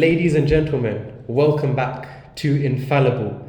Ladies and gentlemen, welcome back to Infallible.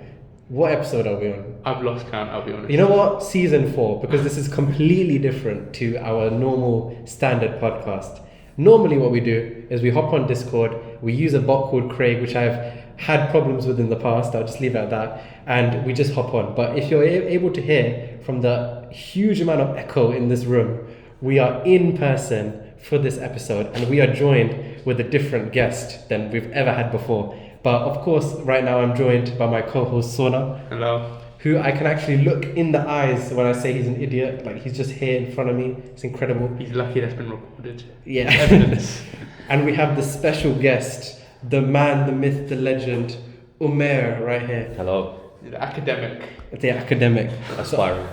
What episode are we on? I've lost count, I'll be honest. You know what? Season 4, because this is completely different to our normal standard podcast. Normally what we do is we hop on Discord, we use a bot called Craig, which I've had problems with in the past, I'll just leave it at that, and we just hop on. But if you're able to hear from the huge amount of echo in this room, we are in person for this episode, and we are joined with a different guest than we've ever had before. But of course, right now I'm joined by my co-host Sona. Hello. Who I can actually look in the eyes when I say he's an idiot. Like, he's just here in front of me. It's incredible. He's lucky that's been recorded. Yeah. Evidence. And we have the special guest, the man, the myth, the legend, Umair, right here. Hello. The academic. The academic. Aspiring.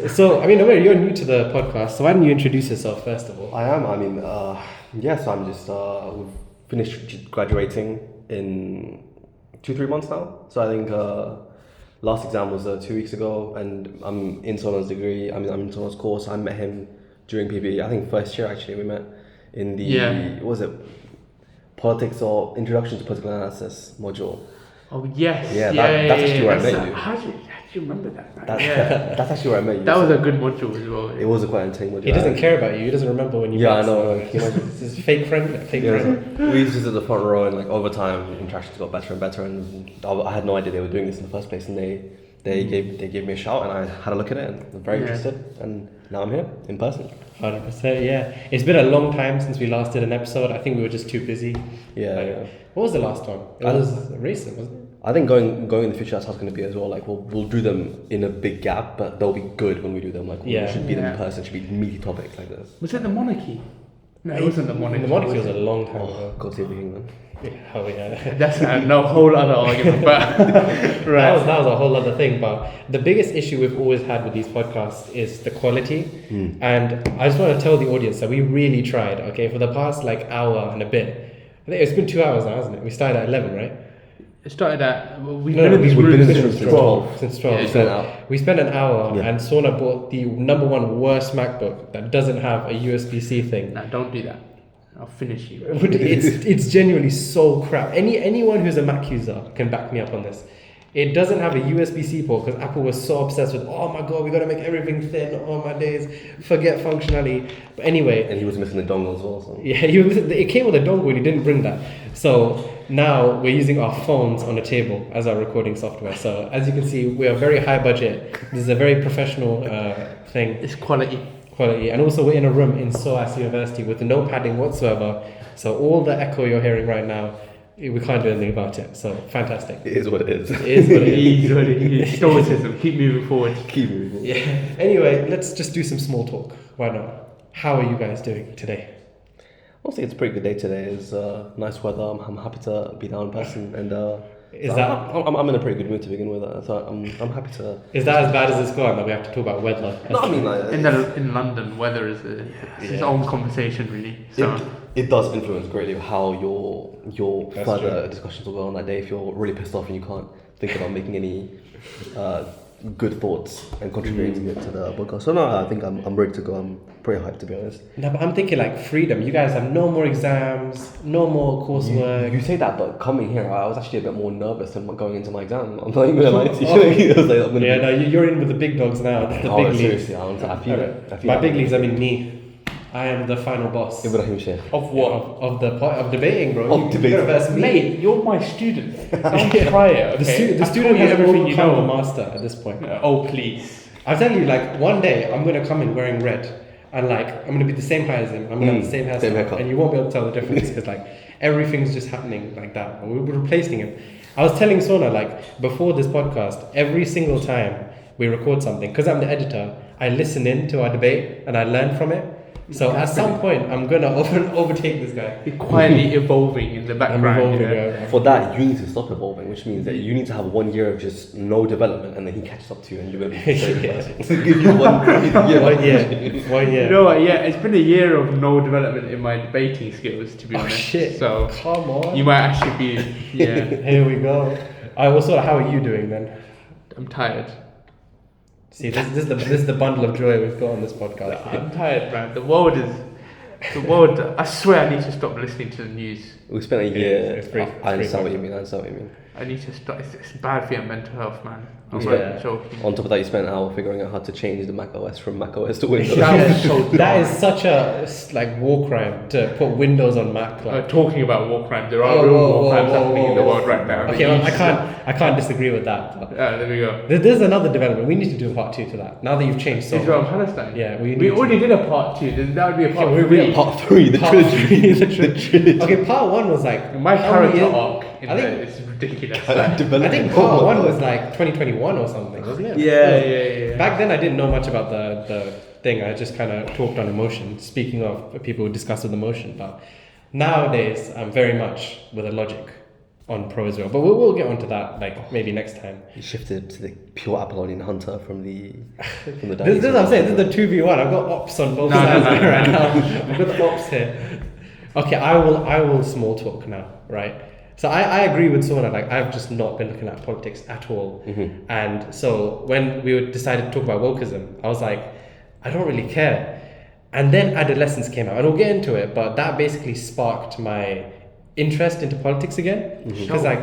So, I mean, Umair, you're new to the podcast, so why don't you introduce yourself first of all? I am. Yes, I'm just, we've finished graduating in 2-3 months now. So I think last exam was 2 weeks ago, and I'm in Sona's degree. I'm in Sona's course. I met him during PPE. I think first year actually we met in the, what was it? Politics or Introduction to Political Analysis module. Oh, yes. That's actually where I met you. How do you remember that, man? That's actually where I met you. That was a good module as well. It was a quite entertaining module. He doesn't care about you. He doesn't remember when you met. I know. This is fake friend. Friend. We used to sit at the front row, and like over time, interactions got better and better. And I had no idea they were doing this in the first place. And they gave me a shout, and I had a look at it, and I'm very interested. And now I'm here in person. 100%. Yeah, it's been a long time since we last did an episode. I think we were just too busy. Yeah. What was the last one? It was recent, wasn't it? I think going in the future, that's how it's going to be as well. Like we'll do them in a big gap, but they'll be good when we do them. Like we should be them in person. Should be meaty topics like this. Was it the monarchy? No, it wasn't the monarchy. The monarchy was a long time ago. God save the king, man. Oh yeah. That's no whole other argument, but right. That was a whole other thing. But the biggest issue we've always had with these podcasts is the quality. And I just want to tell the audience that we really tried. Okay, for the past like hour and a bit. I think it's been 2 hours now, hasn't it? We started at 11, right? it started at we've been in this room since 12. Since 12. Yeah, so we spent an hour, and Sona bought the number one worst MacBook that doesn't have a USB-C thing. Nah, don't do that. I'll finish you. It's genuinely so crap. Anyone who's a Mac user can back me up on this. It doesn't have a USB-C port because Apple was so obsessed with, oh my god, we gotta make everything thin. Oh my days, forget functionality. But anyway, and he was missing the dongle as well. So. Yeah, it came with a dongle and he didn't bring that. So now we're using our phones on the table as our recording software. So as you can see, we are very high budget. This is a very professional thing. It's quality. And also we're in a room in SOAS University with no padding whatsoever. So all the echo you're hearing right now, we can't do anything about it. So fantastic. It is what it is. It is what it is. It is what it is. Stoicism. Keep moving forward. Yeah. Anyway, let's just do some small talk. Why not? How are you guys doing today? Honestly, it's a pretty good day today. It's nice weather. I'm happy to be down in person, and I'm in a pretty good mood to begin with. So I'm happy to. Is that as bad as it's gone that we have to talk about weather? No, I mean like in London, weather is its own conversation, really. So it does influence greatly how your further discussions will go on that day. If you're really pissed off and you can't think about making any good thoughts and contributing to the podcast. So no, I think I'm ready to go. I'm pretty hyped, to be honest. No, but I'm thinking like freedom. You guys have no more exams, no more coursework. You say that, but coming here, I was actually a bit more nervous than going into my exam. I'm not even gonna lie to you. You're in with the big dogs now. The big leagues. Seriously, I feel it. By big leagues, I mean me. I am the final boss. Ibrahim Sheikh. Of what? Of debating, bro. Of debating. Mate, you're my student. Don't try it, okay? The student has everything you know. The master at this point. Oh, please. I'll tell you, like, one day I'm going to come in wearing red. And, like, I'm going to be the same height as him. I'm going to have the same hairstyle. And you won't be able to tell the difference because, like, everything's just happening like that. We're replacing him. I was telling Sona, like, before this podcast, every single time we record something, because I'm the editor, I listen in to our debate and I learn from it. So at some point, I'm gonna overtake this guy. You're quietly evolving in the background. For that, you need to stop evolving, which means that you need to have 1 year of just no development, and then he catches up to you, and you're gonna be the same person. Give you 1 year. 1 year. 1 year. You know what? Yeah, it's been a year of no development in my debating skills, to be honest. Shit! So come on. You might actually be. Yeah. Here we go. How are you doing then? I'm tired. See, this is the bundle of joy we've got on this podcast. I'm tired, man. The world is The world. I swear, I need to stop listening to the news. We spent a year. it's pretty- I it's understand pretty what you mean. I understand what you mean. I need to stop. It's bad for your mental health, man. I'm Yeah. not joking. On top of that, you spent an hour figuring out how to change the Mac OS from Mac OS to Windows. That was so That is dumb. such a like war crime to put Windows on Mac. Like, Talking about war crimes, there are Whoa, real whoa, war crimes whoa, happening in the whoa, world right now. okay, well, I can't disagree with that. But There we go. there's another development. We need to do a part 2 to that. Now that you've changed so Israel and much. Palestine. Yeah, we we need to- already did a part 2. That would be a part Okay, 3. Part 3, the Part trilogy. 3, the The trilogy. Okay, part 1 was like My how many character years- arc in I think- there is ridiculous. I think part 1 was like 2021 or something, wasn't it? Yeah. Back then, I didn't know much about the thing. I just kind of talked on emotion. Speaking of people who discuss with emotion, but nowadays I'm very much with a logic on pro-Israel. But we'll get onto that like maybe next time. You shifted to the pure Apollonian hunter from the This is what I'm saying. This is the 2v1. I've got ops on both sides right now. I've got the ops here. Okay, I will small talk now, right? So I agree with Sona. Like I've just not been looking at politics at all. Mm-hmm. And so when we decided to talk about wokeism, I was like, I don't really care. And then adolescence came out, and we'll get into it. But that basically sparked my interest into politics again. Because like,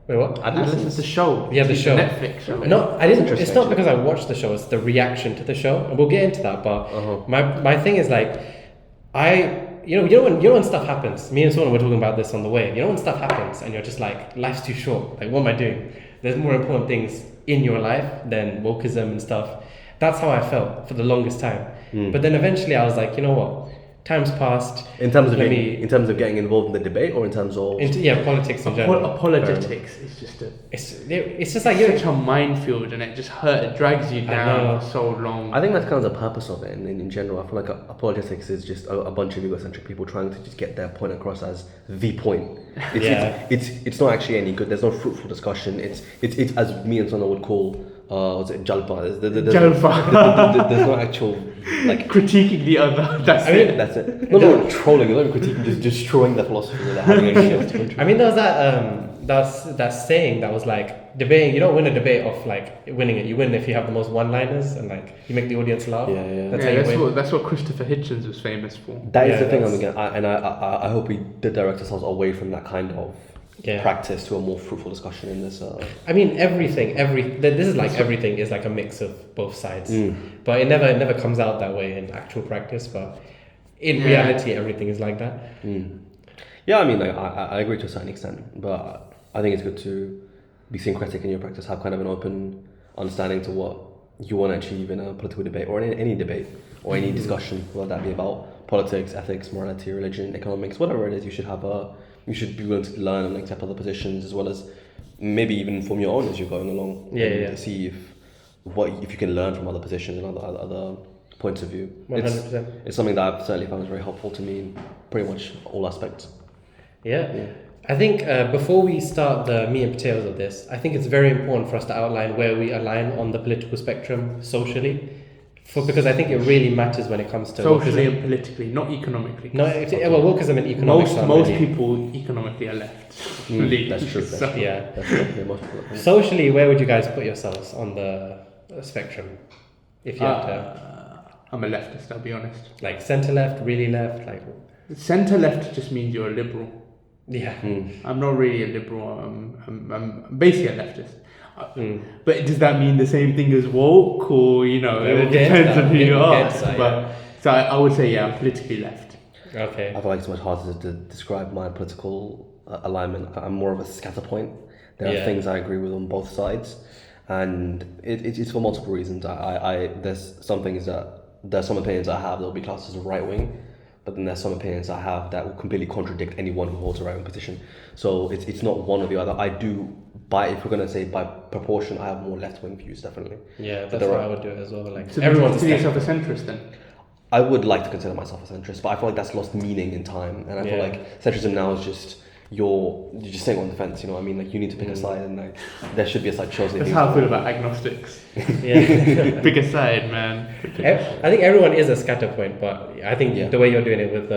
wait, what? Adolescence, the show. Yeah, the It's show. a Netflix show. No, I didn't. interesting, It's not actually. because I watched the show. It's the reaction to the show, and we'll get into that. But my thing is like, you know when stuff happens. Me and Sona were talking about this on the way. You know when stuff happens, and you're just like, life's too short. Like, what am I doing? There's more important things in your life than wokeism and stuff. That's how I felt for the longest time. But then eventually, I was like, you know what? Time's passed. In terms of Let getting involved in the debate, or in terms of politics in general. Apologetics is just It's just like such a minefield, and it just it drags you know. down for so long. I think that's kind of the purpose of it. And in general, I feel like apologetics is just a bunch of egocentric people trying to just get their point across as the point. It's not actually any good. There's no fruitful discussion. It's as me and Sona would call what's it, jalpa. Jalpa. There's no actual like Critiquing the other. That's I mean, it. that's it. Not trolling, not critiquing, just destroying the philosophy without having any shift. I mean, there was that saying that was like debating. You don't win a debate off like winning it. You win if you have the most one-liners and like you make the audience laugh. Yeah. That's how you win. That's what Christopher Hitchens was famous for. That is Yeah, the thing. that's- I hope we did direct ourselves away from that kind of Yeah. practice to a more fruitful discussion in this. I mean, this is like everything is like a mix of both sides, but it never comes out that way in actual practice. But in reality, everything is like that. Yeah, I mean, like, I agree to a certain extent, but I think it's good to be syncretic in your practice, have kind of an open understanding to what you want to achieve in a political debate or in any debate or any discussion, whether that be about politics, ethics, morality, religion, economics, whatever it is. You should be willing to learn and accept other positions, as well as maybe even form your own as you're going along. Yeah. To see if you can learn from other positions and other points of view. 100%. It's something that I've certainly found is very helpful to me in pretty much all aspects. Yeah. I think before we start the meat and potatoes of this, I think it's very important for us to outline where we align on the political spectrum socially, because I think it really matters when it comes to Socially wokeism. and politically, not economically. No, wokeism and economics. Most people economically are left. That's true. So- Yeah. That's true. Most people are. Socially, where would you guys put yourselves on the spectrum? If you had to, I'm a leftist, I'll be honest. like centre left, really left, like Centre left just means you're a liberal. yeah. I'm not really a liberal. I'm basically a leftist. But does that mean the same thing as woke, or it We'll get depends to on who that. you We'll are. get to that, But so I would say I'm politically left. Okay. I feel like it's much harder to describe my political alignment. I'm more of a scatter point. There are things I agree with on both sides, and it's for multiple reasons. There's some things there's some opinions I have that will be classed as right wing, but then there's some opinions I have that will completely contradict anyone who holds a right wing position. So it's not one or the other. If we're gonna say by proportion, I have more left wing views, definitely. Yeah, But that's there how are- I would do it as well. Like So everyone's consider a yourself a centrist then. I would like to consider myself a centrist, but I feel like that's lost meaning in time, and I feel Yeah. like centrism now is just you're just staying on the fence. You know what I mean? Like you need to pick a side, and like there should be a side chosen. That's how I feel about agnostics. yeah. Pick a side, man. I think everyone is a scatter point, but I think Yeah. the way you're doing it with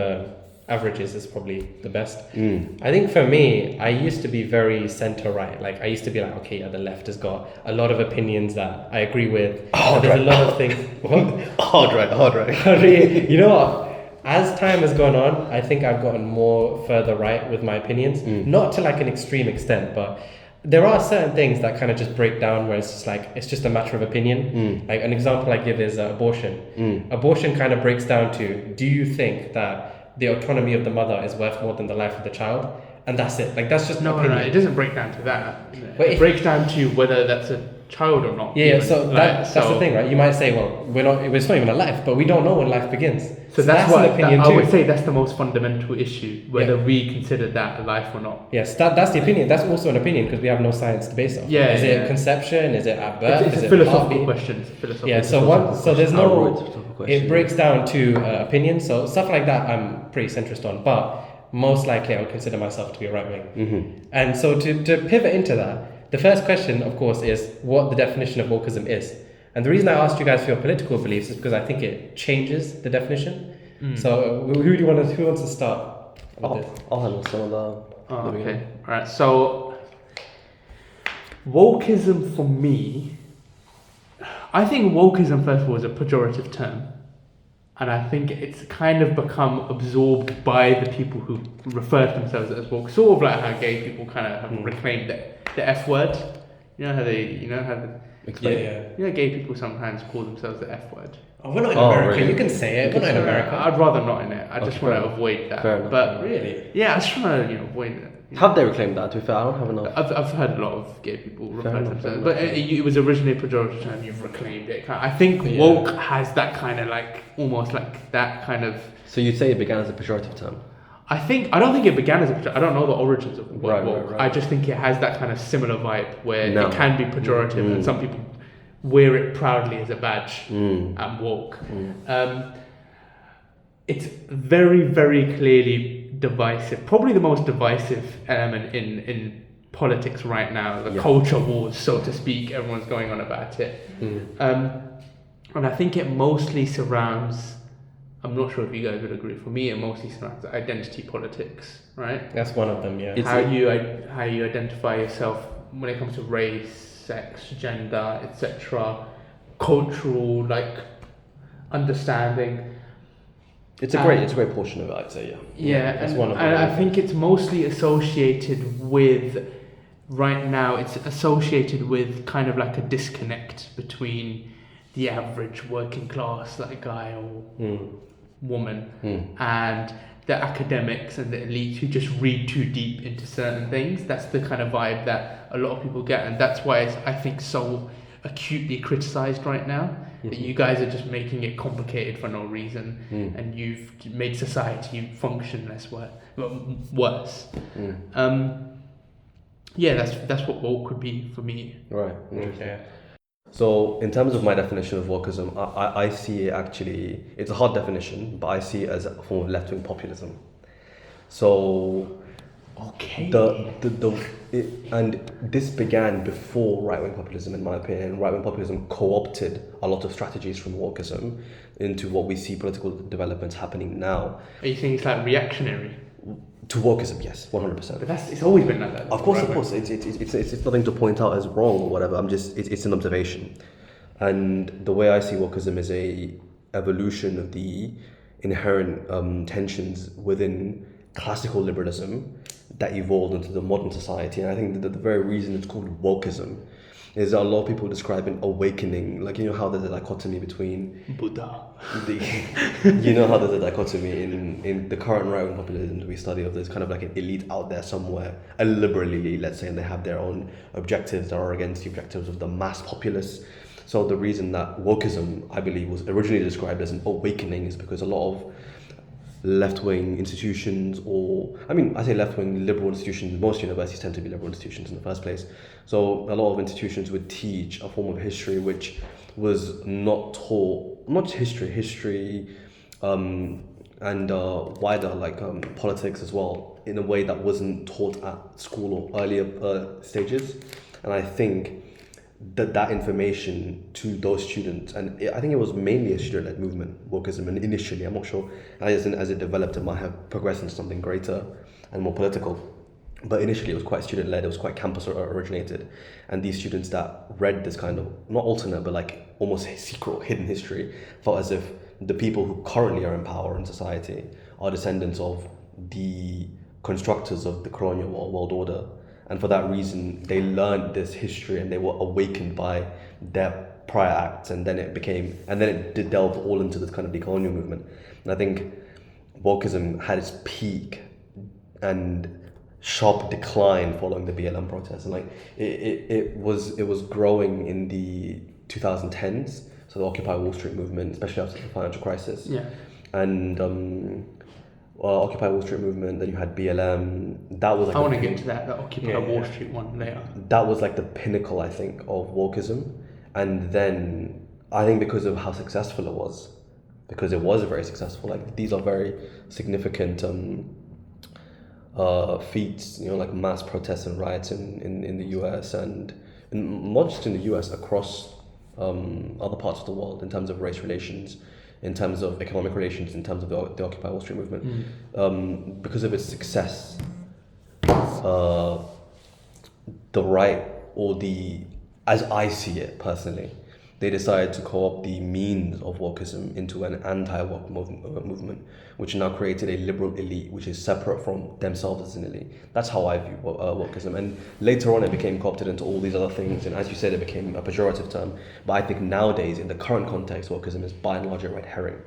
averages is probably the best. I think for me, I used to be very center right. Like I used to be like, okay, yeah, the left has got a lot of opinions that I agree with. There's a lot of things. What? Hard right. You know what? as time has gone on, I think I've gotten more further right with my opinions. Not to like an extreme extent, but there are certain things that kind of just break down where it's just like it's just a matter of opinion. Like an example I give is abortion. Abortion kind of breaks down to, do you think that the autonomy of the mother is worth more than the life of the child? And that's it. Like that's just opinion. No, it doesn't break down to that. But It breaks down to whether that's a child or not. Yeah, even. so that's the thing, right? You might say, well, it's not even a life, but we don't know when life begins. So that's what an opinion I too. would say that's the most fundamental issue, whether we consider that a life or not. Yes, that's the opinion. That's also an opinion because we have no science to base off. Yeah, is it conception? Is it at birth? It's is a it philosophical question. It's a philosophical Yeah, so there's no. It breaks down to opinion. So stuff like that, I'm pretty centrist on, but most likely I would consider myself to be a right wing. And so to pivot into that, the first question, of course, is what the definition of wokeism is. And the reason I asked you guys for your political beliefs is because I think it changes the definition. So who wants to start? I'll handle some of the. Okay. All right. So wokeism for me, I think wokeism first of all is a pejorative term. And I think it's kind of become absorbed by the people who refer to themselves as woke, sort of like how gay people kind of have reclaimed the F word. You know how gay people sometimes call themselves the F word. Oh, we're not in America. Really? You can say it. We're not in America. I'd rather not in it. I just want to avoid that. Fair enough. But Really? yeah, I just want to avoid it. Have they reclaimed that? To be fair, I don't have enough. I've heard a lot of gay people refer to enough, themselves, fair but it was originally a pejorative term. You've reclaimed it. I think woke has that kind of like almost like that kind of. So you'd say it began as a pejorative term? I don't think it began as a pejorative. I don't know the origins of Right, woke. right. I just think it has that kind of similar vibe where No. it can be pejorative and some people wear it proudly as a badge. I'm woke. It's very, very clearly divisive. Probably the most divisive element in politics right now. The culture wars, so to speak. Everyone's going on about it. And I think it mostly surrounds. I'm not sure if you guys would agree. For me, it mostly surrounds identity politics, right? That's one of them, yeah. How you identify yourself when it comes to race, sex, gender, etc. Cultural understanding. It's a great portion of it, I'd say, Yeah, that's and, one of and them. I think it's mostly associated with right now. It's associated with kind of like a disconnect between the average working class guy or woman and the academics and the elite who just read too deep into certain things. That's the kind of vibe that a lot of people get, and that's why it's, I think, so acutely criticized right now. That you guys are just making it complicated for no reason, and you've made society function worse. Yeah, that's what woke could be for me. Right. Okay. So in terms of my definition of wokeism, I see it actually, it's a hard definition, but I see it as a form of left-wing populism. So Okay. And this began before right-wing populism, in my opinion. Right-wing populism co-opted a lot of strategies from wokeism into what we see political developments happening now. Are you saying it's like reactionary? To wokeism, yes, 100%. But it's always been like that. Of course, right? it's nothing to point out as wrong or whatever. It's an observation, and the way I see wokeism is a evolution of the inherent tensions within classical liberalism that evolved into the modern society. And I think that the very reason it's called wokeism is that a lot of people describe an awakening, like how there's a dichotomy between Buddha. How there's a dichotomy in the current right-wing populism that we study of there's kind of like an elite out there somewhere, a liberal elite, let's say, and they have their own objectives that are against the objectives of the mass populace. So the reason that wokeism, I believe, was originally described as an awakening is because a lot of left-wing institutions, I say left-wing liberal institutions, most universities tend to be liberal institutions in the first place. So a lot of institutions would teach a form of history which was not taught, not just history, and wider politics as well, in a way that wasn't taught at school or earlier stages. And I think that information to those students, and I think it was mainly a student-led movement, wokeism, and initially, I'm not sure, as it developed, it might have progressed into something greater and more political. But initially it was quite student-led, it was quite campus originated, and these students that read this kind of, not alternate, but almost secret, hidden history, felt as if the people who currently are in power in society are descendants of the constructors of the colonial world order. And for that reason, they learned this history and they were awakened by their prior acts, and then it did delve all into this kind of decolonial movement. And I think wokeism had its peak and sharp decline following the BLM protests, and like it was growing in the 2010s, so the Occupy Wall Street movement, especially after the financial crisis. Yeah. And Occupy Wall Street movement. Then you had BLM. That was like I want to get to that Occupy Wall Street one later. That was like the pinnacle, I think, of wokeism. And then I think because of how successful it was, because it was very successful. Like these are very significant feats, like mass protests and riots in the US, and not just in the US, across other parts of the world in terms of race relations, in terms of economic relations, in terms of the Occupy Wall Street movement. Because of its success, the right, or as I see it personally, they decided to co-opt the means of wokeism into an anti-woke movement, which now created a liberal elite, which is separate from themselves as an elite. That's how I view wokeism. And later on, it became co-opted into all these other things. And as you said, it became a pejorative term. But I think nowadays, in the current context, wokeism is by and large a red herring,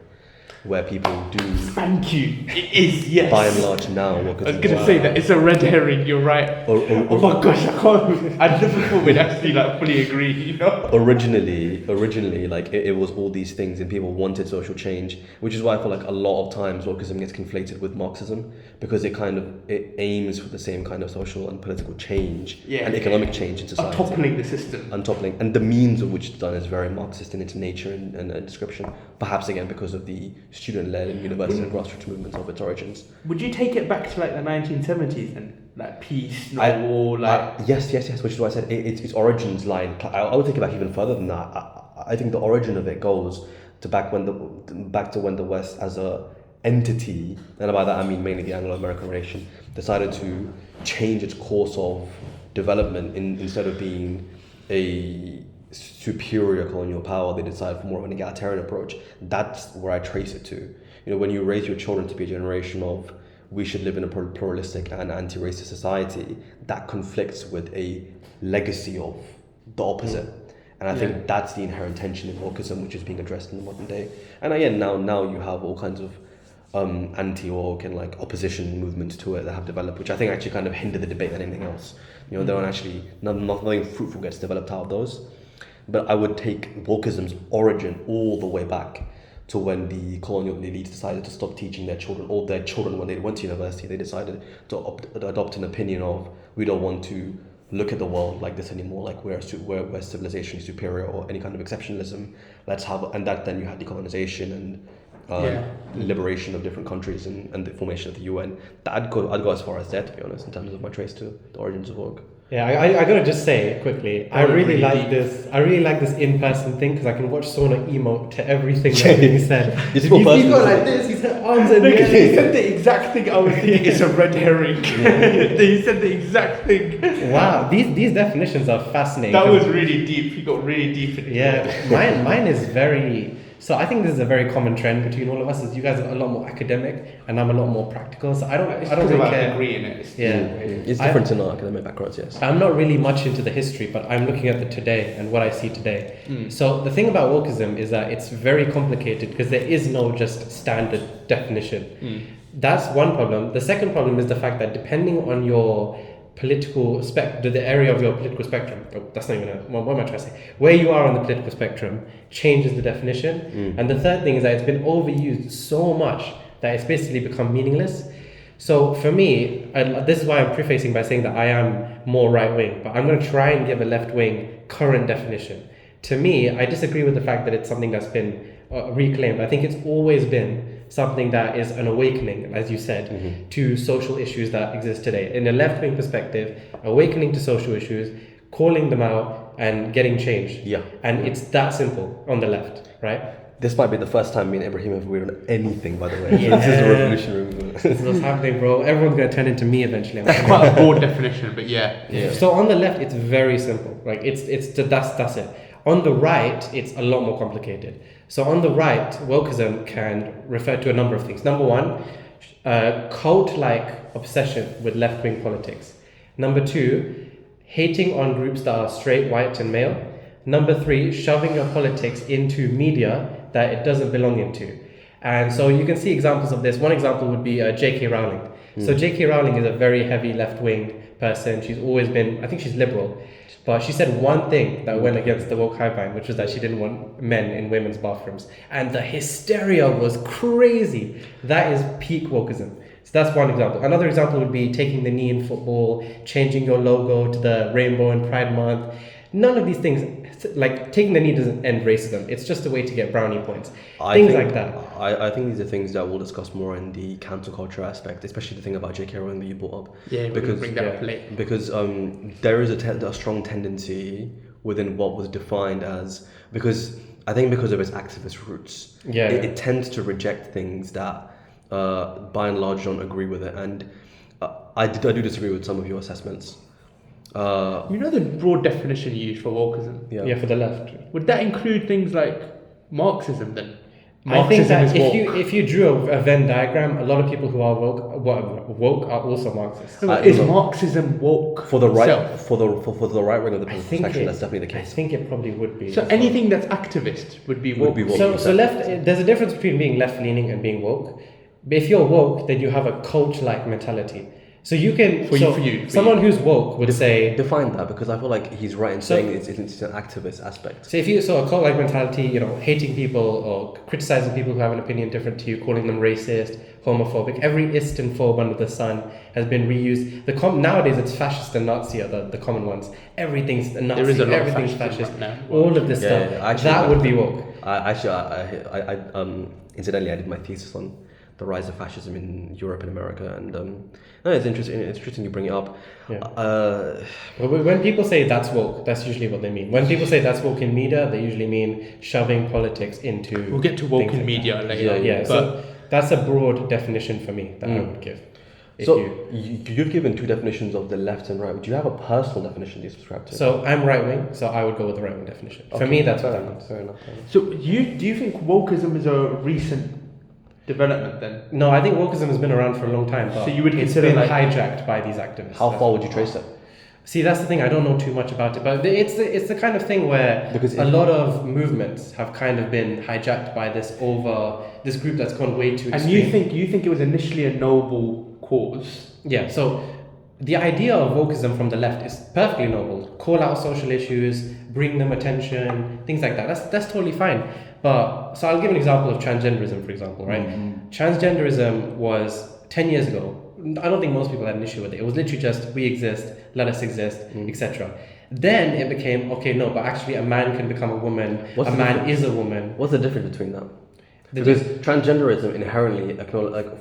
where people do. Thank you. It is, yes. By and large now, wokeism. I was gonna say that it's a red herring. You're right. Oh my gosh, I can't. I never thought we'd actually fully agree. Originally, like it was all these things, and people wanted social change, which is why I feel like a lot of times wokeism gets conflated with Marxism, because it aims for the same kind of social and political change and economic change in society. Untoppling the system. Untoppling, and the means of which it's done is very Marxist in its nature and description. Perhaps again because of the student-led and university and grassroots movements of its origins. Would you take it back to like the 1970s and like peace, no war, like? Yes. Which is why I said its origins lie. I would take it back even further than that. I think the origin of it goes to back to when the West as a entity, and by that I mean mainly the Anglo-American relation, decided to change its course of development. Instead of being a superior colonial power, they decided for more of an egalitarian approach. That's where I trace it to. When you raise your children to be a generation of we should live in a pluralistic and anti-racist society, that conflicts with a legacy of the opposite. And I think that's the inherent tension in wokeism, which is being addressed in the modern day. And again, now you have all kinds of anti-woke and like opposition movements to it that have developed, which I think actually kind of hinder the debate than anything else. They don't actually, nothing fruitful gets developed out of those. But I would take wokeism's origin all the way back to when the colonial elites decided to stop teaching their children, all their children when they went to university, they decided to adopt an opinion of, we don't want to look at the world like this anymore, like we're civilization is superior or any kind of exceptionalism. And that then you had decolonization and liberation of different countries and the formation of the UN. I'd go as far as that, to be honest, in terms of my trace to the origins of woke. Yeah, I gotta just say quickly, I really like this in-person thing, because I can watch Sona emote to everything that's being said. It's more personal. He's got like this, he's got arms and He said the exact thing I was thinking. It's a red herring. He said the exact thing. Wow, these definitions are fascinating. That was really deep. He got really deep in it. Yeah, mine is very. So I think this is a very common trend between all of us. Is you guys are a lot more academic and I'm a lot more practical. So I don't really care. Agree in it. It's different in our academic backgrounds. Yes. I'm not really much into the history, but I'm looking at the today and what I see today. So the thing about wokeism is that it's very complicated because there is no just standard definition. That's one problem. The second problem is the fact that depending on your political the area of your political spectrum, that's not even what am I trying to say? Where you are on the political spectrum changes the definition. And the third thing is that it's been overused so much that it's basically become meaningless. So for me, this is why I'm prefacing by saying that I am more right-wing, but I'm going to try and give a left-wing current definition. To me, I disagree with the fact that it's something that's been reclaimed. I think it's always been something that is an awakening, as you said, to social issues that exist today. In a left-wing perspective, awakening to social issues, calling them out and getting change. Yeah. And it's that simple on the left, right? This might be the first time me and Ibrahim have agreed on anything, by the way. This is a revolutionary movement. This is what's happening, bro. Everyone's going to turn into me eventually. That's quite a broad definition, but yeah. So on the left, it's very simple. Like that's it. On the right, it's a lot more complicated. So on the right, wokeism can refer to a number of things. Number one, cult-like obsession with left-wing politics. Number two, hating on groups that are straight, white, and male. Number three, shoving your politics into media that it doesn't belong into. And so you can see examples of this. One example would be J.K. Rowling. So J.K. Rowling is a very heavy left-wing person. She's always been, I think she's liberal. But she said one thing that went against the woke hive mind, which was that she didn't want men in women's bathrooms. And the hysteria was crazy. That is peak wokeism. So that's one example. Another example would be taking the knee in football, changing your logo to the rainbow in Pride Month. None of these things, like taking the knee doesn't end racism. It's just a way to get brownie points. Things like that. I think these are things that we'll discuss more in the cancel culture aspect, especially the thing about J.K. Rowling that you brought up. Yeah, because bring that up later. Because there is a strong tendency within what was defined as, because I think because of its activist roots, it tends to reject things that by and large don't agree with it. And I do disagree with some of your assessments. You know the broad definition you use for wokeism? Yeah, for the left. Would that include things like Marxism then? I think that Marxism if you drew a Venn diagram, a lot of people who are woke are also Marxists. is Marxism woke for the right itself? for the right wing of the political section? That's definitely the I case. think it probably would be. So anything that's activist would be woke. So left. There's a difference between being left leaning and being woke. But if you're woke, then you have a cult-like mentality. So you can someone who's woke would say define that, because I feel like he's right in saying it's an activist aspect. So if you a cult-like mentality, hating people or criticizing people who have an opinion different to you, calling them racist, homophobic, every ist and phobe under the sun has been reused. Nowadays it's fascist and Nazi are the common ones. Everything's a Nazi, there is a lot everything's of fascist. right now. All of this stuff. That would be woke. I incidentally I did my thesis on the rise of fascism in Europe and America, and no, it's interesting. It's interesting you bring it up. Yeah. When people say that's woke, that's usually what they mean. When people say that's woke in media, they usually mean shoving politics into. We'll get to woke in media later. Yeah. So that's a broad definition for me that I would give. So you've given two definitions of the left and right. Do you have a personal definition you subscribe to? So I'm right wing, so I would go with the right wing definition. For me, that's what that means. Fair enough. So do you think wokeism is a recent development then? No, I think wokeism has been around for a long time, but so you would it's consider been hijacked by these activists. How far would you trace it? See, that's the thing. I don't know too much about it, but it's the kind of thing where a lot of movements have kind of been hijacked by this group that's gone way too extreme. And you think it was initially a noble cause? Yeah. So the idea of wokeism from the left is perfectly noble. Call out social issues, bring them attention, things like that. That's totally fine. But so I'll give an example of transgenderism, for example, right? Mm-hmm. Transgenderism was 10 years ago. I don't think most people had an issue with it. It was literally just we exist, let us exist, etc. Then it became but actually a man can become a woman. Man is a woman. What's the difference between that? Because transgenderism inherently,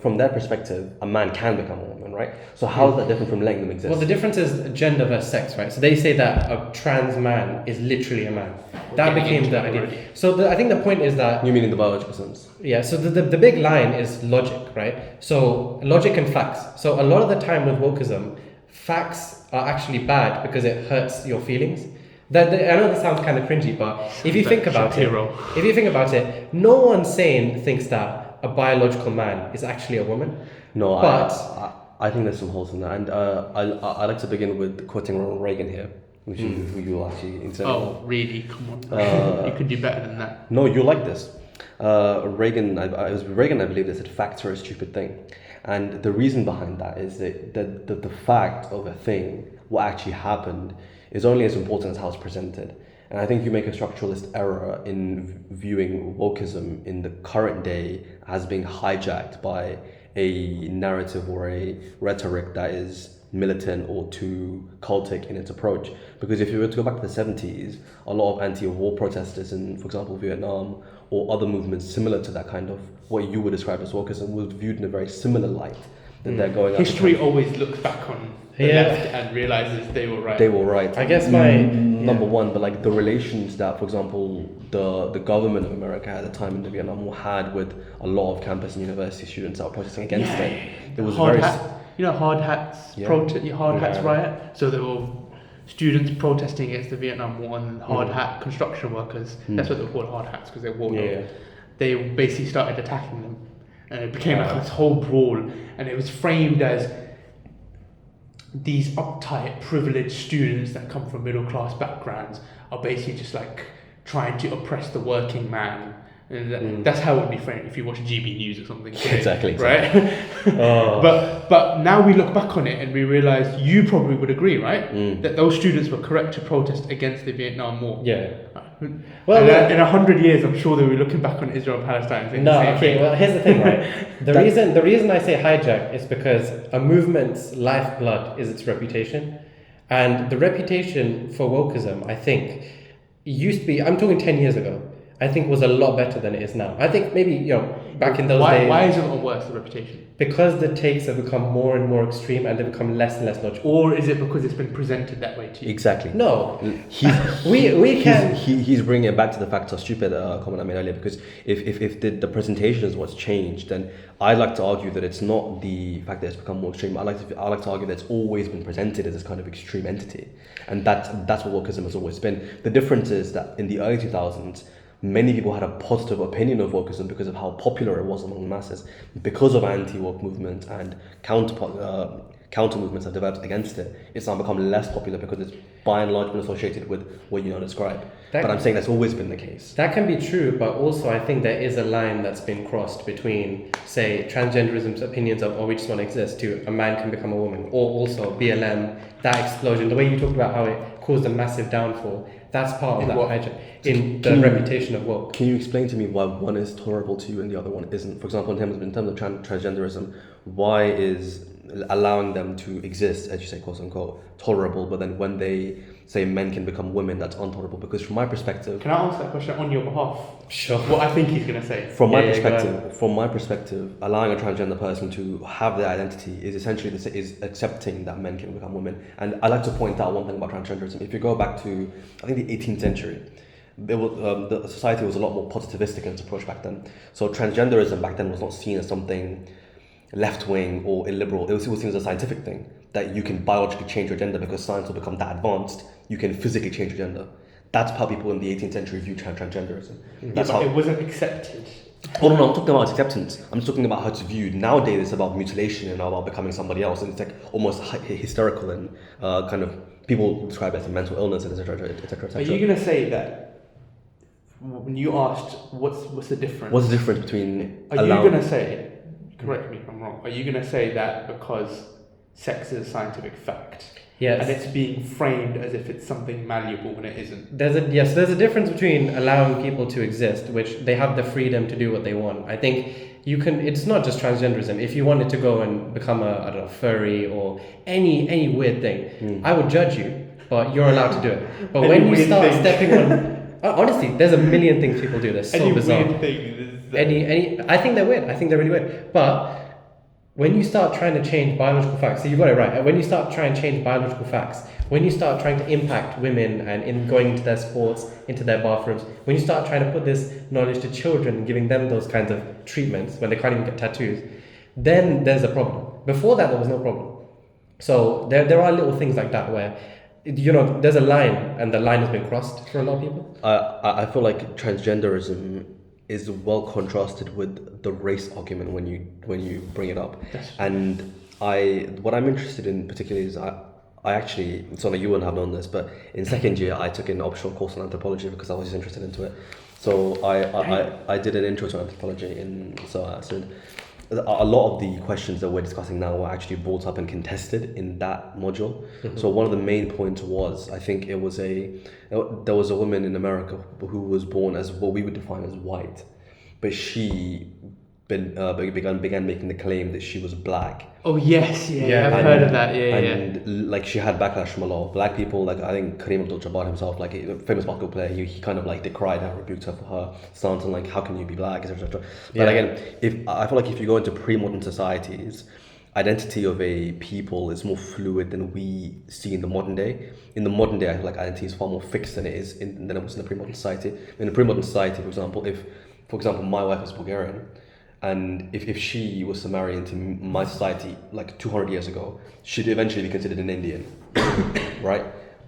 from their perspective, a man can become a woman, right? So how is that different from letting them exist? Well, the difference is gender versus sex, right? So they say that a trans man is literally a man. That became the idea. So I think the point is that... You mean in the biological sense? Yeah, so the big line is logic, right? So logic and facts. So a lot of the time with wokeism, facts are actually bad because it hurts your feelings. I know that sounds kind of cringy, but if you think about it, no one sane thinks that a biological man is actually a woman. No, but I think there's some holes in that, and I'd like to begin with quoting Ronald Reagan here, which is who you'll actually insert. Oh, really? Come on, you could do better than that. No, you like this. Reagan, it was Reagan, I believe, that said facts are a stupid thing, and the reason behind that is that the fact of a thing, what actually happened, is only as important as how it's presented. And I think you make a structuralist error in viewing wokeism in the current day as being hijacked by a narrative or a rhetoric that is militant or too cultic in its approach. Because if you were to go back to the 70s, a lot of anti-war protesters in, for example, Vietnam or other movements similar to that kind of what you would describe as wokeism was viewed in a very similar light. That they're going. History always looks back on the left and realizes they were right. They were right. I guess number one, but like the relations that, for example, the government of America at the time in the Vietnam War had with a lot of campus and university students that were protesting against it. It was hard hats riot. So they were students protesting against the Vietnam War and hard hat construction workers. That's what they were called, hard hats, because they wore them. Yeah. They basically started attacking them, and it became like this whole brawl. And it was framed as these uptight, privileged students that come from middle class backgrounds are basically just like trying to oppress the working man. And that's how it would be framed if you watch GB News or something. Today, Exactly. Right? But now we look back on it and we realise you probably would agree, right? That those students were correct to protest against the Vietnam War. Yeah. Well, in 100 years, I'm sure they'll be looking back on Israel and Palestine. Saying No, the same okay. thing. Well, here's the thing, right? The reason I say hijack is because a movement's lifeblood is its reputation, and the reputation for wokeism, I think, used to be. I'm talking 10 years ago. I think was a lot better than it is now. I think maybe back in those days. Why is it not worse, the reputation? Because the takes have become more and more extreme and they become less and less logical. Or is it because it's been presented that way to you? Exactly. No, He's bringing it back to the fact of stupid comment I made earlier, because if the presentation is what's changed, then I'd like to argue that it's not the fact that it's become more extreme. I like to argue that it's always been presented as this kind of extreme entity, and that's what wokeism has always been. The difference is that in the early 2000s, many people had a positive opinion of wokeism because of how popular it was among the masses. Because of anti-woke movement and counter movements have developed against it, it's now become less popular because it's by and large been associated with what you now describe. But I'm saying that's always been the case. That can be true, but also I think there is a line that's been crossed between, say, transgenderism's opinions of, oh, we just want to exist, to a man can become a woman, or also BLM, that explosion, the way you talked about how it caused a massive downfall, that's part of that hijack in the reputation of woke. Can you explain to me why one is tolerable to you and the other one isn't? For example, in terms of transgenderism, why is allowing them to exist, as you say, quote unquote, tolerable, but then when they say men can become women, that's intolerable? Because from my perspective, can I answer that question on your behalf? Sure. What I think he's going to say. From my perspective, allowing a transgender person to have their identity is essentially is accepting that men can become women. And I like to point out one thing about transgenderism. If you go back to, I think, the 18th century, the society was a lot more positivistic in its approach back then. So transgenderism back then was not seen as something left-wing or illiberal. It was seen as a scientific thing, that you can biologically change your gender because science will become that advanced. You can physically change your gender. That's how people in the 18th century viewed transgenderism. That's how it wasn't accepted. Oh no, I'm talking about acceptance. I'm just talking about how it's viewed. Nowadays it's about mutilation and about becoming somebody else, and it's like almost hysterical and kind of people describe it as a mental illness, etc., etc., etc. Are you going to say that when you asked what's the difference? What's the difference between? Are you going to say? Correct me if I'm wrong. Are you going to say that because sex is a scientific fact? Yes. And it's being framed as if it's something malleable when it isn't. There's a difference between allowing people to exist, which they have the freedom to do what they want. I think you can. It's not just transgenderism. If you wanted to go and become a furry or any weird thing, I would judge you, but you're allowed to do it. But when you start stepping on, honestly, there's a million things people do. They're so bizarre. I think they're weird. I think they're really weird. But when you start trying to change biological facts, so you got it right. When you start trying to change biological facts, when you start trying to impact women and in going into their sports, into their bathrooms, when you start trying to put this knowledge to children and giving them those kinds of treatments when they can't even get tattoos, then there's a problem. Before that, there was no problem. So there are little things like that where, there's a line and the line has been crossed for a lot of people. I feel like transgenderism is well contrasted with the race argument when you bring it up. And what I'm interested in particularly is I actually, it's not you wouldn't have known this, but in second year I took an optional course on anthropology because I was just interested into it. So I did an intro to anthropology in SOAS. A lot of the questions that we're discussing now were actually brought up and contested in that module. Mm-hmm. So one of the main points was, I think there was a woman in America who was born as what we would define as white, but she began making the claim that she was black. Oh yes, I've heard of that. And like she had backlash from a lot of black people. Like I think Kareem Abdul-Jabbar himself, like a famous basketball player, he kind of like decried her, rebuked her for her stance and like how can you be black, etc. But again, I feel like if you go into pre-modern societies, identity of a people is more fluid than we see in the modern day. In the modern day, I feel like identity is far more fixed than it was in the pre-modern society. In the pre-modern society, for example, my wife is Bulgarian. And if she was to marry into my society like 200 years ago, she'd eventually be considered an Indian, right?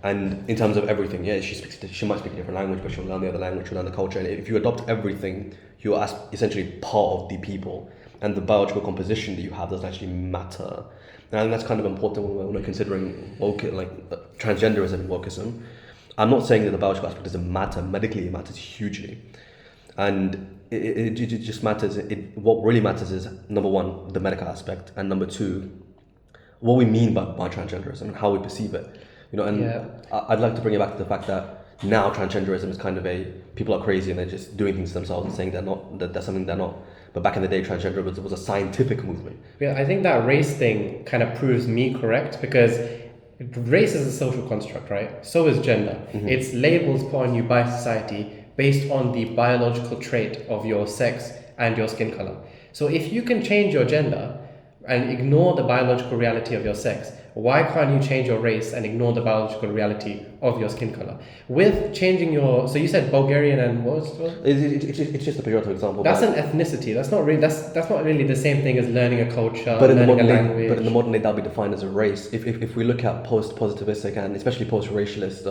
And in terms of everything, yeah, she might speak a different language, but she'll learn the other language, she'll learn the culture. And if you adopt everything, you're essentially part of the people. And the biological composition that you have doesn't actually matter. And I think that's kind of important when we're considering transgenderism and wokeism. I'm not saying that the biological aspect doesn't matter. Medically, it matters hugely. And it just matters. What really matters is, number one, the medical aspect, and number two, what we mean by transgenderism and how we perceive it. I'd like to bring it back to the fact that now transgenderism is kind of people are crazy and they're just doing things themselves and saying that's something they're not. But back in the day, transgender was a scientific movement. Yeah, I think that race thing kind of proves me correct, because race is a social construct, right? So is gender. Mm-hmm. It's labels put on you by society based on the biological trait of your sex and your skin color. So if you can change your gender and ignore the biological reality of your sex, why can't you change your race and ignore the biological reality of your skin color? With changing so you said Bulgarian and what was it? It's just a pejorative example. That's an ethnicity. That's not really the same thing as learning a culture, but in learning a language. But in the modern day, that'll be defined as a race. If we look at post-positivistic and especially post-racialist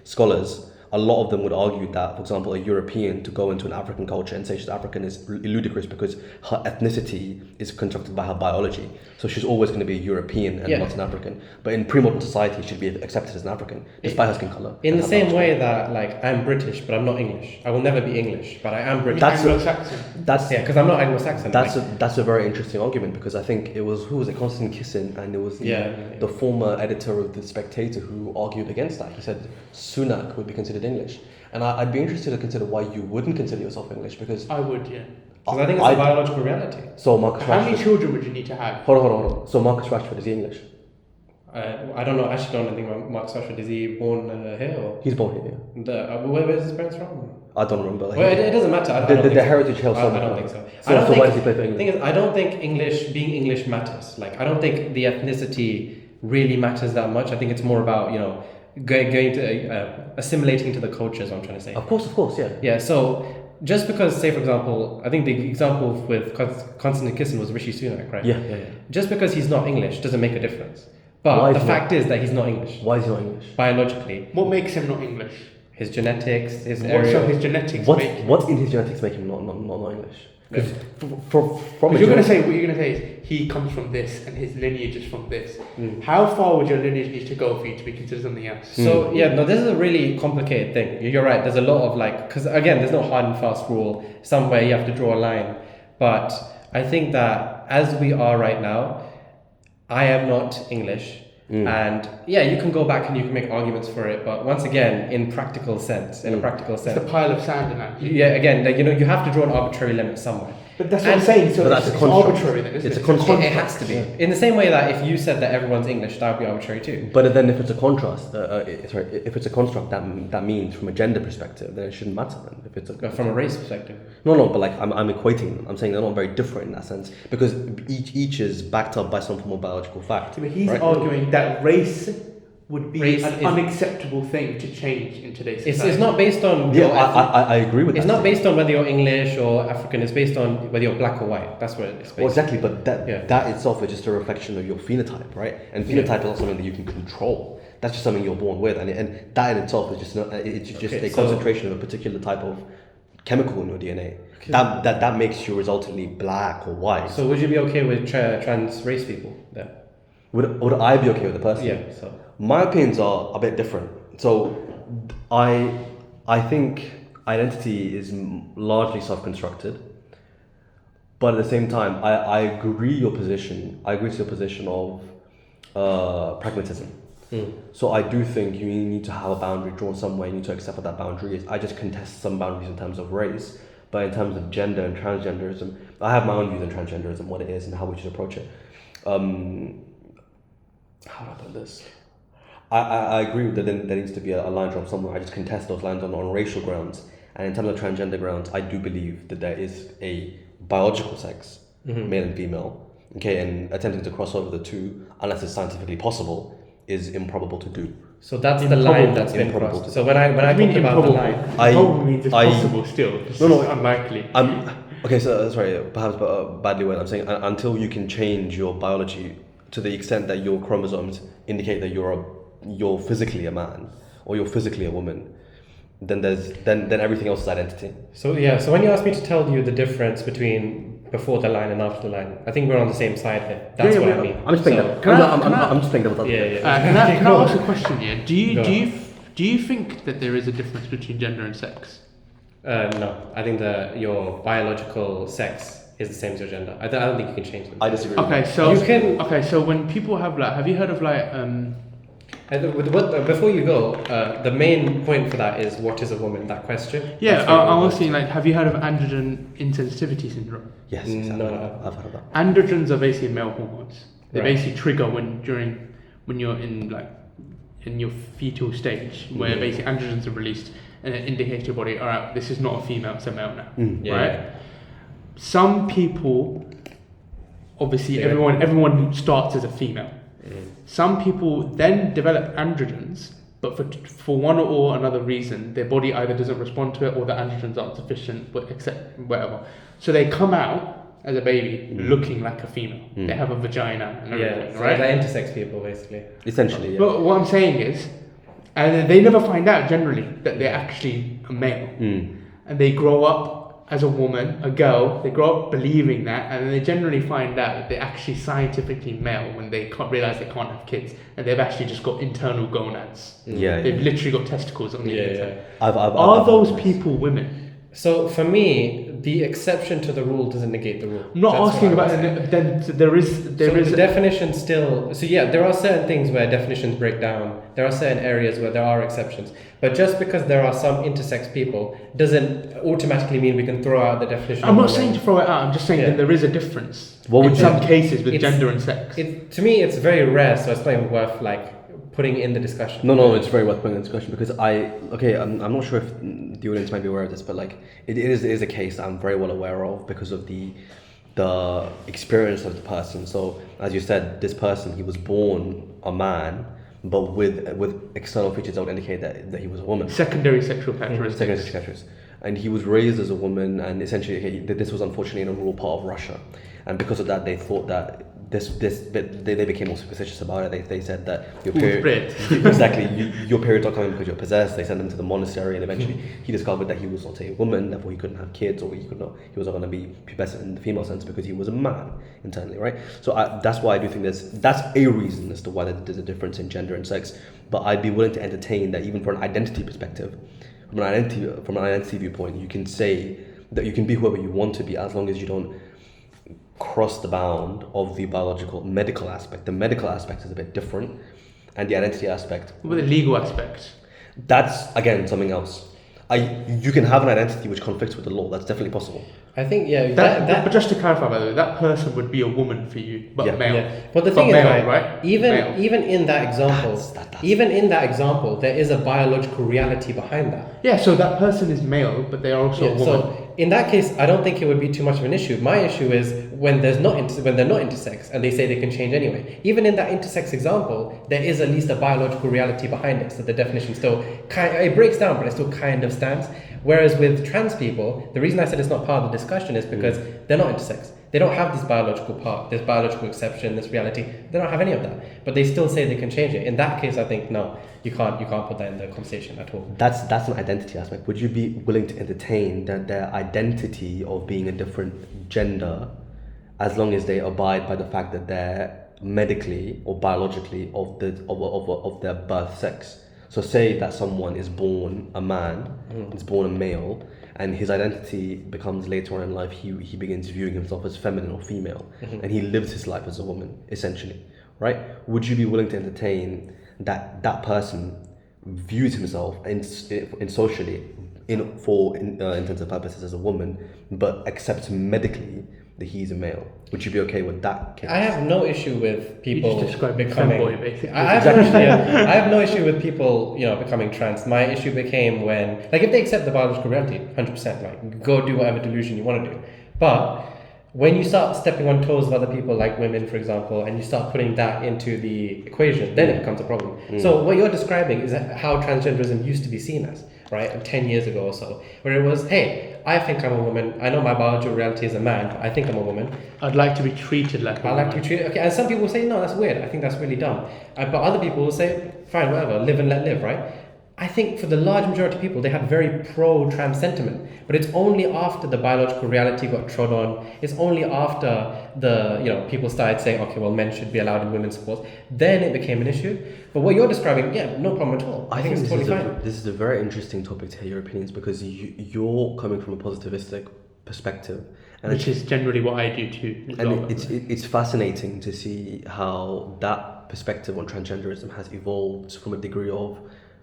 scholars, a lot of them would argue that, for example, a European to go into an African culture and say she's African is ludicrous because her ethnicity is constructed by her biology. So she's always going to be a European and not an African. But in pre-modern society, she'd be accepted as an African, despite her skin color. In the same way that, I'm British, but I'm not English. I will never be English, but I am British. That's Anglo-Saxon. Because I'm not Anglo-Saxon. That's a very interesting argument, because I think it was, Constantine Kissin, and it was the former editor of The Spectator who argued against that. He said Sunak would be considered English, and I'd be interested to consider why you wouldn't consider yourself English, because I would, because I think it's a biological reality. So Marcus How Rashford, many children would you need to have? Hold on. So Marcus Rashford, is he English? I don't know. Actually, don't think Marcus Rashford, is he born here or? He's born here. Yeah. Where's his parents from? I don't remember. Well, it doesn't matter. I don't think the so. heritage held so much. I don't think so. So why does he play for England? The thing is, I don't think being English matters. I don't think the ethnicity really matters that much. I think it's more about going to assimilating into the culture is what I'm trying to say. Of course, yeah. Yeah, so just because, say for example, I think the example with Constantine Kissin was Rishi Sunak, right? Yeah. Just because he's not English doesn't make a difference. But the fact is that he's not English. Why is he not English? Biologically. What makes him not English? His genetics, his What area. genetics What make? What in his genetics make him not English? Because you're going to say, what you're going to say is he comes from this and his lineage is from this. How far would your lineage need to go for you to be considered something else? So this is a really complicated thing. You're right. There's a lot of because again, there's no hard and fast rule. Somewhere you have to draw a line. But I think that as we are right now, I am not English. And you can go back and you can make arguments for it, but once again, in a practical sense, it's a pile of sand in that. Again, you have to draw an arbitrary limit somewhere. But that's what I'm saying. So that's it's arbitrary then, isn't it's it? a construct. It has to be. In the same way that if you said that everyone's English, that would be arbitrary too. But then if it's a contrast, if it's a construct that means from a gender perspective, then it shouldn't matter then. If it's from a race perspective. No, but I'm equating them. I'm saying they're not very different in that sense, because each is backed up by some form of biological fact. But he's arguing that race would be an unacceptable thing to change in today's society. It's not based on... I agree with that. It's not based on whether you're English or African. It's based on whether you're black or white. That's what it's based on. Well, exactly, but that itself is just a reflection of your phenotype, right? And phenotype is not something that you can control. That's just something you're born with. And that in itself is just a concentration of a particular type of chemical in your DNA. Okay. That makes you resultantly black or white. So would you be okay with trans race people then? Would I be okay with the person? Yeah, so... My opinions are a bit different. So I think identity is largely self-constructed, but at the same time, I agree to your position of pragmatism. So I do think you need to have a boundary drawn somewhere. You need to accept what that boundary is. I just contest some boundaries in terms of race, but in terms of gender and transgenderism, I have my own views on transgenderism, what it is, and how we should approach it. How do I put this? I agree that there needs to be a line drawn somewhere. I just contest those lines on racial grounds. And in terms of transgender grounds, I do believe that there is a biological sex, male and female. Okay, and attempting to cross over the two, unless it's scientifically possible, is improbable to do. So that's the line that's been crossed. So when I talked about the line, improbable means it's possible still. It's unlikely. Okay, so sorry, perhaps badly worded. I'm saying until you can change your biology to the extent that your chromosomes indicate that you're a you're physically a man or you're physically a woman, then then everything else is identity. So so when you ask me to tell you the difference between before the line and after the line, I think we're on the same side here. That's what I mean. I'm just playing So- I'm just playing devil's advocate. Can I Cool. ask a question here? Do you think that there is a difference between gender and sex? No, I think that your biological sex is the same as your gender. I don't think you can change them. I disagree. Okay, with so You can- so when people have like, have you heard of like Before you go, the main point for that is what is a woman? That question. yeah, That's very I was important. saying like, have you heard of androgen insensitivity syndrome? Yes, No. I've heard of that. Androgens are basically male hormones. They Right. basically trigger when you're in your fetal stage, where Mm-hmm. basically androgens are released and it indicates to your body, all right, this is not a female, it's a male now, Yeah, right? yeah. Some people, obviously, Yeah. everyone starts as a female. Mm. Some people then develop androgens, but for one or another reason, their body either doesn't respond to it or the androgens aren't sufficient, but except whatever. So they come out as a baby looking like a female. They have a vagina and everything, Yeah, so right? they're intersex people basically. Essentially, yeah. But what I'm saying is, and they never find out generally that they're actually a male. And they grow up as a woman, a girl, they grow up believing that, and then they generally find out that they're actually scientifically male when they can't realize they can't have kids, and they've actually just got internal gonads. Yeah, They've literally got testicles on the Yeah, inside. yeah. Are those people women? So for me, the exception to the rule doesn't negate the rule. I'm not That's asking what I about would say. it. Then there is So the a definition still. So yeah, there are certain things where definitions break down. There are certain areas where there are exceptions. But just because there are some intersex people doesn't automatically mean we can throw out the definition. I'm not of saying to throw it out. I'm just saying Yeah. that there is a difference What would in you- some cases with It's- gender and sex. To me, it's very rare, so it's not even worth like putting in the discussion. No, it's very worth putting in discussion because I'm not sure if the audience might be aware of this, but like it is a case that I'm very well aware of because of the experience of the person. So as you said, this person, he was born a man, but with external features that would indicate that he was a woman. Secondary sexual characteristics. Secondary characters. And he was raised as a woman, and essentially, this was unfortunately in a rural part of Russia, and because of that, they thought that they became more superstitious about it. They said that your Who's period, exactly, your periods are coming because you're possessed. They sent him to the monastery, and eventually he discovered that he was not a woman, therefore he couldn't have kids, or he was not going to be pubescent in the female sense because he was a man internally, right? So that's why I do think that's a reason as to why there's a difference in gender and sex. But I'd be willing to entertain that even from an identity perspective. From an identity viewpoint, you can say that you can be whoever you want to be as long as you don't cross the bound of the biological medical aspect. The medical aspect is a bit different, and the identity aspect, With the legal aspect. that's again something else. You can have an identity which conflicts with the law. That's definitely possible. I think But just to clarify, by the way, that person would be a woman for you, but Yeah. male. Yeah. But the But thing male, is, right? Male. even in that example, even in that example, there is a biological reality behind that. Yeah, so that person is male, but they are also a woman. So in that case, I don't think it would be too much of an issue. My issue is when they're not intersex and they say they can change anyway. Even in that intersex example, there is at least a biological reality behind it. So the definition still it breaks down, but it still kind of stands. Whereas with trans people, the reason I said it's not part of the discussion is because they're not intersex. They don't have this biological part, this biological exception, this reality. They don't have any of that. But they still say they can change it. In that case, I think no, you can't put that in the conversation at all. That's an identity aspect. Would you be willing to entertain that their identity of being a different gender, as long as they abide by the fact that they're medically or biologically of their birth sex? So say that someone is born a man, is born a male, and his identity becomes later on in life, he begins viewing himself as feminine or female, and he lives his life as a woman, essentially, right? Would you be willing to entertain that person views himself in socially, in intents and purposes as a woman, but accepts medically that he's a male? Would you be okay with that case? I have no issue with people You just described becoming. femboy, basically. I have no issue, I have no issue with people, becoming trans. My issue became when, like, if they accept the biological reality, 100%, like, go do whatever delusion you want to do. But when you start stepping on toes of other people, like women, for example, and you start putting that into the equation, then it becomes a problem. So what you're describing is how transgenderism used to be seen as. right, 10 years ago or so, where it was, hey, I think I'm a woman, I know my biological reality is a man, but I think I'm a woman. I'd like to be treated like a I woman. like to be treated, okay, and some people will say, no, that's weird, I think that's really dumb. But other people will say, fine, whatever, live and let live, right? I think for the large majority of people, they had very pro-trans sentiment, but it's only after the biological reality got trod on, it's only after people started saying, okay, well, men should be allowed in women's sports, then it became an issue. But what you're describing, yeah, no problem at all. I think it's totally fine. This is a very interesting topic to hear your opinions, because you're coming from a positivistic perspective, and which is generally what I do too. And it's fascinating to see how that perspective on transgenderism has evolved from a degree of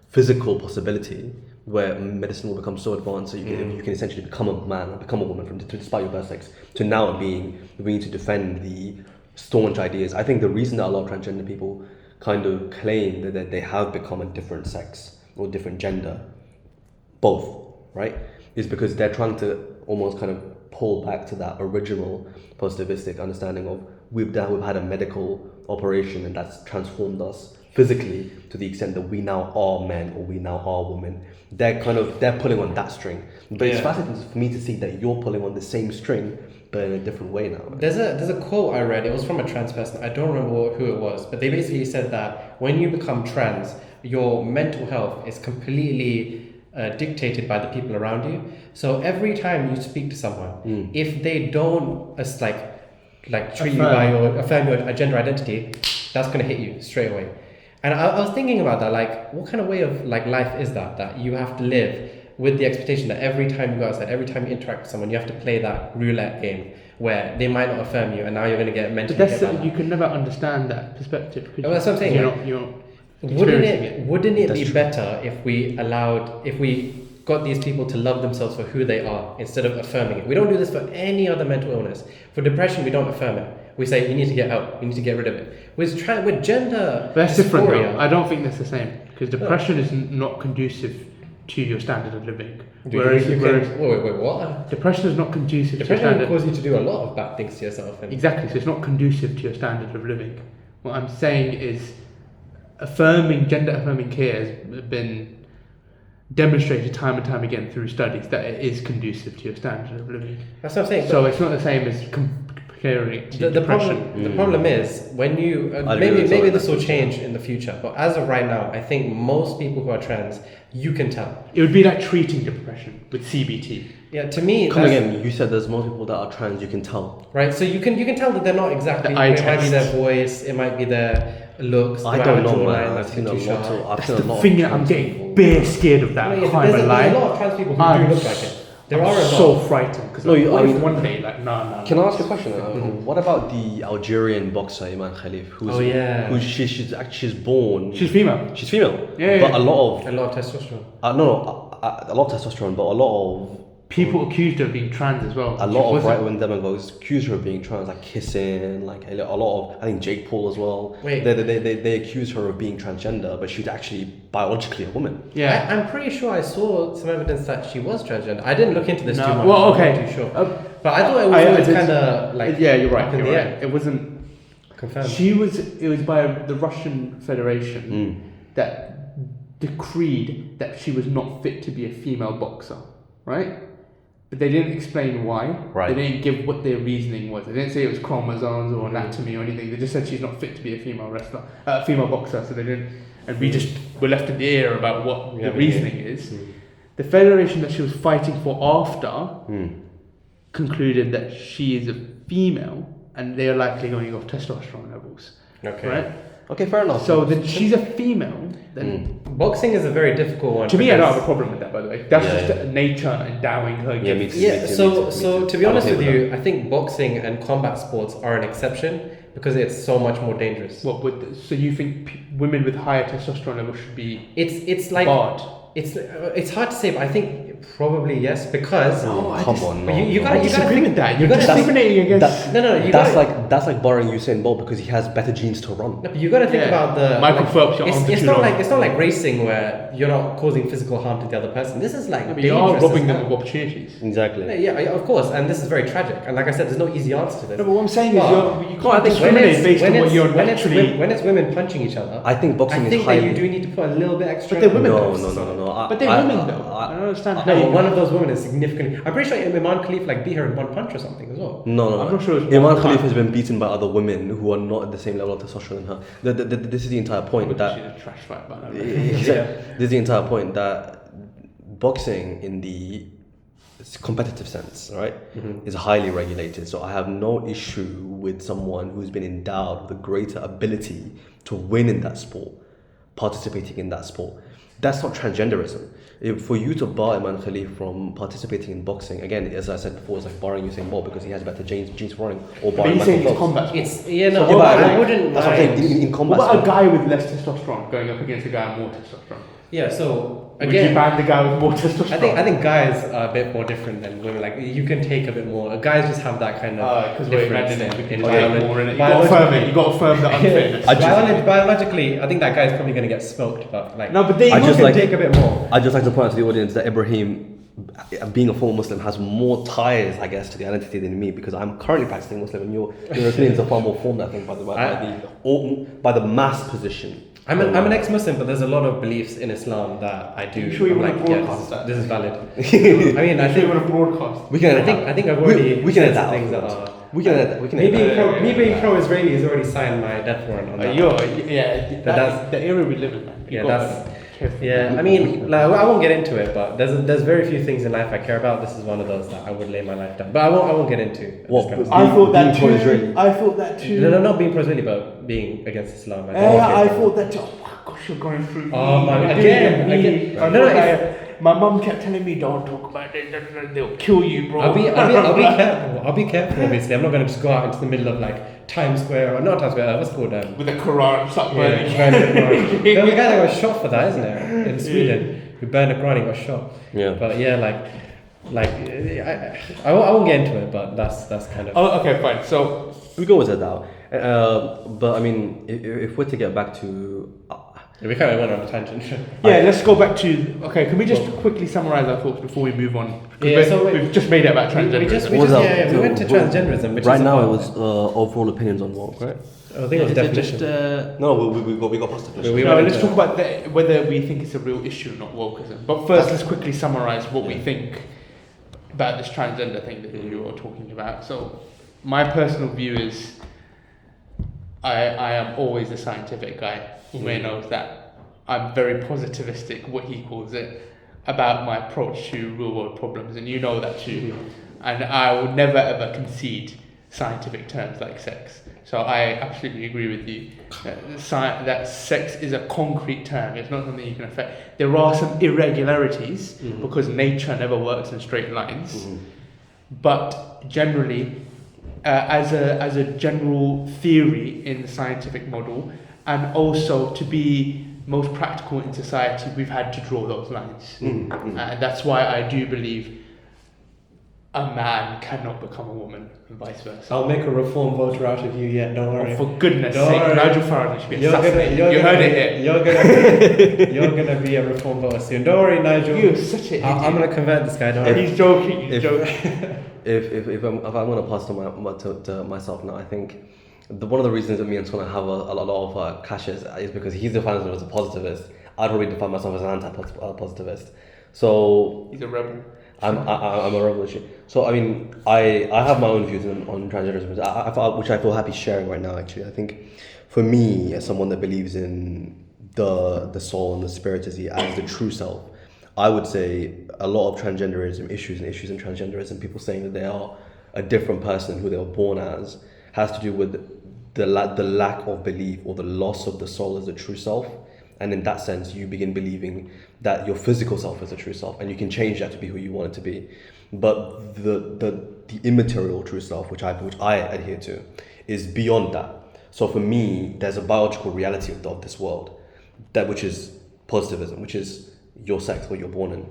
physical possibility, where medicine will become so advanced so you can essentially become a man or become a woman despite your birth sex, to now being we need to defend the staunch ideas. I think the reason that a lot of transgender people kind of claim that they have become a different sex or different gender, both, right, is because they're trying to almost kind of pull back to that original positivistic understanding of we've had a medical operation and that's transformed us physically to the extent that we now are men or we now are women. They're pulling on that string. But it's fascinating for me to see that you're pulling on the same string but in a different way now. There's a quote I read, it was from a trans person, I don't remember who it was, but they basically said that when you become trans, your mental health is completely dictated by the people around you. So every time you speak to someone, if they don't treat you by affirm your gender identity, that's going to hit you straight away. And I was thinking about that, like, what kind of way of life is that you have to live with the expectation that every time you go outside, every time you interact with someone, you have to play that roulette game where they might not affirm you, and now you're going to get mentally. But you can never understand that perspective. Well, that's what I'm saying. Wouldn't it be better if we got these people to love themselves for who they are instead of affirming it? We don't do this for any other mental illness. For depression, we don't affirm it. We say you need to get help. You need to get rid of it. With gender, but that's different though. I don't think that's the same, because depression is not conducive to your standard of living. Wait, what? Depression is not conducive. Depression will cause you to do a lot of bad things to yourself. Exactly. So it's not conducive to your standard of living. What I'm saying is, gender affirming care has been demonstrated time and time again through studies that it is conducive to your standard of living. That's what I'm saying. So it's not the same as comparing it to depression. The problem is when you maybe this will change in the future, but as of right now, I think most people who are trans, you can tell. It would be like treating depression with CBT. Yeah, to me. Again, you said there's most people that are trans. You can tell, right? So you can tell that they're not exactly. It might be their voice. It might be their looks. I don't know, man. I've seen a lot of. That's the thing that I'm getting bare scared of that. There's a lot of trans people who do look like it. There are a lot. So frightened because one day no. Can I ask you a question? What about the Algerian boxer Iman Khalif? She's born. She's female. She's female. Yeah. But a lot of testosterone. A lot of testosterone, but a lot of people accused her of being trans as well. A lot of right-wing demagogues accuse her of being trans, like kissing, like a lot of, I think Jake Paul as well. Wait. They accuse her of being transgender, but she's actually biologically a woman. Yeah. I'm pretty sure I saw some evidence that she was transgender. I didn't look into this too much. Well, okay. I'm not too sure. But I thought it was kind of like... Yeah, you're right. It wasn't... confirmed. It was by the Russian Federation that decreed that she was not fit to be a female boxer, right? But they didn't explain why. Right. They didn't give what their reasoning was. They didn't say it was chromosomes or anatomy or anything. They just said she's not fit to be a female female boxer. So they didn't, and we just were left in the air about what the reasoning is. The federation that she was fighting for after concluded that she is a female, and they are likely going off testosterone levels. Okay. Right. Okay, fair enough. So then she's a female. Then boxing is a very difficult one. To me, I don't have a problem with that, by the way. That's just nature endowing her. Me too. So to be honest with you, I think boxing and combat sports are an exception because it's so much more dangerous. So you think women with higher testosterone levels should be? It's like barred. It's hard to say, but I think probably yes, because you gotta disagree with that. You're discriminating against. That's like barring Usain Bolt because he has better genes to run. No, but you gotta think about the Michael Phelps. It's not like racing where you're not causing physical harm to the other person. This is like you are robbing them of opportunities. Exactly. Yeah, of course, and this is very tragic. And like I said, there's no easy answer to this. No, but what I'm saying is you can't discriminate based on what you're naturally. When it's women punching each other, I think boxing is that you do need to put a little bit extra. But they're women. No. know. But they're women though. I don't understand how No, you but one of those women is significantly. I'm pretty sure Imam Khalif like beat her in one punch or something as well. No. I'm not sure it's Iman one Khalif time. has been beaten by other women who are not at the same level of testosterone than her. This is the entire point She's that a trash fight, but this is the entire point that boxing in the competitive sense, right, is highly regulated. So I have no issue with someone who's been endowed with a greater ability to win in that sport, participating in that sport. That's not transgenderism. For you to bar Iman Khalif from participating in boxing, again, as I said before, it's like barring Usain Bolt because he has better genes for running, or But barring he's saying Michael it's Phelps. combat sport. It's yeah, no, So, but yeah, I wouldn't. That's what I'm mind. saying. In combat What about a sport, guy with less testosterone going up against a guy with more testosterone? Yeah, so Would you again, ban the guy with more testosterone? I think guys are a bit more different than women. Like you can take a bit more. Guys just have that kind of Because we're difference in it, we can biology. take more in it. You got to affirm it. You got to affirm the unfairness. Biologically, I think that guy's probably going to get smoked, but like No, but they I you just can like- take a bit more. I'd just like to point out to the audience that Ibrahim, being a former Muslim, has more ties, I guess, to the identity than me because I'm currently practicing Muslim, and your opinions are far more formed, I think, by the mass position. I'm an ex-Muslim, but there's a lot of beliefs in Islam that I do. You sure you I'm want to like, broadcast that? This is valid. I mean, I I think think we're going to broadcast. We can. I think I've already we can said edit some that things that afterwards. are. We can edit. We can Me edit. being pro-Israeli has already signed my death warrant on that. That's the era we live in, man. Yeah, You gotta that's- be careful. Yeah, I mean, like, I won't get into it, but there's very few things in life I care about. This is one of those that I would lay my life down. But I won't get into. What? This kind of I stuff. thought that Being too. pro-Israeli. I thought that too. No, not being pro-Israeli, but being against Islam. Yeah, don't I care. thought that too. Oh my gosh, you're going through. Oh me. my- You're again, doing again. me. No, I no, thought it's- my mum kept telling me, "Don't talk about it. They'll kill you, bro." I'll be careful. I'll be careful. Obviously, I'm not going to just go out into the middle of like Times Square or not Times Square. What's it called? with a Quran, start Yeah, burning. burn the Quran. There was a guy that got shot for that, isn't there? In Sweden, who burned the Quran, he got shot. Yeah. But yeah, I won't get into it, but that's kind of. Oh, okay, fine. So We can always edit that out. But I mean, if we're to get back to. We kind of went on a tangent. yeah, let's go back to. Okay, can we just quickly summarize our thoughts before we move on? 'Cause Yeah, so we've just made it about transgenderism. we just What was that? we went to transgenderism, which right is now about- it was overall opinions on woke, right? I think it was definition. No, we got past definition. We No, went let's into- talk about whether we think it's a real issue or not wokeism. But first, let's quickly summarize what we think about this transgender thing that you were talking about. So, my personal view is I am always a scientific guy. Umay knows that. I'm very positivistic, what he calls it, about my approach to real world problems, and you know that too. And I would never ever concede scientific terms like sex. So I absolutely agree with you that sex is a concrete term. It's not something you can affect. There are some irregularities because nature never works in straight lines. But generally, as a general theory in the scientific model, and also to be most practical in society, we've had to draw those lines. And that's why I do believe a man cannot become a woman and vice versa. I'll make a reform voter out of you yet. Don't worry. Oh, for goodness Don't sake, worry. Nigel Farage should be You're gonna, assassinated. you're You gonna heard be, it here. You're gonna be a reform voter soon. Don't worry, Nigel. You're such an I'm idiot. gonna convert this guy. Don't worry. He's joking. He's If- joking. If I'm going to pass to myself now, I think one of the reasons that me and Sona have a lot of clashes is because he defines himself as a positivist. I'd probably define myself as an anti-positivist. So He's a rebel. I'm a revolution. So I mean, I have my own views on transgenderism, which I feel happy sharing right now. Actually, I think for me, as someone that believes in the soul and the spirit as the true self, I would say a lot of transgenderism issues in transgenderism, people saying that they are a different person who they were born as, has to do with the lack of belief or the loss of the soul as the true self. And in that sense, you begin believing that your physical self is the true self, and you can change that to be who you want it to be. But the immaterial true self, which I adhere to, is beyond that. So for me, there's a biological reality of this world, that which is positivism, which is your sex, what you're born in.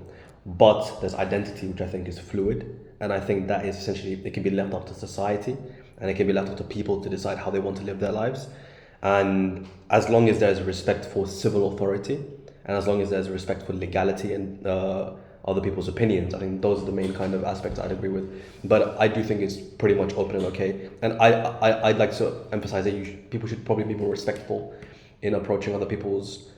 But there's identity, which I think is fluid, and I think that is essentially, it can be left up to society, and it can be left up to people to decide how they want to live their lives. And as long as there's respect for civil authority, and as long as there's respect for legality and other people's opinions, I think those are the main kind of aspects I'd agree with. But I do think it's pretty much open and okay. And I'd like to emphasize that people should probably be more respectful in approaching other people's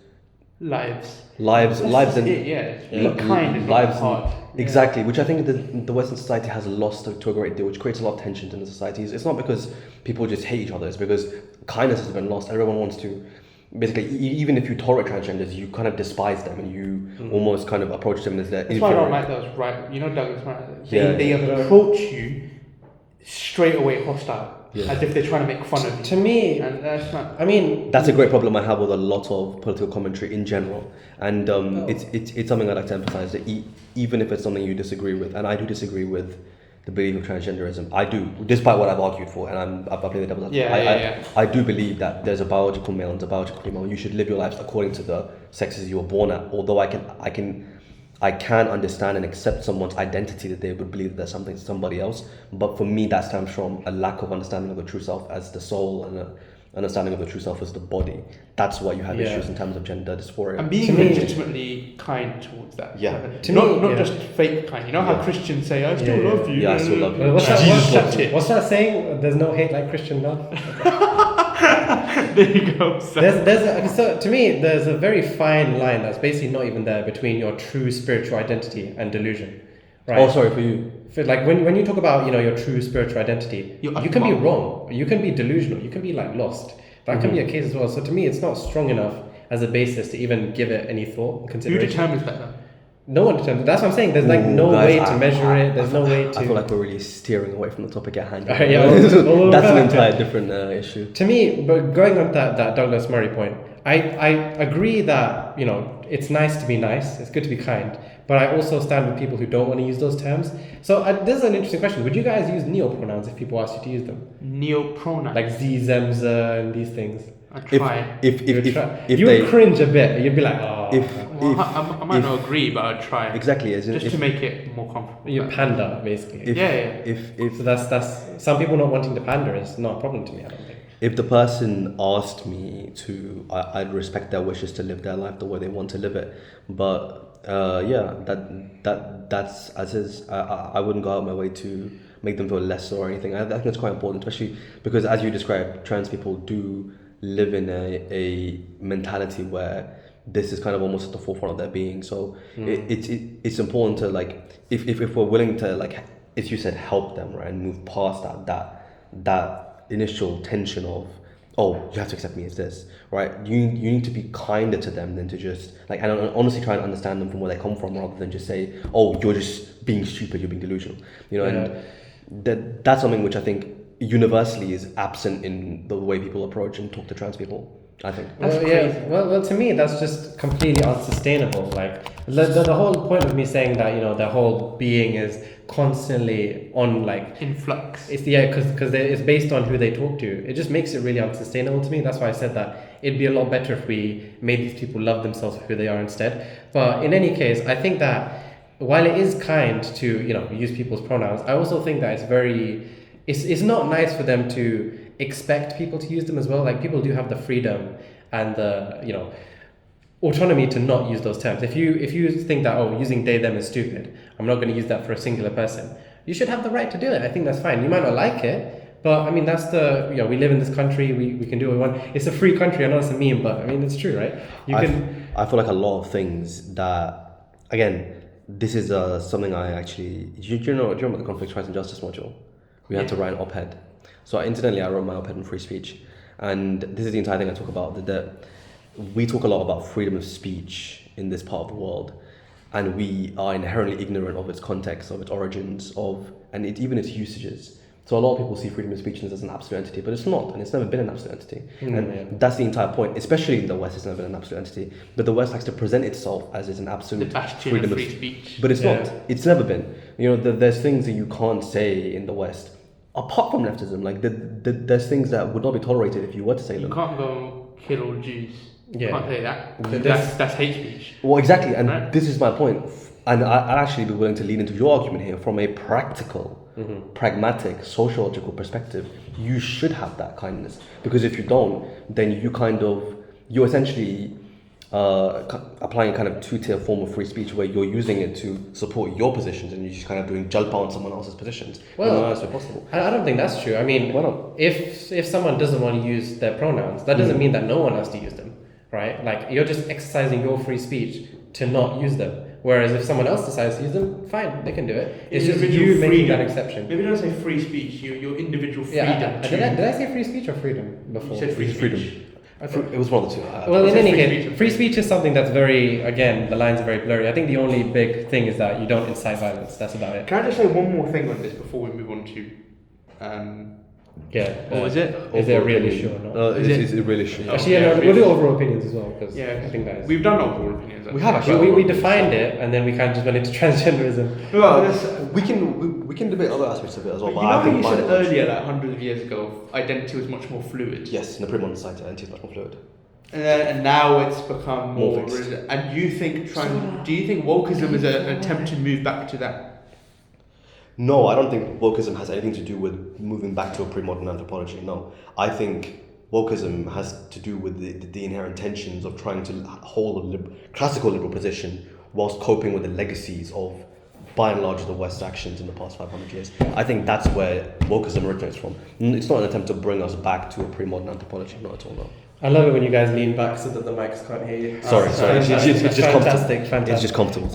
lives. lives, That's lives, just and it, yeah. Being li- kind is lives not hard. exactly, which I think the Western society has lost to a great deal, which creates a lot of tension in the societies. It's not because people just hate each other; it's because kindness has been lost. Everyone wants to. Basically, even if you tolerate transgenders, you kind of despise them and you almost kind of approach them as their That's why I don't inferior. like those, right? You know, Douglas, right? Yeah, They approach you straight away hostile, Yeah. as if they're trying to make fun of you. To me, And that's not. I mean, That's a great problem I have with a lot of political commentary in general, and it's something I like to emphasize that even if it's something you disagree with, and I do disagree with the belief of transgenderism, I do, despite what I've argued for, and I'm playing the devil's advocate. I do believe that there's a biological male and a biological female. You should live your lives according to the sexes you were born at. Although I can understand and accept someone's identity that they would believe that there's something somebody else. But for me, that stems from a lack of understanding of the true self as the soul and a understanding of the true self as the body. That's why you have Yeah. issues in terms of gender dysphoria. And being To me- legitimately kind towards that. Yeah. To not me, yeah. just fake kind. You know how Yeah. Christians say, I still Yeah, love you. Yeah, I still love you. Well, what's that, Jesus what's, loves you. what's that saying? There's no hate like Christian love. There you go. So, So to me, there's a very fine line that's basically not even there between your true spiritual identity and delusion, right? Oh, sorry for you. Like when you talk about your true spiritual identity, You you can be are- wrong, you can be delusional, you can be like lost. That can be a case as well. So to me, it's not strong enough as a basis to even give it any thought and who consideration. determines that though? No one determines. That's what I'm saying. There's like Ooh, no guys, way to measure it. There's no way to. I feel like we're really steering away from the topic at hand. Yeah, we'll That's come an back to it. entire different issue. To me, but going on that Douglas Murray point, I agree that it's nice to be nice, it's good to be kind, but I also stand with people who don't want to use those terms. So this is an interesting question. Would you guys use neopronouns if people asked you to use them, Neopronoun. like z, them, z, and these things? I If try. if you they would cringe a bit. You'd be like, oh, Well, I might not agree, but I'd try. exactly as in Just if, to make it more comfortable. you're panda basically. if, Yeah. if So that's some people not wanting to pander is not a problem to me. I don't think. if the person asked me to, I'd respect their wishes to live their life the way they want to live it. But yeah, that's as is. I wouldn't go out my way to make them feel less or anything. I think it's quite important, especially because as you described, trans people do live in a mentality where this is kind of almost at the forefront of their being. So it's important to like if we're willing to like, as you said, help them, right, and move past that initial tension of, oh, you have to accept me as this, right? You need to be kinder to them than to just like, and honestly try and understand them from where they come from, rather than just say, oh, you're just being stupid, you're being delusional, and that's something which I think universally is absent in the way people approach and talk to trans people, I think. That's crazy. Well, to me, that's just completely unsustainable. Like the whole point of me saying that their whole being is constantly on like In flux. it's because it's based on who they talk to. It just makes it really unsustainable to me. That's why I said that it'd be a lot better if we made these people love themselves for who they are instead. But in any case, I think that while it is kind to use people's pronouns, I also think that it's not nice for them to expect people to use them as well. Like people do have the freedom and the autonomy to not use those terms. If you think that using they them is stupid, I'm not going to use that for a singular person, you should have the right to do it. I think that's fine. You might not like it, but I mean that's we live in this country, we can do what we want. It's a free country. I know it's a meme, but I mean it's true, right? I feel like a lot of things that, again, this is something I actually, do you remember the conflict, rights and justice module? We had to write an op-ed. So incidentally, I wrote my op-ed on free speech, and this is the entire thing I talk about. That we talk a lot about freedom of speech in this part of the world, and we are inherently ignorant of its context, of its origins, and even its usages. So a lot of people see freedom of speech as an absolute entity, but it's not, and it's never been an absolute entity. That's the entire point. Especially in the West, it's never been an absolute entity. But the West likes to present itself as an absolute The bastion freedom of free speech. But it's Yeah. not. It's never been. There's things that you can't say in the West, apart from leftism. Like there's things that would not be tolerated if you were to say You them. can't go kill all Jews. You Yeah. can't say that. There's- That's hate speech. Well, exactly, and Right. this is my point. And I'd actually be willing to lean into your argument here from a practical, pragmatic, sociological perspective. You should have that kindness, because if you don't, then you're essentially applying a kind of two-tier form of free speech where you're using it to support your positions and you're just kind of doing jalpa on someone else's positions. Well, no, that's impossible. I don't think that's true. I mean, Why not? if someone doesn't want to use their pronouns, that doesn't mean that no one has to use them. right? Like you're just exercising your free speech to not use them. Whereas if someone else decides to use them, fine, they can do it. It's just you making that exception. Maybe don't say free speech. Your individual freedom. Yeah, did I say free speech or freedom before? You said free Freedom. speech. It was one of the two. Well, in any free case, speech. free speech is something that's very, again, the lines are very blurry. I think the only big thing is that you don't incite violence. That's about it. Can I just say one more thing on this before we move on to? Yeah. What was it? Is it a real issue or not? It's a real issue. Actually, yeah, we'll do overall opinions as well, because Yeah, I think that is. We've done overall opinions. We have Actually, actually. we defined it, and then we kind of just went into transgenderism. Well, we can debate other aspects of it as well. you But know I how think you by said and large- earlier, like hundreds of years ago, identity was much more fluid. Yes, in the pre-modern society, identity is much more fluid. And now it's become More more. fixed. And you think do you think wokeism is an attempt to move back to that? No, I don't think wokeism has anything to do with moving back to a pre-modern anthropology. No, I think wokeism has to do with the inherent tensions of trying to hold a classical liberal position whilst coping with the legacies of, by and large, the West's actions in the past 500 years. I think that's where wokeism originates from. It's not an attempt to bring us back to a pre-modern anthropology, not at all, no. I love it when you guys lean back so that the mics can't hear you. Sorry. It's just fantastic, comfortable. fantastic. It's just comfortable.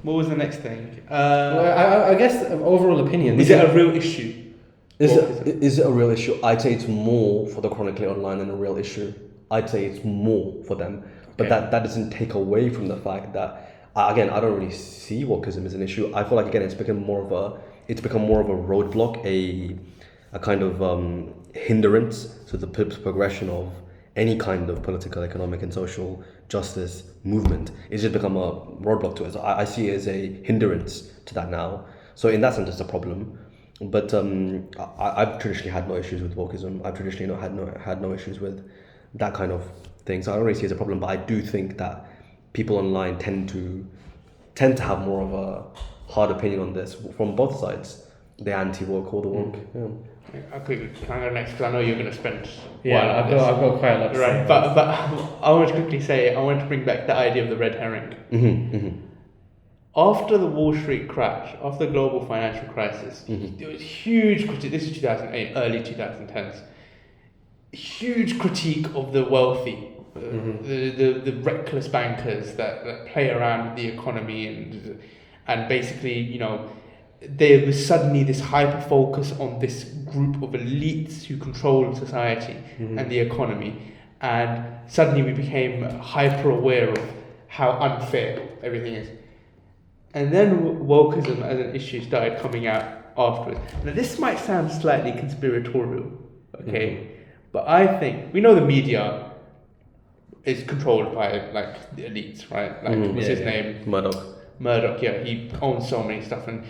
What was the next thing? Well, I guess overall opinion. Is it a real issue? Is it a real issue? I'd say it's more for the chronically online than a real issue. I'd say it's more for them. But Okay. that doesn't take away from the fact that, again, I don't really see wokeism as an issue. I feel like, again, it's become more of a roadblock, a kind of hindrance to the progression of any kind of political, economic, and social justice movement. It's just become a roadblock to it. So I see it as a hindrance to that now. So in that sense, it's a problem. But I've traditionally had no issues with wokeism. I've traditionally had no issues with that kind of thing. So I don't really see it as a problem. But I do think that people online tend to have more of a hard opinion on this from both sides. The anti-woke or the woke. Yeah. Okay, can I go next? Because I know you're going to spend. Yeah, I've got quite a lot to say. Right, but I want to quickly say I want to bring back the idea of the red herring. After the Wall Street crash, after the global financial crisis, there was huge critique. This is 2008, early 2010s. Huge critique of the wealthy, the reckless bankers that play around with the economy and basically, you know, there was suddenly this hyper focus on this group of elites who control society and the economy, and suddenly we became hyper aware of how unfair everything is. And then wokeism as an issue started coming out afterwards. Now this might sound slightly conspiratorial, okay, but I think we know the media is controlled by like the elites, right? Like what's his name? Murdoch, yeah, he owns so many stuff, and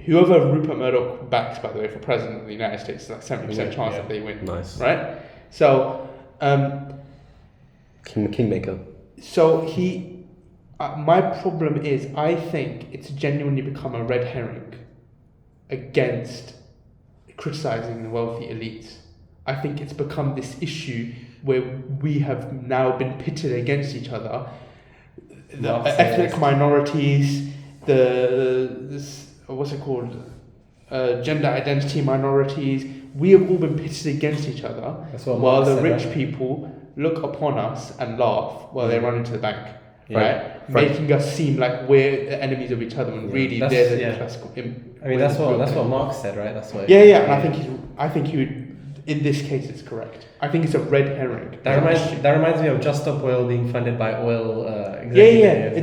whoever Rupert Murdoch backs, by the way, for president of the United States, it's like 70% chance that they win. Nice, right? So, Kingmaker. So he, my problem is, I think it's genuinely become a red herring against criticizing the wealthy elites. I think it's become this issue where we have now been pitted against each other. The ethnic minorities, what's it called? Gender identity minorities. We have all been pitted against each other, while the rich people look upon us and laugh while they run into the bank, right? Making us seem like we're the enemies of each other, when really they're the classical. I mean, that's what Marx said, right? That's what. Yeah, and I think he would. In this case, it's correct. I think it's a red herring. That reminds me of Just Stop Oil being funded by oil.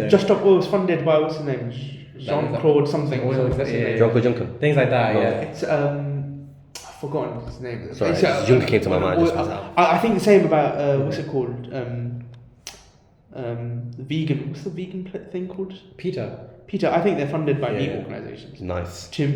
Just Stop Oil was funded by what's his name? Jean-Claude something. Jean-Claude Juncker. Things like that. Yeah. It's I've forgotten his name. Sorry, Juncker came to my mind. I think the same about what's it called? Vegan. What's the vegan thing called? Peter, I think they're funded by meat organisations. Nice. To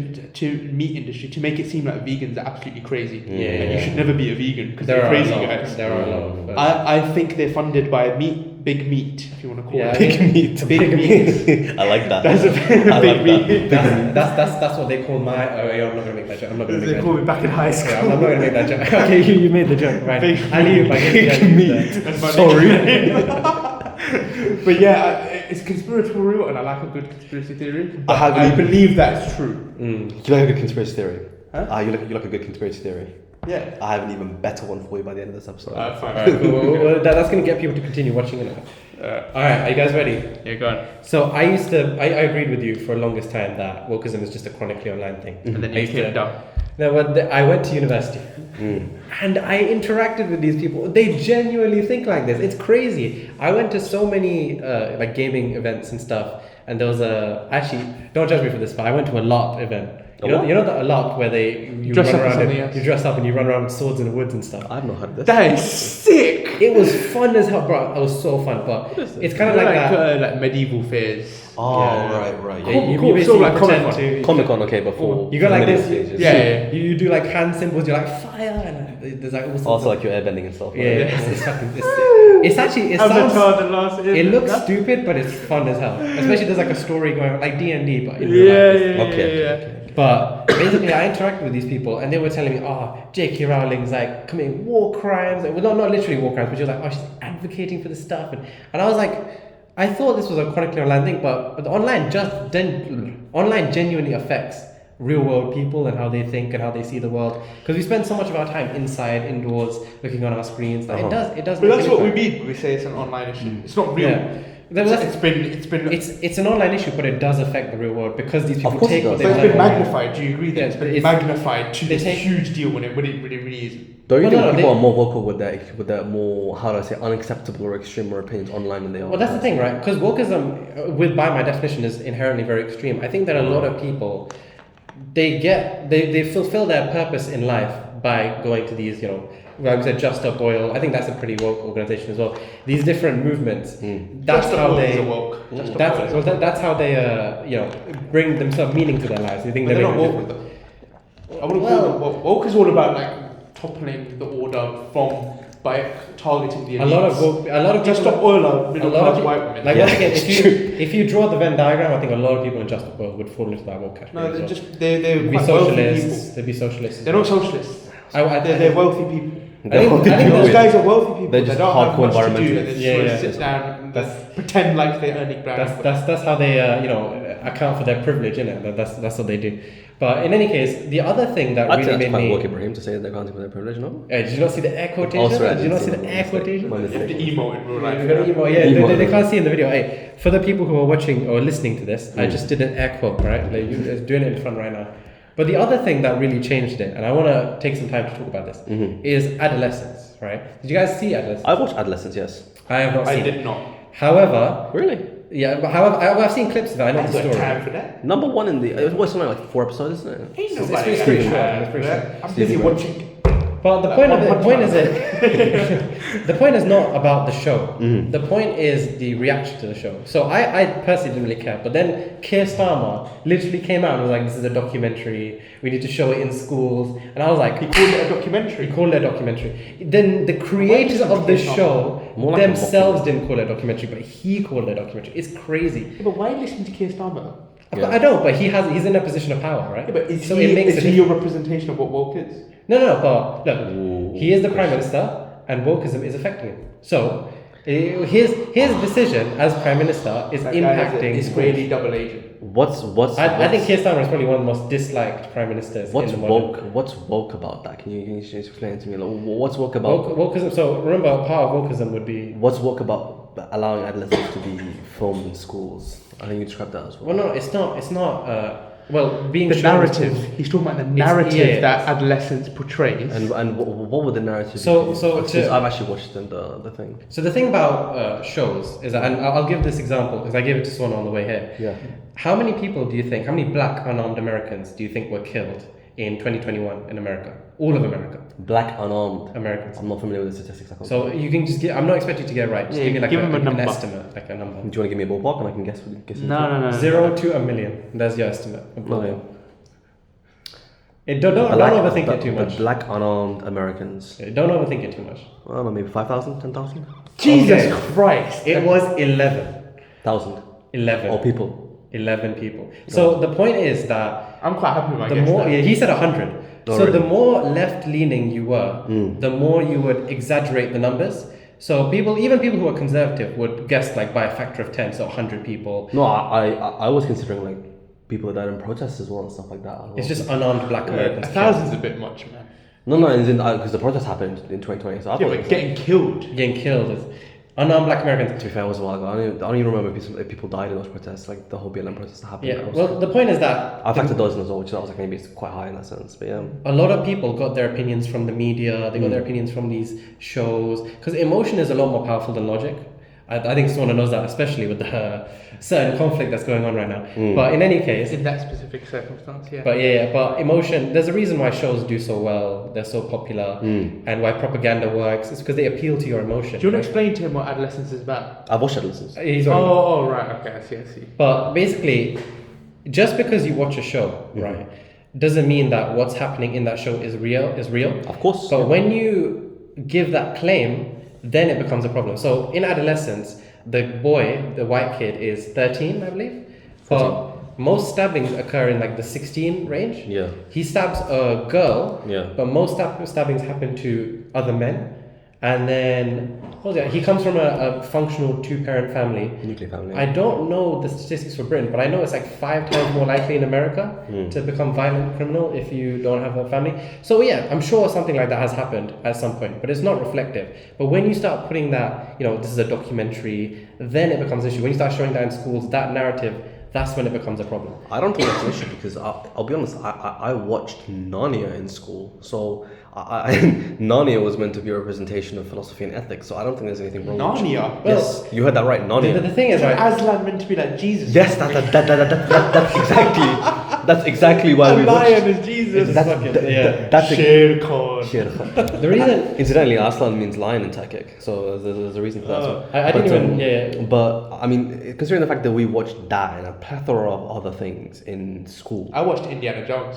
meat industry, to make it seem like vegans are absolutely crazy. And you should never be a vegan because they're crazy guys. There are a lot of. I think they're funded by big meat, if you want to call it. Big meat. Big meat. I like that. That's a big meat. That's what they call my. Oh, yeah, I'm not gonna make that joke. They call me back in high school. Yeah, I'm not gonna make that joke. Okay, you made the joke. Right. I knew if I get Big meat. Sorry. But yeah, it's conspiratorial, and I like a good conspiracy theory. But I believe that's true. You like a good conspiracy theory? Huh? You like a good conspiracy theory. Yeah. I have an even better one for you by the end of this episode. Fine. Alright, cool. Well, that's going to get people to continue watching it now. Alright, are you guys ready? Yeah, go on. So I agreed with you for the longest time that wokeism is just a chronically online thing. And then I you used to- came down. No, but I went to university and I interacted with these people. They genuinely think like this. It's crazy. I went to so many like gaming events and stuff, and there was actually, don't judge me for this, but I went to a LARP event. You know the LARP where you Dress run up as around something and else. you dress up and you run around with swords in the woods and stuff. I've not heard of this. That is sick. It was fun as hell, bro. It was so fun, but it's kind of like that. Like medieval fairs. Oh, Yeah. right. Yeah, Yeah. you basically sort of like pretend Comic-Con. to Comic-Con, okay, before. You go like the this. middle stages. Yeah. You do like hand symbols. You're like fire, and there's like all sorts Also, of like your airbending and stuff. yeah. Right? It's fucking. It's actually. It sounds. Avatar: The Last It Airbender. looks stupid, but it's fun as hell. Especially there's like a story going on, like D&D, but in real Yeah, life. yeah, Okay. yeah. But basically, I interacted with these people, and they were telling me, "Oh, J.K. Rowling's like committing war crimes." Well, not literally war crimes, but she was like, "Oh, she's advocating for this stuff," and I was like, I thought this was a chronically online thing, but online online genuinely affects real world people and how they think and how they see the world, because we spend so much of our time inside, indoors, looking on our screens. Like it does. But make that's an what we impact. mean when we say it's an online issue. It's not real. Yeah. It's been. It's an online issue, but it does affect the real world because these people course it take what does. they But it's want. been magnified. Do you agree that Yeah, it's been it's- magnified to they this take- huge deal when it really isn't? Don't you Well, think no, people they- are more vocal with their more, how do I say, unacceptable or extreme opinions online than they are? Well, that's the thing, right? Because wokeism, by my definition, is inherently very extreme. I think that a lot of people, they fulfill their purpose in life by going to these, like we said, Just Stop Oil. I think that's a pretty woke organization as well. These different movements. That's Just how Stop Oil they. is a woke. Just Stop That's Oil is a well, woke. that's how they, bring themselves meaning to their lives. They think But they're they're not making a woke difference. with them. I wouldn't call them woke. Woke is all about like toppling the order by targeting the elites. A lot of Just people. Stop Oil are middle A lot of class peop- white women. Like Yeah, once again, it's if you draw the Venn diagram, I think a lot of people in Just Stop Oil would fall into that woke category. No, as they're well. just they're They'd be quite wealthy socialists. people. They'd be socialists. They're not socialists. They're wealthy people. I think Those that's- guys are wealthy people. They're They just don't have hardcore much to do. environmentalists. They just Yeah, want yeah. to sit down and That's- pretend like they're earning grand. That's how they account for their privilege, innit? That's what they do. But in any case, the other thing that I'd say really that's made quite me. woke, Ibrahim, to say that they're accounting for their privilege, no? Did you not see the air quotation? Oh, sorry, I Did you didn't not see see the the air mistake. quotation? My You have to mistake. emo in real life. You're gonna emo, yeah. Emo. They can't see in the video. Hey, for the people who are watching or listening to this, I just did an air quote, right? Like you guys doing it in front right now. But the other thing that really changed it, and I want to take some time to talk about this, is adolescence, right? Did you guys see adolescence? I watched Adolescence, yes. I have not I seen it. did not. However, Really? yeah, but however, I've seen clips of it. I know I've the got story. time for that. Number one in the, it was something like 4 episodes, isn't it? Ain't It's nobody pretty got short, time it's pretty for short. that. I'm busy Season watching. But the Like point of One it, Punch point Man. is it, the point is not about the show. The point is the reaction to the show. So I personally didn't really care. But then Keir Starmer literally came out and was like, "This is a documentary. We need to show it in schools." And I was like, He called it a He documentary. called it a documentary. Then the creators listen to of the Keir Starmer? show More like a themselves didn't call it a documentary, but he called it a documentary. It's crazy. Yeah, but why listen to Keir Starmer? Yeah. I don't, but he's in a position of power, right? Yeah, but is so he, it makes is a he difference. your representation of what woke is? No, but look, Ooh, he is the prime question. minister, and wokeism is affecting him. So his decision as prime minister is That guy is an impacting. Israeli double agent. I think Keir Starmer is probably one of the most disliked prime ministers What's in the modern. woke? What's woke about that? Can you just explain to me? Like, what's woke about? Wokeism. So remember, part of wokeism would be. What's woke about allowing adolescents to be filmed in schools? I think you described that as well. Well, no, it's not. It's not. Being The shown in narrative. schools- He's talking about the narrative yeah. that adolescence portrays. And what would the narrative? So- be? so Because to- I've actually watched the thing. So the thing about shows is that, and I'll give this example because I gave it to someone on the way here. Yeah. How many people do you think? How many black unarmed Americans do you think were killed in 2021 in America? All of America. Black unarmed. Americans. I'm not familiar with the statistics. I can't So you can just get. I'm not expecting you to get it right. Just Yeah, give me like give him a an number. estimate, like a number. do you want to give me a ballpark and I can guess? No. 0 to a million. That's your estimate. No. Don't overthink it too but much. Black unarmed Americans. Don't overthink it too much. I don't know, maybe 5,000, 10,000? Jesus Okay. Christ! It was 11. 1,000. 11. Or people. 11 people. So the point is that I'm quite happy with my the guess. more there. he said 100. Oh, So really? the more left leaning you were, the more you would exaggerate the numbers. So even people who are conservative would guess like by a factor of 10, so 100 people. No, I was considering like people that died in protests as well and stuff like that. It's just unarmed black Americans. A thousand's a bit much, man. No, because the protest happened in 2020. So I Yeah, thought it but was getting killed. Getting killed is unarmed black Americans. to be fair, it was a while ago. I don't even remember if people died in those protests, like the whole BLM protest that happened. Yeah. I was- Well, the point is that I factored those in as well, which I was like maybe it's quite high in that sense. But yeah. a lot of people got their opinions from the media. They got their opinions from these shows because emotion is a lot more powerful than logic. I think someone knows that, especially with the certain conflict that's going on right now. But in any case, In that specific circumstance, yeah. but emotion. There's a reason why shows do so well. They're so popular, and why propaganda works. It's because they appeal to your emotion. Do you want to right? explain to him what adolescence is about? I've watched Adolescence. He's already- Right, okay, I see. But basically, just because you watch a show, right, doesn't mean that what's happening in that show is real. Of course. But when you give that claim, then it becomes a problem. So in adolescence, the boy, the white kid, is 13, I believe. 14. But most stabbings occur in like the 16 range. Yeah. He stabs a girl. Yeah. But most stabbings happen to other men. And then he comes from a functional 2-parent family. Nuclear family. I don't know the statistics for Britain, but I know it's like 5 times more likely in America to become violent criminal if you don't have a family. So yeah, I'm sure something like that has happened at some point, but it's not reflective. But when you start putting that, this is a documentary, then it becomes an issue. When you start showing that in schools, that narrative, that's when it becomes a problem. I don't think that's an issue because I'll be honest. I watched Narnia in school, so Narnia was meant to be a representation of philosophy and ethics. So I don't think there's anything wrong. Narnia? Yes, you heard that right. Narnia. The thing is, Isn't right? Aslan meant to be like Jesus? Yes, that's exactly why we watched. lion is Jesus. That's Sher Khan. The reason Incidentally, Aslan means lion in Turkic, so there's a reason for that. So. I didn't even But I mean, considering the fact that we watched that and a plethora of other things in school, I watched Indiana Jones.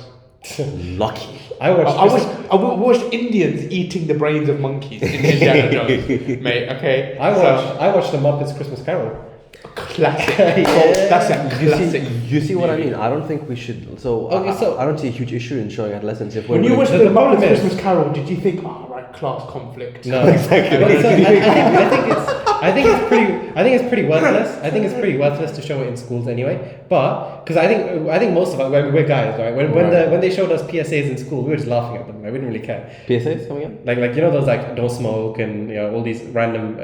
lucky. I watched I watched Indians eating the brains of monkeys in Indiana Jones, mate. Okay, I watched the Muppets Christmas Carol. classic. Yeah. Oh, that's a classic. You see what I mean? I don't think we should. So, Okay, so- I don't see a huge issue in showing adolescence if we're When you really- watched The the problem Muppets is- Christmas Carol, did you think, oh right, class conflict? No, exactly. I think it's pretty worthless. I think it's pretty worthless to show it in schools anyway. But because I think most of us, we're guys, right? When they showed us PSAs in school, we were just laughing at them. Like, we didn't really care. PSAs coming in? Like those like don't smoke and all these random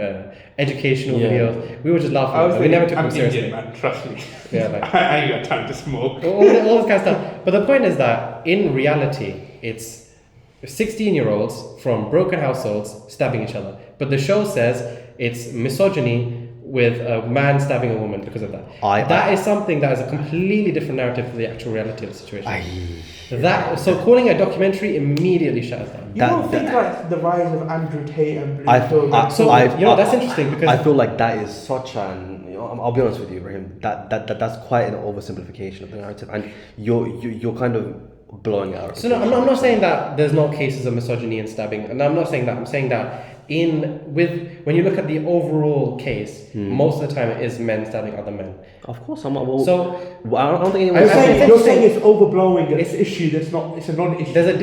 educational Yeah. videos. We were just laughing. I was at them. We never thinking, took I'm them seriously. Indian, man. Trust me. Yeah, like I ain't got time to smoke. all this kind of stuff. But the point is that in reality, it's 16-year-olds from broken households stabbing each other. But the show says it's misogyny with a man stabbing a woman because of that. That is something that is a completely different narrative to the actual reality of the situation. So calling a documentary immediately shuts down. You don't think like the rise of Andrew Tate and Blue Pill? That's interesting because I feel like that is such an. I'll be honest with you, Raheem. That's quite an oversimplification of the narrative, and you're kind of blowing out. So no, I'm not saying that there's not cases of misogyny and stabbing, and I'm not saying that. I'm saying that when you look at the overall case, most of the time it is men stabbing other men. Of course, I'm not. Well, So I don't think anyone. You're saying it's overblowing an issue that's not. It's a non-issue. there's a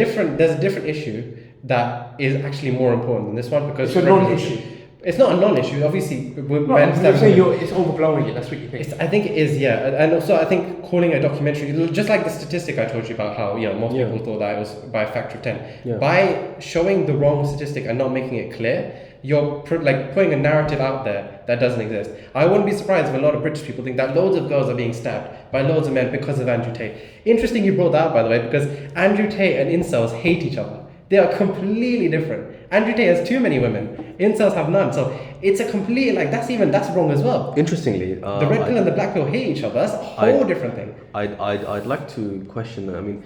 different issue that is actually more important than this one because It's a non-issue. It's not a non-issue, obviously. With No, men you're stabbing saying women. it's overblowing it. That's what you think. I think it is, yeah, and also I think calling a documentary, just like the statistic I told you about how most people thought that it was by a factor of 10. Yeah. By showing the wrong statistic and not making it clear, you're putting a narrative out there that doesn't exist. I wouldn't be surprised if a lot of British people think that loads of girls are being stabbed by loads of men because of Andrew Tate. Interesting you brought that up, by the way, because Andrew Tate and incels hate each other. They are completely different. Andrew Tate has too many women. Incels have none. So it's a completely that's wrong as well. Interestingly, The red pill and the black pill hate each other. That's a whole different thing. I'd like to question that. I mean,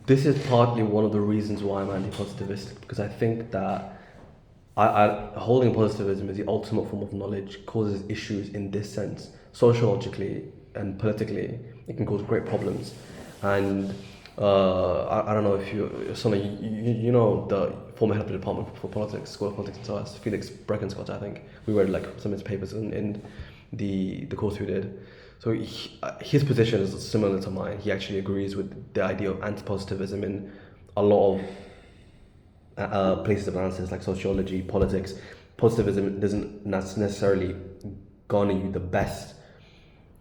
this is partly one of the reasons why I'm anti-positivistic, because I think that holding positivism as the ultimate form of knowledge causes issues in this sense. Sociologically and politically, it can cause great problems. And I don't know if you know the former head of the department for politics, School of Politics and so on, Felix Breckenschott, I think. We read some of his papers in the course we did. So his position is similar to mine. He actually agrees with the idea of anti-positivism in a lot of places of analysis like sociology, politics. Positivism doesn't necessarily garner you the best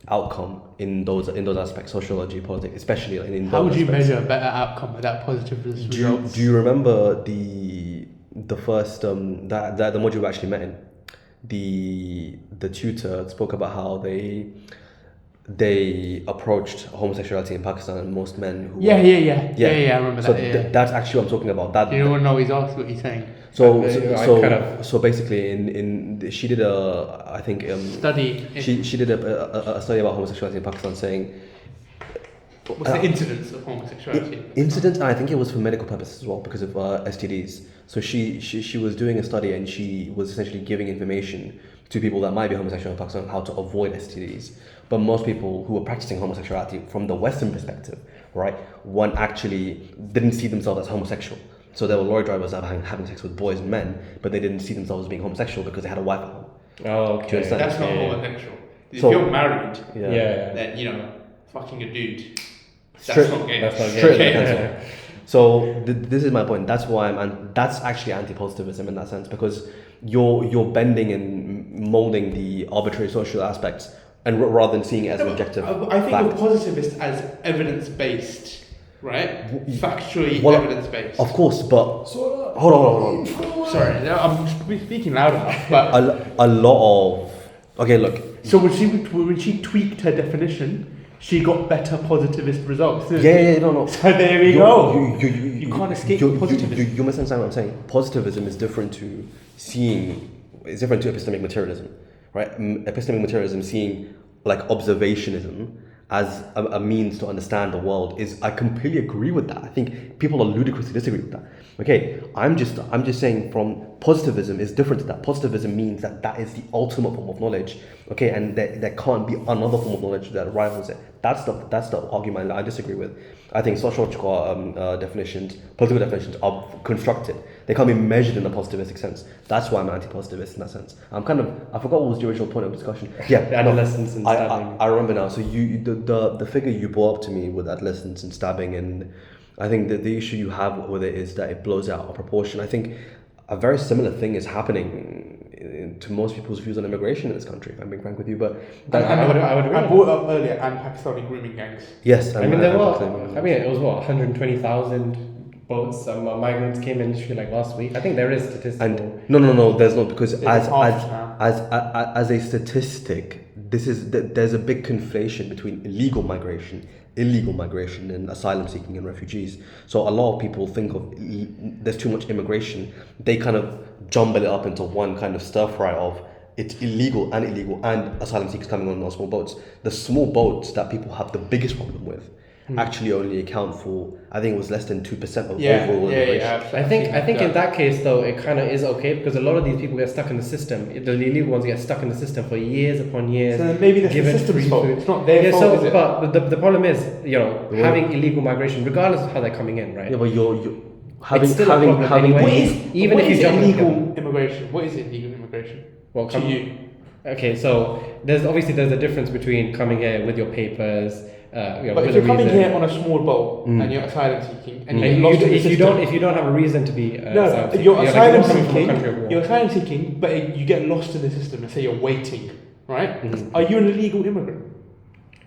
outcome in those aspects, sociology, politics, especially in How those would you aspects. measure a better outcome without positive Do you, results? do you remember the first that the module we actually met in? The tutor spoke about how they approached homosexuality in Pakistan, and most men who Yeah, were, I remember so that. Yeah. that's actually what I'm talking about. That Do you want to know what he's saying? so basically, she did I think Study. she did a study about homosexuality in Pakistan, saying What's the incidence of homosexuality? incident, and I think it was for medical purposes as well because of STDs. So she was doing a study, and she was essentially giving information to people that might be homosexual in Pakistan how to avoid STDs. But most people who were practicing homosexuality from the Western perspective, right, one actually didn't see themselves as homosexual. So there were lorry drivers that were having sex with boys and men, but they didn't see themselves as being homosexual because they had a wife at home. Oh, Do you understand? That's not homosexual. If So- you're married, Yeah. then fucking a dude. Straight- That's not gay. That's not gay. Straight Okay. in the pencil. So this is my point. That's why that's actually anti-positivism in that sense, because you're bending and molding the arbitrary social aspects, and rather than seeing it as an objective I think fact. you're positivist as evidence-based, right? Factually Well, evidence-based. Of course, but hold on. Sorry, I'm speaking loud enough. But A lot of okay, look. so when she tweaked her definition, she got better positivist results. No. So there we go. You can't escape positivism. You misunderstand what I'm saying. Positivism is different to seeing. It's different to epistemic materialism, right? Epistemic materialism, seeing like observationism as a means to understand the world, is I completely agree with that. I think people are ludicrously disagree with that. Okay, I'm just saying from positivism is different to that. Positivism means that is the ultimate form of knowledge. Okay, and there can't be another form of knowledge that rivals it. That's the argument I disagree with. I think sociological definitions, political definitions are constructed. They can't be measured in a positivistic sense. That's why I'm anti-positivist in that sense. I forgot what was the original point of discussion. Yeah, Adolescence and stabbing. I remember now. So the figure you brought up to me with adolescence and stabbing, and I think that the issue you have with it is that it blows out of proportion. I think a very similar thing is happening to most people's views on immigration in this country, if I'm being frank with you. But I would agree. I brought up earlier and Pakistani grooming gangs. yes, it was 120,000 boats, migrants came in like last week. I think there is statistical. And no, there's not, because It's as half now. as a statistic, there's a big conflation between illegal migration, and asylum seeking and refugees. So a lot of people think of there's too much immigration. They kind of jumble it up into one kind of stir fry of it's illegal and asylum seekers coming on small boats. The small boats that people have the biggest problem with actually only account for, I think it was less than 2% of overall immigration. I think in that case though it kind of is okay, because a lot of these people get stuck in the system. The illegal ones get stuck in the system for years upon years. So maybe that's the given system's free fault. food. It's not their fault, So, is it? but the problem is, having illegal migration, regardless of how they're coming in, right? Yeah, but you're It's still a problem anyway. What is Even what if you is jump illegal immigration? What is illegal immigration? Well, To you. Okay, so there's a difference between coming here with your papers. But with if a you're coming reason. here on a small boat and you're asylum seeking and you And get lost in the if you system, don't have a reason to be asylum seeking, you're asylum coming from a seeking. country of war. You're asylum seeking, but you get lost in the system and say you're waiting, right? Are you an illegal immigrant?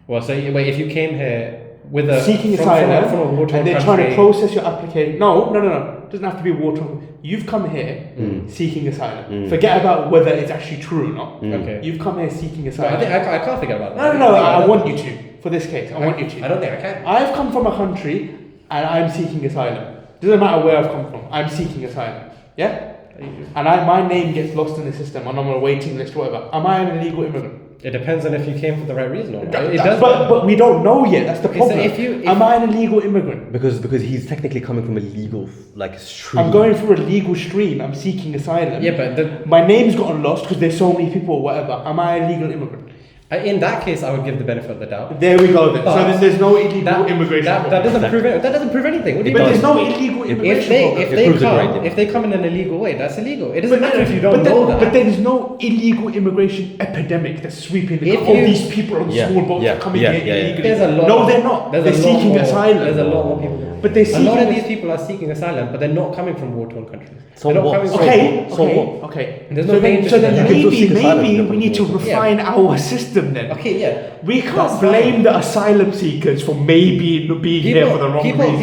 Well, so wait, if you came here with a Seeking from asylum, a war-torn and they're trying to country- process your application. No. It doesn't have to be a war-torn. You've come here seeking asylum. Forget about whether it's actually true or not. Okay. You've come here seeking No, asylum. I can't forget about that. No. I want you to. For this case, I want you to. I don't think I can. I've come from a country and I'm seeking asylum. Doesn't matter where I've come from. I'm seeking asylum. Yeah? And my name gets lost in the system and I'm on a waiting list, whatever. Am I an illegal immigrant? It depends on if you came for the right reason or not. But we don't know yet. That's the Okay, so problem. Am I an illegal immigrant? Because he's technically coming from a legal stream. I'm going through a legal stream. I'm seeking asylum. Yeah, but my name's gotten lost because there's so many people or whatever. Am I a legal immigrant? in that case, I would give the benefit of the doubt. There we go then. But So then there's no illegal immigration. That doesn't prove anything. What do you But mean? there's no illegal immigration. It If they come in an illegal way, that's illegal. It doesn't matter if you don't but know that. But there's no illegal immigration epidemic that's sweeping the If country. All you- these people on small boats are coming here illegally. There's a lot. No, they're not. There's They're a lot seeking more, asylum. There's a lot more people. But they're a lot of seeking these people are seeking asylum, but they're not coming from war-torn countries. So they're not what? coming from. Okay. There's no So then danger to them. maybe You can still seek asylum, we you can need to still- refine our system system then. Okay, yeah. We can't That's blame fine. the asylum seekers for maybe being here for the wrong reason.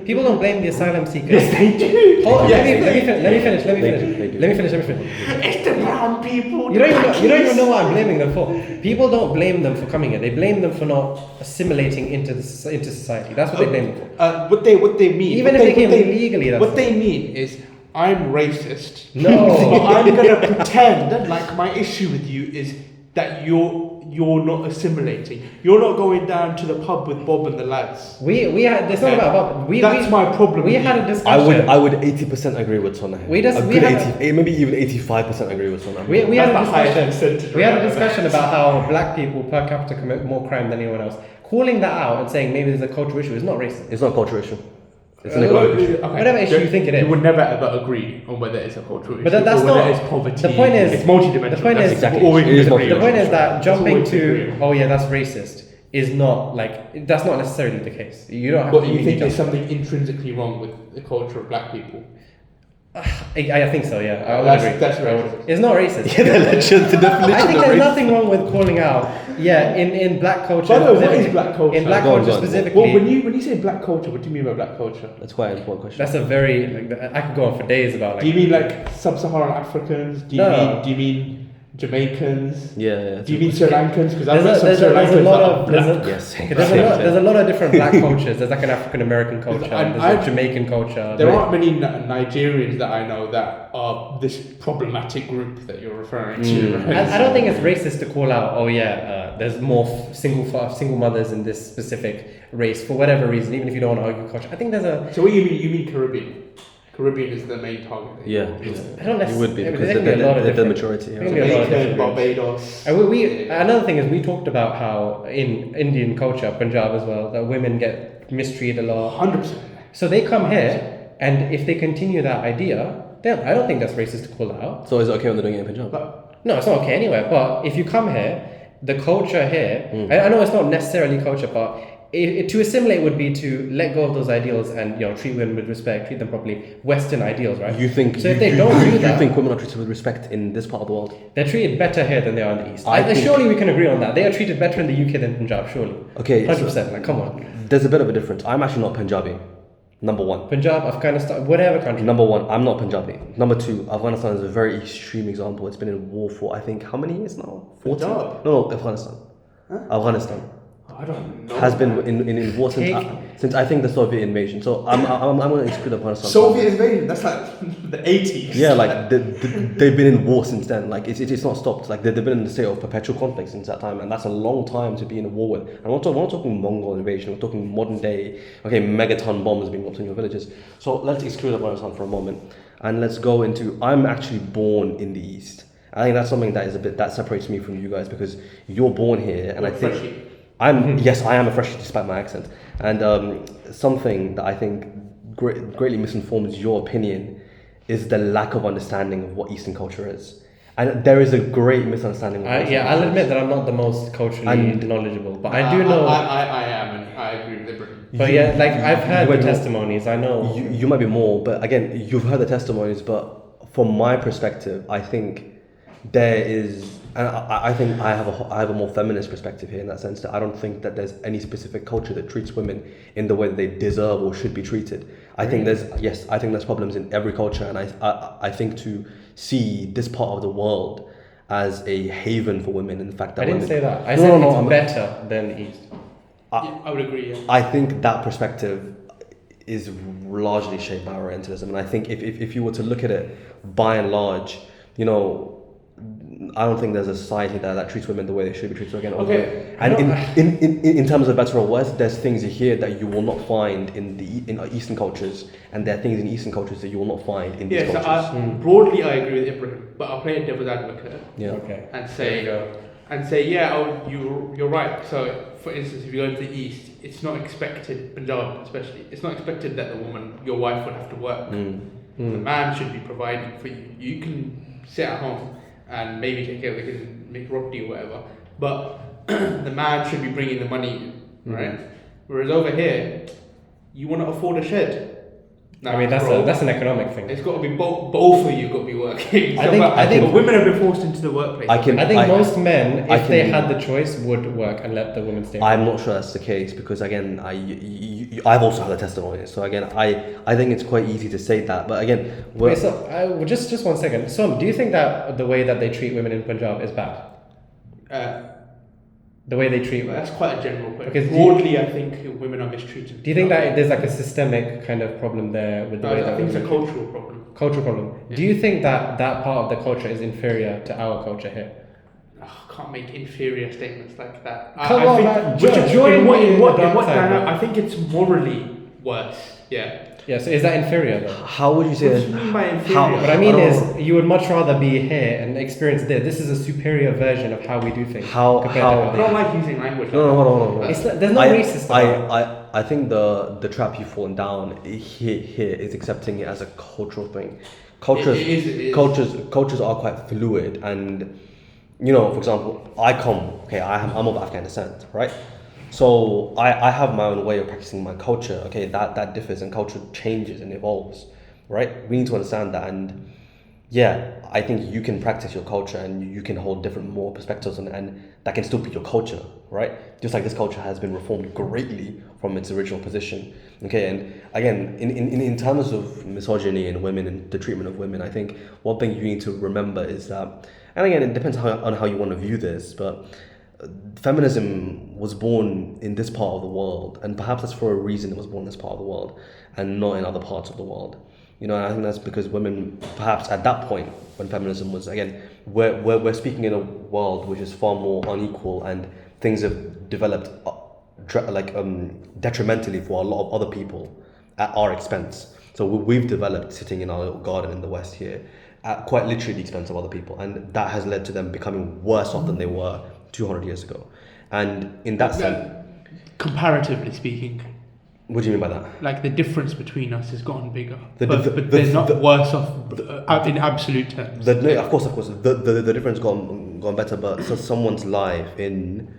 People don't blame the asylum seekers. Yes, they do. Hold on, Yes, let me finish. They do. It's the brown people. You don't even know what I'm blaming them for. People don't blame them for coming here. They blame them for not assimilating into society. That's what they blame them for. What they mean. Even if they came illegally, that's what they mean is, I'm racist. No. So I'm gonna pretend like my issue with you is that you're not assimilating. You're not going down to the pub with Bob and the lads. We had. It's not about Bob. That's my problem. We with had you. a discussion. I would 80% agree with Sona. We just- a we good had 80, maybe even 85% agree with Sona. We had a That's the highest discussion. percentage We had a right discussion about how black people per capita commit more crime than anyone else. Calling that out and saying maybe there's a cultural issue is not racist. It's not a cultural issue. It's an Well, economic issue. Whatever issue you think it is. You would never ever agree on whether it's a cultural issue But that's or whether not- it's poverty. the point is- it's multidimensional. the point That's is- Exactly. all we It is can agree The on. point is that jumping That's all we to agree on. oh yeah that's racist is not like that's not necessarily the case. You don't have But to you think immediately there's jump. something intrinsically wrong with the culture of black people? I think so. Yeah, I would That's- agree. that's I would- racist. It's not racist. Yeah, the legend, the definition I think of there's race. nothing wrong with calling out. Yeah, in black culture. By the way, what specifically- is black culture? In black Go on, culture go on. specifically. Well, when you say black culture, what do you mean by black culture? That's quite an important question. That's a very I could go on for days about like. Do you mean like sub-Saharan Africans? Do you No. mean Jamaicans? Yeah. Do you mean Sri Lankans? Because I've met some There's Sri a Lankans lot that of are there's black. a, Yes. there's a lot of different black cultures. There's like an African American culture. And There's a Jamaican culture. There aren't many Nigerians that I know that are this problematic group that you're referring to. Right? I don't think it's racist to call out. Oh yeah, there's more single mothers in this specific race for whatever reason. Even if you don't want to argue culture, I think there's a. So what you mean? You mean Caribbean? Caribbean is the main target. Yeah. I don't You would be necessarily. because there can be a lot of they're the different- majority. there can be a lot of Jamaica, different Barbados. And we another thing is we talked about how in Indian culture, Punjab as well, that women get mistreated a lot. 100%. So they come here, and if they continue that idea, then I don't think that's racist to call that out. So is it okay when they're doing it in Punjab? But No, it's not okay anywhere. But if you come here, the culture here, I know it's not necessarily culture, but to assimilate would be to let go of those ideals and treat women with respect, treat them properly. Western ideals, right? You think so? If they don't do that, you think women are treated with respect in this part of the world? they're treated better here than they are in the East. I think- surely we can agree on that. They are treated better in the UK than Punjab, surely. Okay, 100%. Like, come on. There's a bit of a difference. I'm actually not Punjabi. Number one. Punjab, Afghanistan, whatever country. Number one, I'm not Punjabi. Number two, Afghanistan is a very extreme example. It's been in war for I think how many years now? 14? Punjab? No, Afghanistan. Afghanistan I don't know. has been in war since I think the Soviet invasion. So I'm going to exclude Afghanistan. Soviet invasion. That's like the 80s. Yeah, like they've been in war since then. Like it's not stopped. Like they've been in the state of perpetual conflict since that time, and that's a long time to be in a war with. And we're not talking Mongol invasion. We're talking modern day. Okay, megaton bombs being dropped in your villages. So let's exclude Afghanistan for a moment, and let's go into. I'm actually born in the East. I think that's something that is a bit that separates me from you guys because you're born here, and I think. Freshie. Yes, I am a freshie despite my accent. And something that I think greatly misinforms your opinion is the lack of understanding of what Eastern culture is. And there is a great misunderstanding of what Eastern I'll culture admit is. that I'm not the most culturally And- knowledgeable, but I do know. I am, and I agree with Ibrahim. But yeah, like I've heard you the might- testimonies. I know. You might be more, but again, you've heard the testimonies, but from my perspective, I think there is, and I think I have a more feminist perspective here in that sense that I don't think that there's any specific culture that treats women in the way that they deserve or should be treated. I think there's problems in every culture, and I think to see this part of the world as a haven for women, in the fact that I didn't women, say that. I No, said no, no, it's I'm- better than the East. Yeah, I would agree. Yeah. I think that perspective is largely shaped by Orientalism, and I think if you were to look at it by and large, I don't think there's a society that treats women the way they should be treated. Again, Okay. and in terms of better or worse, there's things here that you will not find in Eastern cultures, and there are things in Eastern cultures that you will not find in these Yeah, so cultures. broadly I agree with Ibrahim, but I'll play a devil's advocate Yeah. Okay. and There you say, go. yeah, you're right. So, for instance, if you go into the East, it's not expected, Punjab especially, it's not expected that your wife would have to work. The man should be providing for you. You can sit at home and maybe take care of the kids and make roti or whatever, but the man should be bringing the money in, right? Whereas over here, you want to afford a shed, I mean, that's an economic thing. It's got to be both of you got to be working. I think but women have been forced into the workplace. I think most men, if they had the choice, would work and let the women stay. I'm not sure that's the case because again, I've also had a testimony. So again, I think it's quite easy to say that, but again, wait. So just 1 second. So, do you think that the way that they treat women in Punjab is bad? The way they treat that's quite a general question. Because broadly, I think women are mistreated. Do you think that there's like a systemic kind of problem there with the way that I think it's a cultural problem. Cultural problem. Yeah. Do you think that part of the culture is inferior to our culture here? I can't make inferior statements like that. Come on, man. I think it's morally worse. Yeah. Yeah, so is that inferior though? How would you say What do you mean by inferior? What I mean is, you would much rather be here and experience there. This is a superior version of how we do things. I don't like using language. No, hold on. There's no racist about it. I think the trap you've fallen down here is accepting it as a cultural thing. Cultures are quite fluid, and you know, for example, I'm of Afghan descent, right? So I have my own way of practicing my culture. Okay, that differs, and culture changes and evolves, right? We need to understand that, and yeah, I think you can practice your culture and you can hold different more perspectives, and that can still be your culture, right? Just like this culture has been reformed greatly from its original position. Okay, and again, in terms of misogyny and women and the treatment of women, I think one thing you need to remember is that, and again, it depends on how you want to view this, but feminism was born in this part of the world, and perhaps that's for a reason it was born in this part of the world and not in other parts of the world. You know, and I think that's because women, perhaps at that point when feminism was, again, we're speaking in a world which is far more unequal, and things have developed detrimentally for a lot of other people at our expense. So we've developed sitting in our little garden in the West here at quite literally the expense of other people, and that has led to them becoming worse off than they were 200 years ago. And in that sense, comparatively speaking, what do you mean by that? Like the difference between us has gotten bigger, but they're not worse off in absolute terms. Of course, the difference gone better, but so someone's life in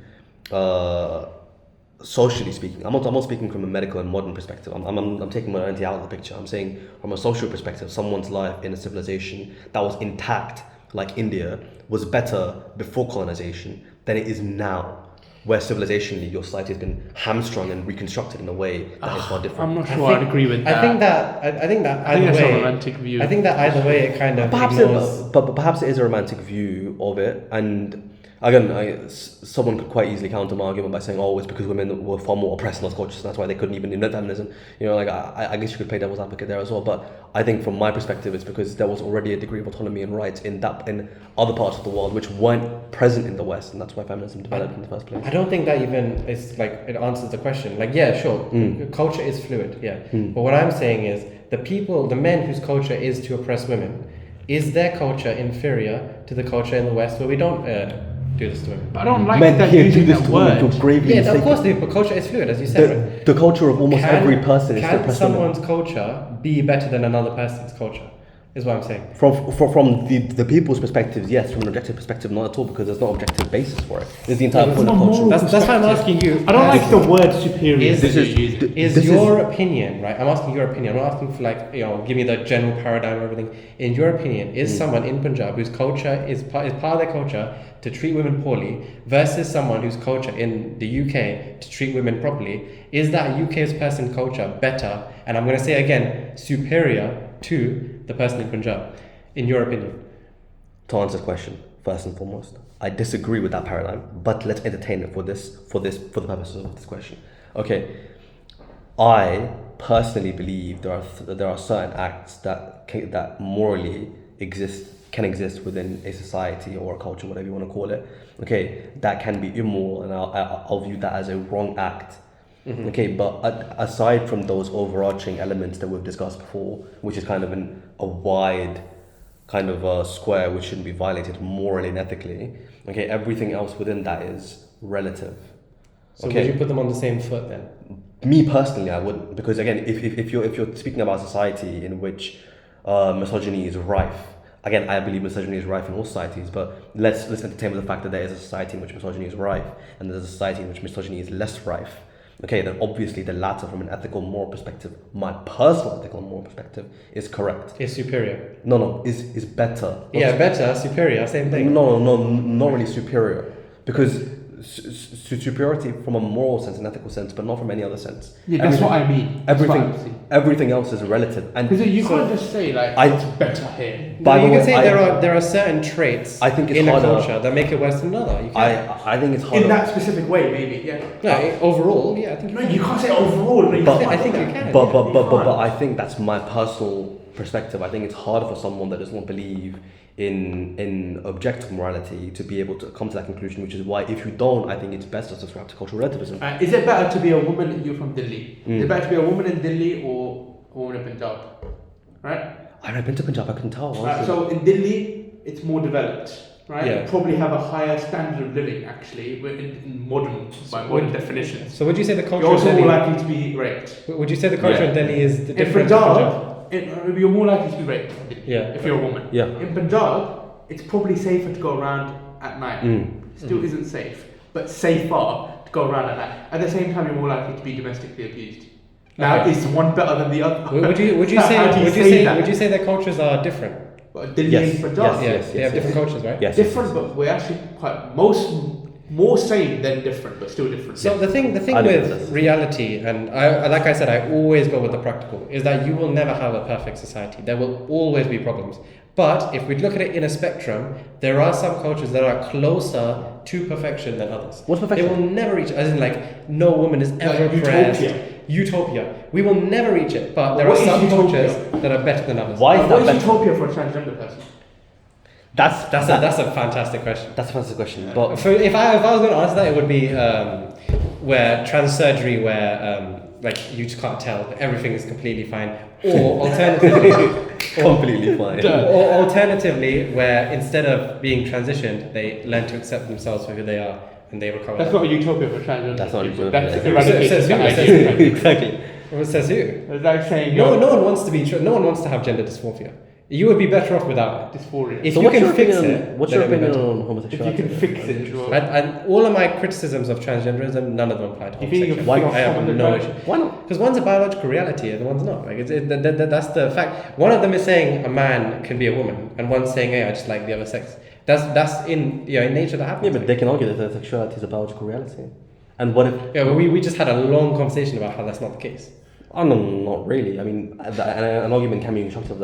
socially speaking, I'm not speaking from a medical and modern perspective. I'm taking modernity out of the picture. I'm saying from a social perspective, someone's life in a civilization that was intact, like India, was better before colonization than it is now, where civilizationally your society has been hamstrung and reconstructed in a way that is far different. I'm not sure I'd agree with that. I think that either way, a romantic view. I think that either way it kind of perhaps it is a romantic view of it, and again, someone could quite easily counter my argument by saying, "Oh, it's because women were far more oppressed in those cultures, and that's why they couldn't even invent feminism." You know, like I guess you could play devil's advocate there as well. But I think from my perspective, it's because there was already a degree of autonomy and rights in other parts of the world which weren't present in the West, and that's why feminism developed in the first place. I don't think that even is like it answers the question. Like, yeah, sure, culture is fluid, yeah. But what I'm saying is the men whose culture is to oppress women, is their culture inferior to the culture in the West where we don't do this to women? But I don't like that using that word. Yeah, of course, but culture is fluid, as you said. Right? The culture of almost every person is to oppress women. Can someone's culture be better than another person's culture? Is what I'm saying. From the people's perspectives, yes. From an objective perspective, not at all, because there's no objective basis for it. There's the entire point of culture. That's why I'm asking you. I don't like the word superior. Is your opinion, right? I'm asking your opinion. I'm not asking for give me the general paradigm or everything. In your opinion, is someone in Punjab whose culture is part of their culture to treat women poorly versus someone whose culture in the UK to treat women properly, is that UK's person culture better? And I'm going to say again, superior to the person in Punjab, in your opinion? To answer the question, first and foremost, I disagree with that paradigm, but let's entertain it for the purposes of this question. Okay, I personally believe there are certain acts that morally can exist within a society or a culture, whatever you want to call it. Okay, that can be immoral, and I'll view that as a wrong act. Mm-hmm. Okay, but aside from those overarching elements that we've discussed before, which is kind of a wide kind of a square which shouldn't be violated morally and ethically, okay, everything else within that is relative. So would you put them on the same foot then? Me personally, I wouldn't, because again, if you're speaking about a society in which misogyny is rife, again, I believe misogyny is rife in all societies, but let's entertain with the fact that there is a society in which misogyny is rife, and there's a society in which misogyny is less rife. okay, then obviously the latter from an ethical moral perspective, my personal ethical moral perspective, is correct. Is superior. No, is better. Yeah, better, superior, same thing. No, not really superior. Because superiority from a moral sense and ethical sense, but not from any other sense. Yeah, that's what I mean. Everything else is relative. And because you can't just say like it's better here. But you can say there are certain traits I think it's in harder. a culture that make it worse than another. You can't. I think it's harder. In that specific way, maybe. Yeah. No, overall, yeah, I think. No, you can't say overall. No, I think you can. But I think that's my personal perspective. I think it's harder for someone that does not believe in objective morality to be able to come to that conclusion, which is why if you don't, I think it's best to subscribe to cultural relativism. Is it better to be a woman? You're from Delhi. Is it better to be a woman in Delhi or a woman in Punjab? Right. I've been to Punjab. I can tell. Right, so in Delhi, it's more developed. Right. Yeah. You probably have a higher standard of living. Actually, in modern definitions. So would you say the culture? You're also in more Delhi, likely to be raped. Would you say the culture in Delhi is the In different? Punjab, you're more likely to be raped. Yeah. If you're a woman. Yeah. In Punjab, it's probably safer to go around at night. Still isn't safe, but safer to go around at night. At the same time, you're more likely to be domestically abused. Now, is one better than the other? Would you say that cultures are different? Delhi and Punjab. They have different cultures, right? Yes. Different, but we're actually quite more same than different, but still different. So the thing with reality, and like I said, I always go with the practical, is that you will never have a perfect society. There will always be problems. But if we look at it in a spectrum, there are some cultures that are closer to perfection than others. What's perfection? They will never reach it, as in like no woman is ever oppressed. Utopia. We will never reach it, but there are some cultures that are better than others. Why is that utopia for a transgender person? That's a fantastic question. That's a fantastic question. But if I was going to answer that, it would be where trans surgery, where like you just can't tell, everything is completely fine, or alternatively. Completely fine. Or alternatively, where instead of being transitioned, they learn to accept themselves for who they are and they recover. That's not a utopia for transgender. That's not a utopia. That's eradicating the idea. Exactly. What says who? It's like saying no one wants to be. No one wants to have gender dysphoria. You would be better off without it. Dysphoria. If you can fix it, what's your opinion on homosexuality? If you can fix it, sure. And all of my criticisms of transgenderism, none of them apply to homosexuality. Why? I have no issue. Why not? Because one's a biological reality and one's not. Like that's the fact. One of them is saying a man can be a woman, and one's saying, "Hey, I just like the other sex." That's in nature that happens. Yeah, but they can argue that sexuality is a biological reality. And what if? Yeah, well, we just had a long conversation about how that's not the case. Oh, no, not really. I mean, an argument can be constructive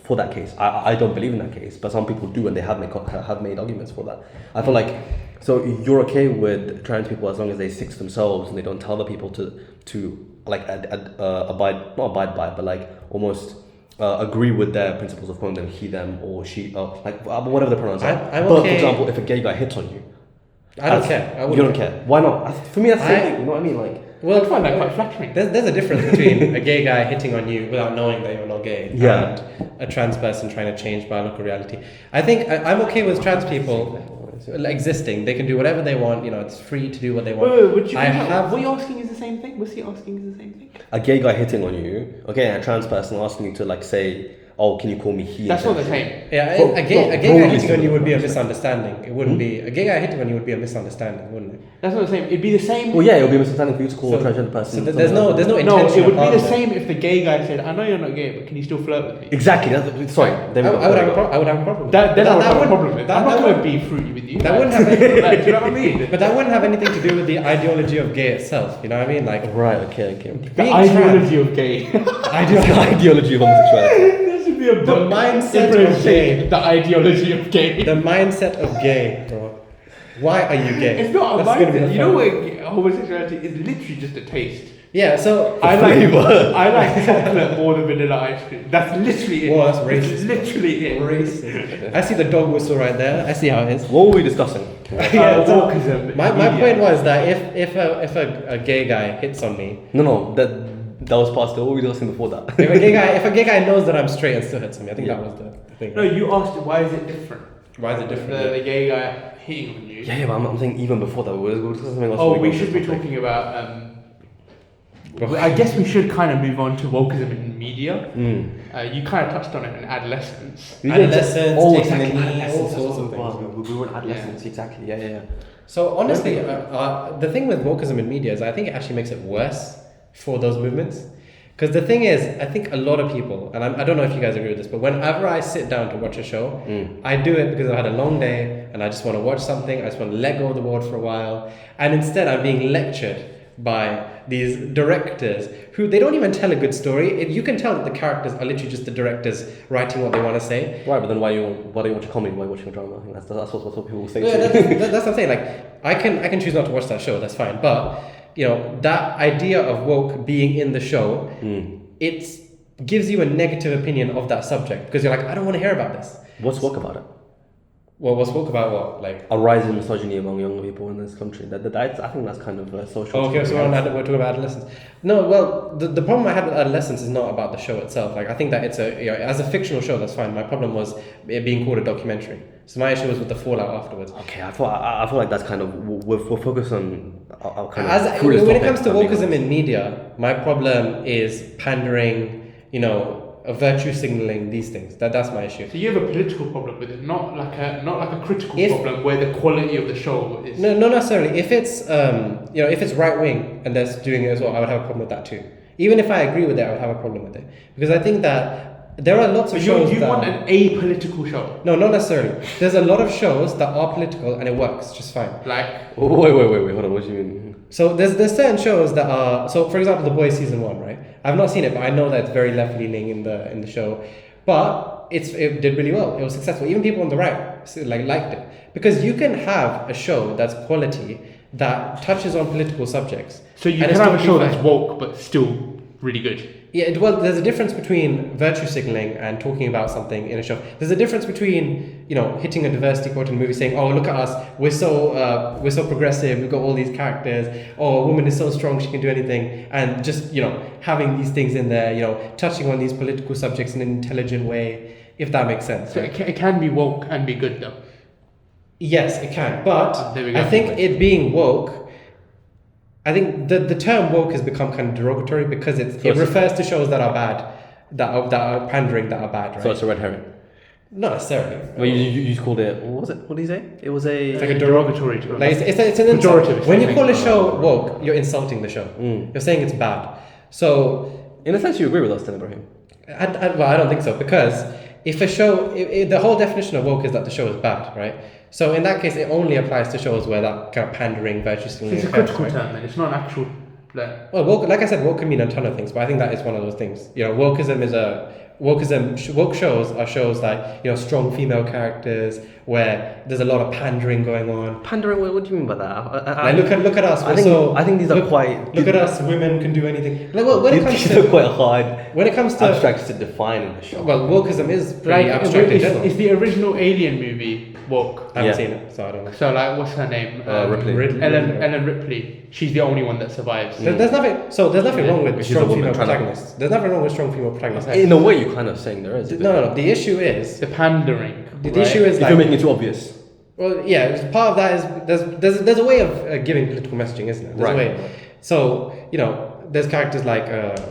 for that case. I don't believe in that case, but some people do, and they have made arguments for that. I feel like, so you're okay with trans people as long as they stick to themselves and they don't tell the people to like not abide by, but like almost agree with their principles of calling them he, them, or she, like whatever the pronouns are. I'm but okay. for example, if a gay guy hits on you, I don't care. You don't care. Why not? For me, that's the same thing. You know what I mean? Like. Well, I find that quite flattering. There's a difference between a gay guy hitting on you without knowing that you're not gay and a trans person trying to change biological reality. I think I'm okay with trans people existing. They can do whatever they want. It's free to do what they want. What you're asking is the same thing? Was he asking is the same thing? A gay guy hitting on you, okay, and a trans person asking you to like say, "Oh, can you call me he?" That's not the same. Yeah, a gay guy hitting on you would be a misunderstanding. It wouldn't be a gay guy hitting on you would be a misunderstanding, wouldn't it? That's not the same. It'd be the same. Well, yeah, it would be a misunderstanding for you to call a transgender person. So there's no intention. No, it would be the same if the gay guy said, "I know you're not gay, but can you still flirt with me?" Exactly. Sorry. I would have a problem. Then I would have a problem with it. I'm not going to be fruity with you. That wouldn't have anything. Do you know what I mean? But that wouldn't have anything to do with the ideology of gay itself. You know what I mean? Like right. Okay. The ideology of gay. Ideology of homosexuality. The mindset of gay. The ideology of gay. The mindset of gay, bro. Why are you gay? It's not a mindset. You know what? Homosexuality is literally just a taste. Yeah, so I like chocolate more than vanilla ice cream. That's literally it. Well, that's racist. It's literally it. Racist. I see the dog whistle right there. I see how it is. What were we discussing? Wokeism. My point was that if a gay guy hits on me. No, that was past. What were we discussing before that? if a gay guy knows that I'm straight and still hits on me, I think that was the thing. No, you asked why is it different? Why is it different? The gay guy hitting on you. Yeah, but I'm saying even before that, we were discussing something else. Oh, we should be talking about. I guess we should kind of move on to wokeism in media. You kind of touched on it in adolescence. Adolescence, all taking exactly. all sorts of things. We were in adolescence, exactly. Yeah. So honestly, the thing with wokeism in media is I think it actually makes it worse for those movements. Because the thing is, I think a lot of people, and I don't know if you guys agree with this, but whenever I sit down to watch a show, I do it because I've had a long day and I just want to watch something. I just want to let go of the world for a while. And instead, I'm being lectured by these directors who they don't even tell a good story. You can tell that the characters are literally just the directors writing what they want to say. Right, but then why do you watch a comedy? Why are you watching a drama? I think that's what people say. Yeah, that's what I'm saying. Like, I can choose not to watch that show. That's fine. But you know, that idea of woke being in the show, it gives you a negative opinion of that subject because you're like, I don't want to hear about this. What's woke about it? Well, what's woke about what? Like a rise in misogyny among young people in this country. I think that's kind of social. Oh, okay, so we're talking about adolescence. No, well, the problem I had with adolescence is not about the show itself. Like, I think that it's as a fictional show, that's fine. My problem was it being called a documentary. So my issue was with the fallout afterwards. Okay, I feel like that's kind of we're focused on our kind of when it comes to wokeism in media, my problem is pandering, virtue signaling, these things. That's my issue. So you have a political problem with it, not like a critical problem where the quality of the show is. No, not necessarily. If it's if it's right wing and they're doing it as well, I would have a problem with that too. Even if I agree with it, I would have a problem with it because I think that there are lots of shows. You want an apolitical show? No, not necessarily. There's a lot of shows that are political and it works just fine. Like wait, hold on. What do you mean? So there's certain shows that are, so for example, The Boys season 1, right? I've not seen it, but I know that it's very left leaning in the show. But it did really well. It was successful. Even people on the right liked it because you can have a show that's quality that touches on political subjects. So you can have a show that's woke but still really good. Yeah, well, there's a difference between virtue signaling and talking about something in a show. There's a difference between, hitting a diversity quote in a movie saying, "Oh, look at us, we're so progressive, we've got all these characters. Oh, a woman is so strong, she can do anything," and just having these things in there, touching on these political subjects in an intelligent way, if that makes sense. So right? it can be woke and be good though. Yes, it can, but I think it being woke. I think the term woke has become kind of derogatory because it refers to shows that are bad, that are pandering, that are bad, right? So it's a red herring. Not necessarily. Well, you just called it. What was it? What did he say? It was a. It's like a derogatory term. Like it's an insult. Pejorative. When you call a show woke, you're insulting the show. You're saying it's bad. So in a sense, you agree with us, then, Ibrahim. I don't think so because if a show, the whole definition of woke is that the show is bad, right? So in that case, it only applies to shows where that kind of pandering, virtue signaling. It's a critical term, then. It's not an actual. Well, woke, like I said, woke can mean a ton of things, but I think that is one of those things. Wokeism is woke shows are shows like strong female characters where there's a lot of pandering going on. Pandering? What do you mean by that? Look at us. I think these are quite. Look at us. Women can do anything. Like when it comes these to are quite hard. When it comes to abstracts to define in the show. Well, wokeism is pretty abstract in general. Is the original Alien movie woke? I haven't seen it, so I don't know. So what's her name? Ripley. Ellen Ripley. She's the only one that survives. There's nothing wrong with strong female protagonists. There's nothing wrong with strong female protagonists. In a way, you're kind of saying there is. No. The issue is the pandering. The issue is if you're making it too obvious. Well, yeah. Part of that is there's a way of giving political messaging, isn't it? There's a way. So there's characters like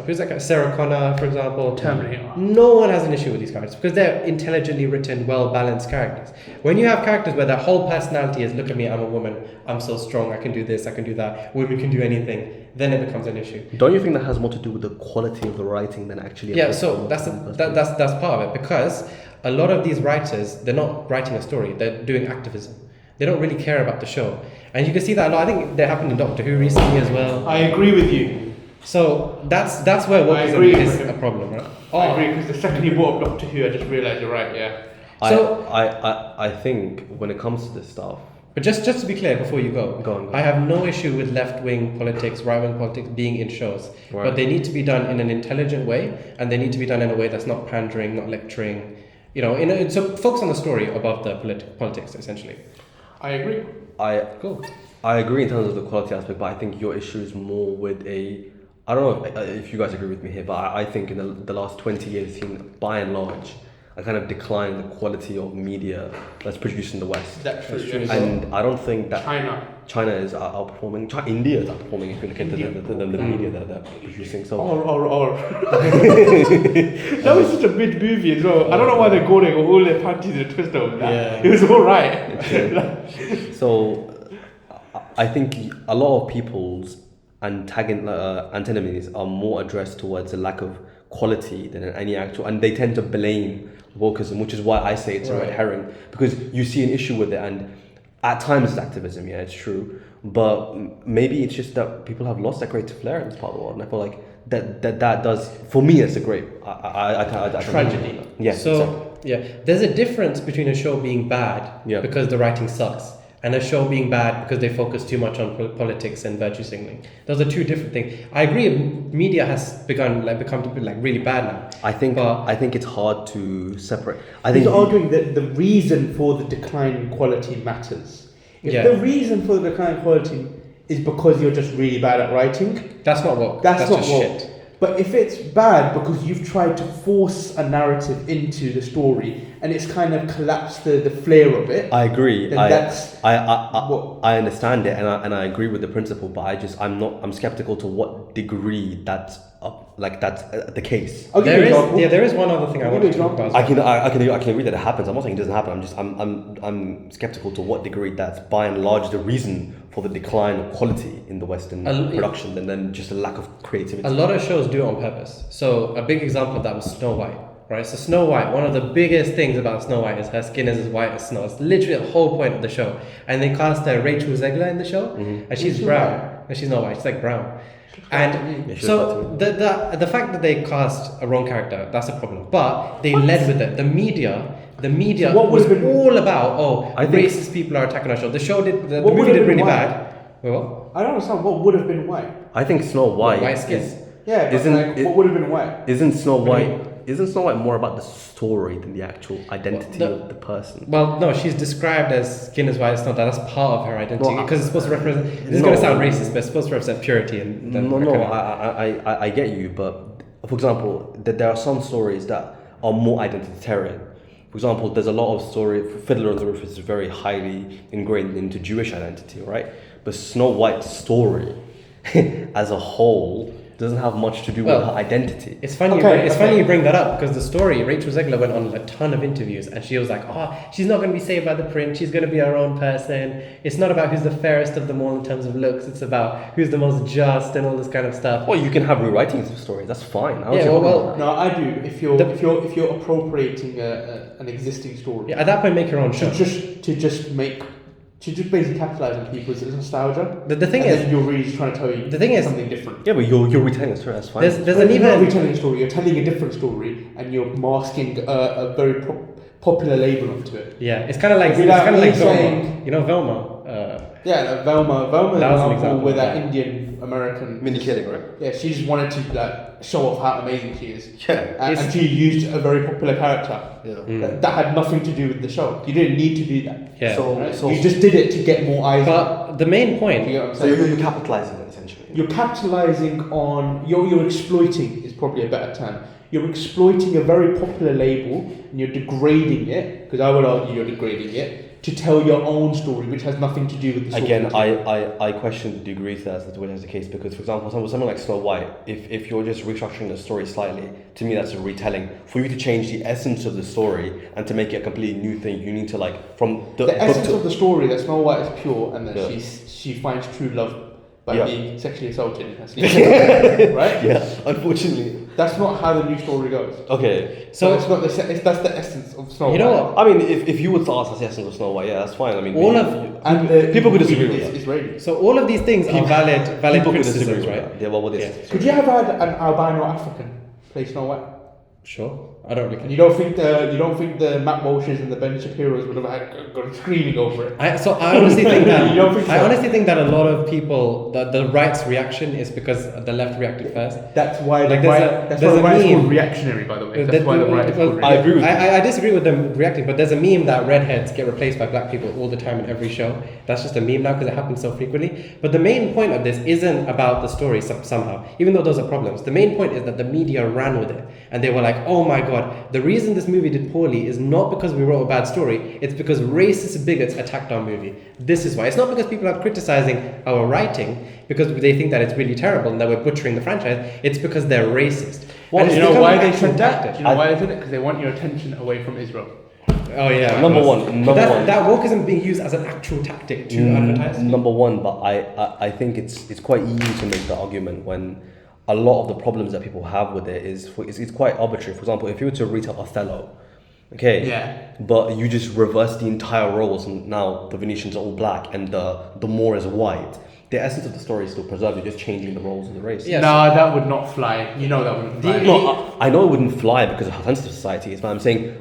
who's that guy? Sarah Connor, for example. Terminator. No one has an issue with these characters because they're intelligently written, well-balanced characters. When you have characters where their whole personality is, "Look at me, I'm a woman, I'm so strong, I can do this, I can do that, women can do anything," then it becomes an issue. Don't you think that has more to do with the quality of the writing than actually? Yeah, so that's part of it because a lot of these writers, they're not writing a story, they're doing activism. They don't really care about the show, and you can see that a lot. I think that happened in Doctor Who recently as well. I agree with you. So that's where wokeism is a problem, right? I agree because the second you brought up Doctor Who, I just realised you're right. Yeah. So I think when it comes to this stuff. But just to be clear, before you go on. I have no issue with left-wing politics, right-wing politics being in shows, right. But they need to be done in an intelligent way, and they need to be done in a way that's not pandering, not lecturing. So focus on the story above the politics, essentially. I agree. I agree in terms of the quality aspect, but I think your issue is more with I don't know if you guys agree with me here, but I think in the last 20 years, seen by and large a kind of decline in the quality of media that's produced in the West. That's true. And I don't think that China is outperforming. India is outperforming if you look at the media that they're producing. So that was such a mid movie as well. I don't know why they're going all their panties in a twist over that. Yeah. It was all right. So I think a lot of people's antinomies are more addressed towards a lack of quality than any actual, and they tend to blame wokeism, which is why I say it's a red herring, because you see an issue with it, and at times it's activism, yeah, it's true, but maybe it's just that people have lost that creative flair in this part of the world, and I feel like that does, for me, it's a great I tragedy. Yeah. So there's a difference between a show being bad because the writing sucks, and a show being bad because they focus too much on politics and virtue signaling. Those are two different things. I agree. Media has become really bad now. I think it's hard to separate. I He's think arguing that the reason for the decline in quality matters. If the reason for the decline in quality is because you're just really bad at writing, that's not woke. That's not just woke. shit. But if it's bad because you've tried to force a narrative into the story and it's kind of collapsed the flair of it, I agree. Then I understand it, and I agree with the principle. But I'm skeptical to what degree that's the case. There is one other thing I want to talk about. I can agree that it happens. I'm not saying it doesn't happen. I'm skeptical to what degree that's by and large the reason for the decline of quality in the Western production, and then just a lack of creativity. A lot of shows do it on purpose. So a big example of that was Snow White, right? So Snow White, one of the biggest things about Snow White is her skin is as white as snow. It's literally the whole point of the show. And they cast Rachel Zegler in the show, and she's brown. No, she's not white. She's like brown. And so the fact that they cast a wrong character, that's a problem. But they led with it. The media what was been all about, racist people are attacking our show. The movie did really bad. Wait, what? I don't understand what would have been white. I think Snow White white skin. What would have been white? Isn't Snow White more about the story than the actual identity of the person? Well, no, she's described as skin as white as snow. That's part of her identity because it's supposed to represent. This is going to sound racist, but it's supposed to represent purity and. I get you, but for example, there are some stories that are more identitarian. For example, there's a lot of story. Fiddler on the Roof is very highly ingrained into Jewish identity, right? But Snow White's story, as a whole, doesn't have much to do with her identity. It's funny. Funny you bring that up because the story, Rachel Zegler went on a ton of interviews and she was like, she's not going to be saved by the prince. She's going to be her own person. It's not about who's the fairest of them all in terms of looks. It's about who's the most just and all this kind of stuff. Well, you can have rewritings of stories. That's fine. No, I do. If you're appropriating an existing story, at that point, make your own show. To just basically capitalize on people's nostalgia. The thing is, you're really just trying to tell you the thing is something different. Yeah, but you're retelling a story. That's fine. You're not retelling a story. You're telling a different story, and you're masking a very popular label onto it. Yeah, it's kind of like Velma. You know Velma. Velma is an example with that Indian American Minnie Kaling, right? Yeah, she just wanted to show off how amazing she is. Yeah, and she used a very popular character. Yeah. That had nothing to do with the show. You didn't need to do that. Yeah. So you just did it to get more eyes. But the main point. So you're capitalizing it essentially. You're capitalizing on. You're exploiting is probably a better term. You're exploiting a very popular label and you're degrading it, because I would argue you're degrading it, to tell your own story, which has nothing to do with the story. Again, I question the degree that's the case, because, for example, something like Snow White, if you're just restructuring the story slightly, to me that's a retelling. For you to change the essence of the story and to make it a completely new thing, you need to from the essence of the story, that Snow White is pure and that she finds true love by being sexually assaulted in her sleep. Right? Yeah, unfortunately. That's not how the new story goes. Okay. So it's not that's the essence of Snow White. You know what? I mean, if you would ask us the essence of Snow White, that's fine. I mean, people could disagree with that. So all of these things are valid criticisms, right? Yeah, well, what is? Could you have had an albino African play Snow White? Sure. I don't really care. You don't think the Matt Walshes and the Ben Shapiros would have gone screaming over it? I honestly think that I honestly think that a lot of people the right's reaction is because the left reacted first. That's why the right is called reactionary, by the way. That's why the right is called reactionary. I agree with I disagree with them reacting, but there's a meme that redheads get replaced by black people all the time in every show. That's just a meme now because it happens so frequently. But the main point of this isn't about the story somehow, even though those are problems. The main point is that the media ran with it and they were like, oh my god, the reason this movie did poorly is not because we wrote a bad story, it's because racist bigots attacked our movie. This is why. It's not because people are criticizing our writing because they think that it's really terrible and that we're butchering the franchise. It's because they're racist. Well, you know why they said that? Do you know why they said it? Because they want your attention away from Israel. Oh yeah. Number of course. one. But Number one. that wokeism being used as an actual tactic to advertise. Number one, but I think it's quite easy to make the argument when a lot of the problems that people have with it it's quite arbitrary. For example, if you were to retell Othello, okay, Yeah. but you just reverse the entire roles and now the Venetians are all black and the Moor is white. The essence of the story is still preserved. You're just changing the roles of the race. Yeah. No, that would not fly. You know that wouldn't fly. No, I know it wouldn't fly because of how sensitive society is, but I'm saying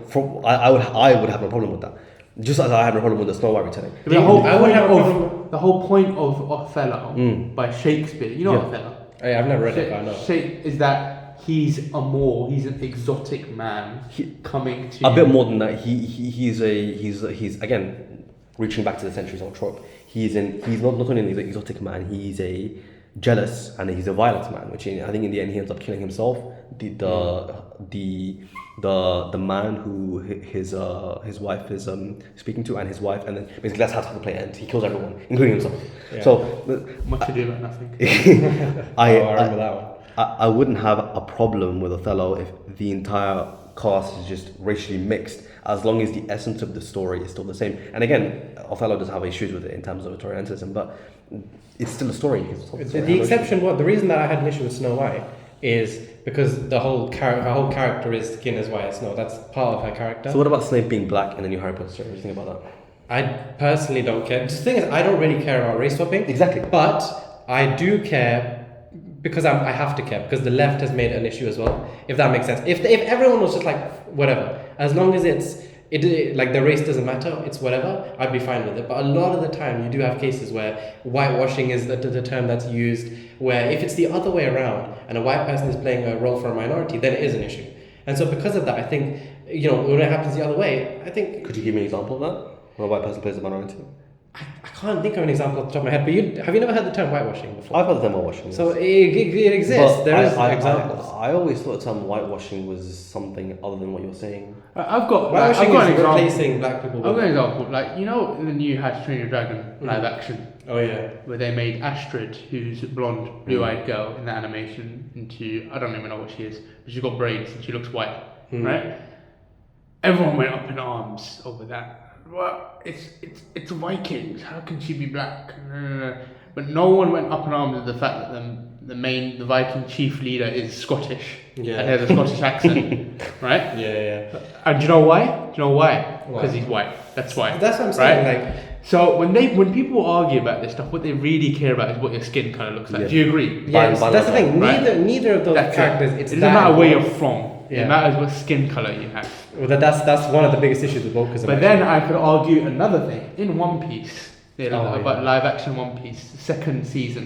I would have no problem with that. Just as I have no problem with the Snow White retelling. The whole I would point have a of problem- the whole point of Othello by Shakespeare. You know Yeah. Othello. Oh, yeah, I've never read it, but I know. Is that he's a Moor? He's an exotic man coming to A bit more than that. He's again reaching back to the centuries old trope. He's not only an exotic man. He's a jealous and he's a violent man. Which I think in the end he ends up killing himself. The man who his wife is speaking to and his wife, and then basically that's how the play ends. He kills everyone, including himself. Yeah. So much ado about nothing. I remember that one. I wouldn't have a problem with Othello if the entire cast is just racially mixed, as long as the essence of the story is still the same. And again, Othello does have issues with it in terms of Orientalism, but it's still a story. The exception was the reason that I had an issue with Snow White is because her whole character is skin as white as snow. That's part of her character. So what about Snape being black and then your Harry Potter story? What do you think about that? I personally don't care. The thing is, I don't really care about race swapping. Exactly. But I do care because I have to care because the left has made an issue as well. If that makes sense. If everyone was just like whatever, as long as it like the race doesn't matter, it's whatever, I'd be fine with it. But a lot of the time, you do have cases where whitewashing is the term that's used. Where if it's the other way around and a white person is playing a role for a minority, then it is an issue. And so because of that, I think when it happens the other way, I think. Could you give me an example of that? When a white person plays a minority? I can't think of an example off the top of my head, but have you never heard the term whitewashing before? I've heard the term whitewashing. Yes. So it exists. But There is I examples. I always thought the term whitewashing was something other than what you're saying. I've got Whitewashing an is example. replacing black people I've got with. an example. Like you know the new How to Train Your Dragon live action Oh yeah. where they made Astrid, who's a blonde, blue-eyed girl in the animation, into I don't even know what she is, but she's got braids and she looks white, right? Everyone went up in arms over that. Well, it's Vikings. How can she be black? But no one went up in arms at the fact that the Viking chief leader is Scottish Yeah. and has a Scottish accent, right? Yeah. And do you know why? Do you know why? Why? Because he's white. That's why. That's what I'm saying. Right? Like, So when people argue about this stuff, what they really care about is what your skin color looks like. Yeah. Do you agree? yes, that's the thing. Right. Neither of those That's characters. it. It's It doesn't that matter where you're important. from. Yeah. It matters what skin color you have. Well, that's one of the biggest issues with wokeism. But then I could argue another thing. In One Piece, about yeah. live action One Piece, the second season,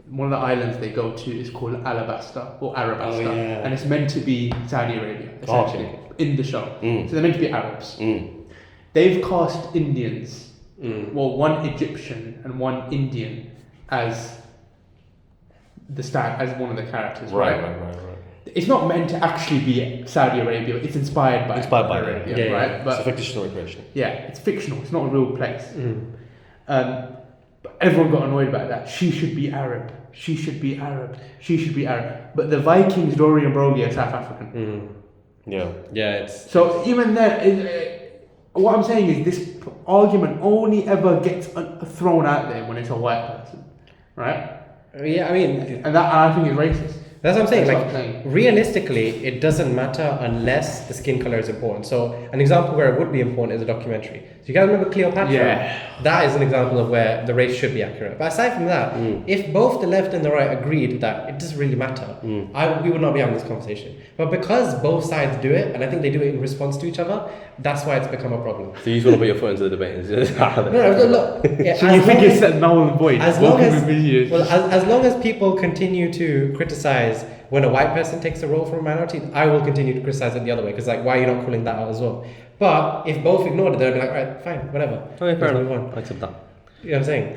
one of the islands they go to is called Alabasta or Arabasta, Oh, yeah. and it's meant to be Saudi Arabia essentially in the show. So they're meant to be Arabs. They've cast Indians, well, one Egyptian and one Indian as as one of the characters, right? It's not meant to actually be Saudi Arabia. It's inspired by Arabia, yeah. right? It's But a fictitious story creation. yeah, it's fictional. It's not a real place. But everyone got annoyed about that. She should be Arab. She should be Arab. She should be Arab. But the Vikings, Dory and Broglie, are South African. Yeah. Yeah, it's So even then, what I'm saying is this argument only ever gets thrown out there when it's a white person, right? yeah. I mean, And I think it's racist. that's what I'm saying. That's Like what I'm saying. realistically, it doesn't matter unless the skin color is important. So an example where it would be important is a documentary. So you guys remember Cleopatra? Yeah. That is an example of where the race should be accurate. But aside from that, if both the left and the right agreed that it doesn't really matter, we would not be having this conversation. But because both sides do it, and I think they do it in response to each other, that's why it's become a problem. So you just want to put your foot into the debate and just No, look. Yeah, So you think it's null and void? as long as, videos. well, as long as people continue to criticize when a white person takes a role from a minority, I will continue to criticize it the other way because like, why are you not calling that out as well? But if both ignored it, they'll be like, alright, fine, whatever. Okay, fair Let's move enough. on. I accept that. You know what I'm saying?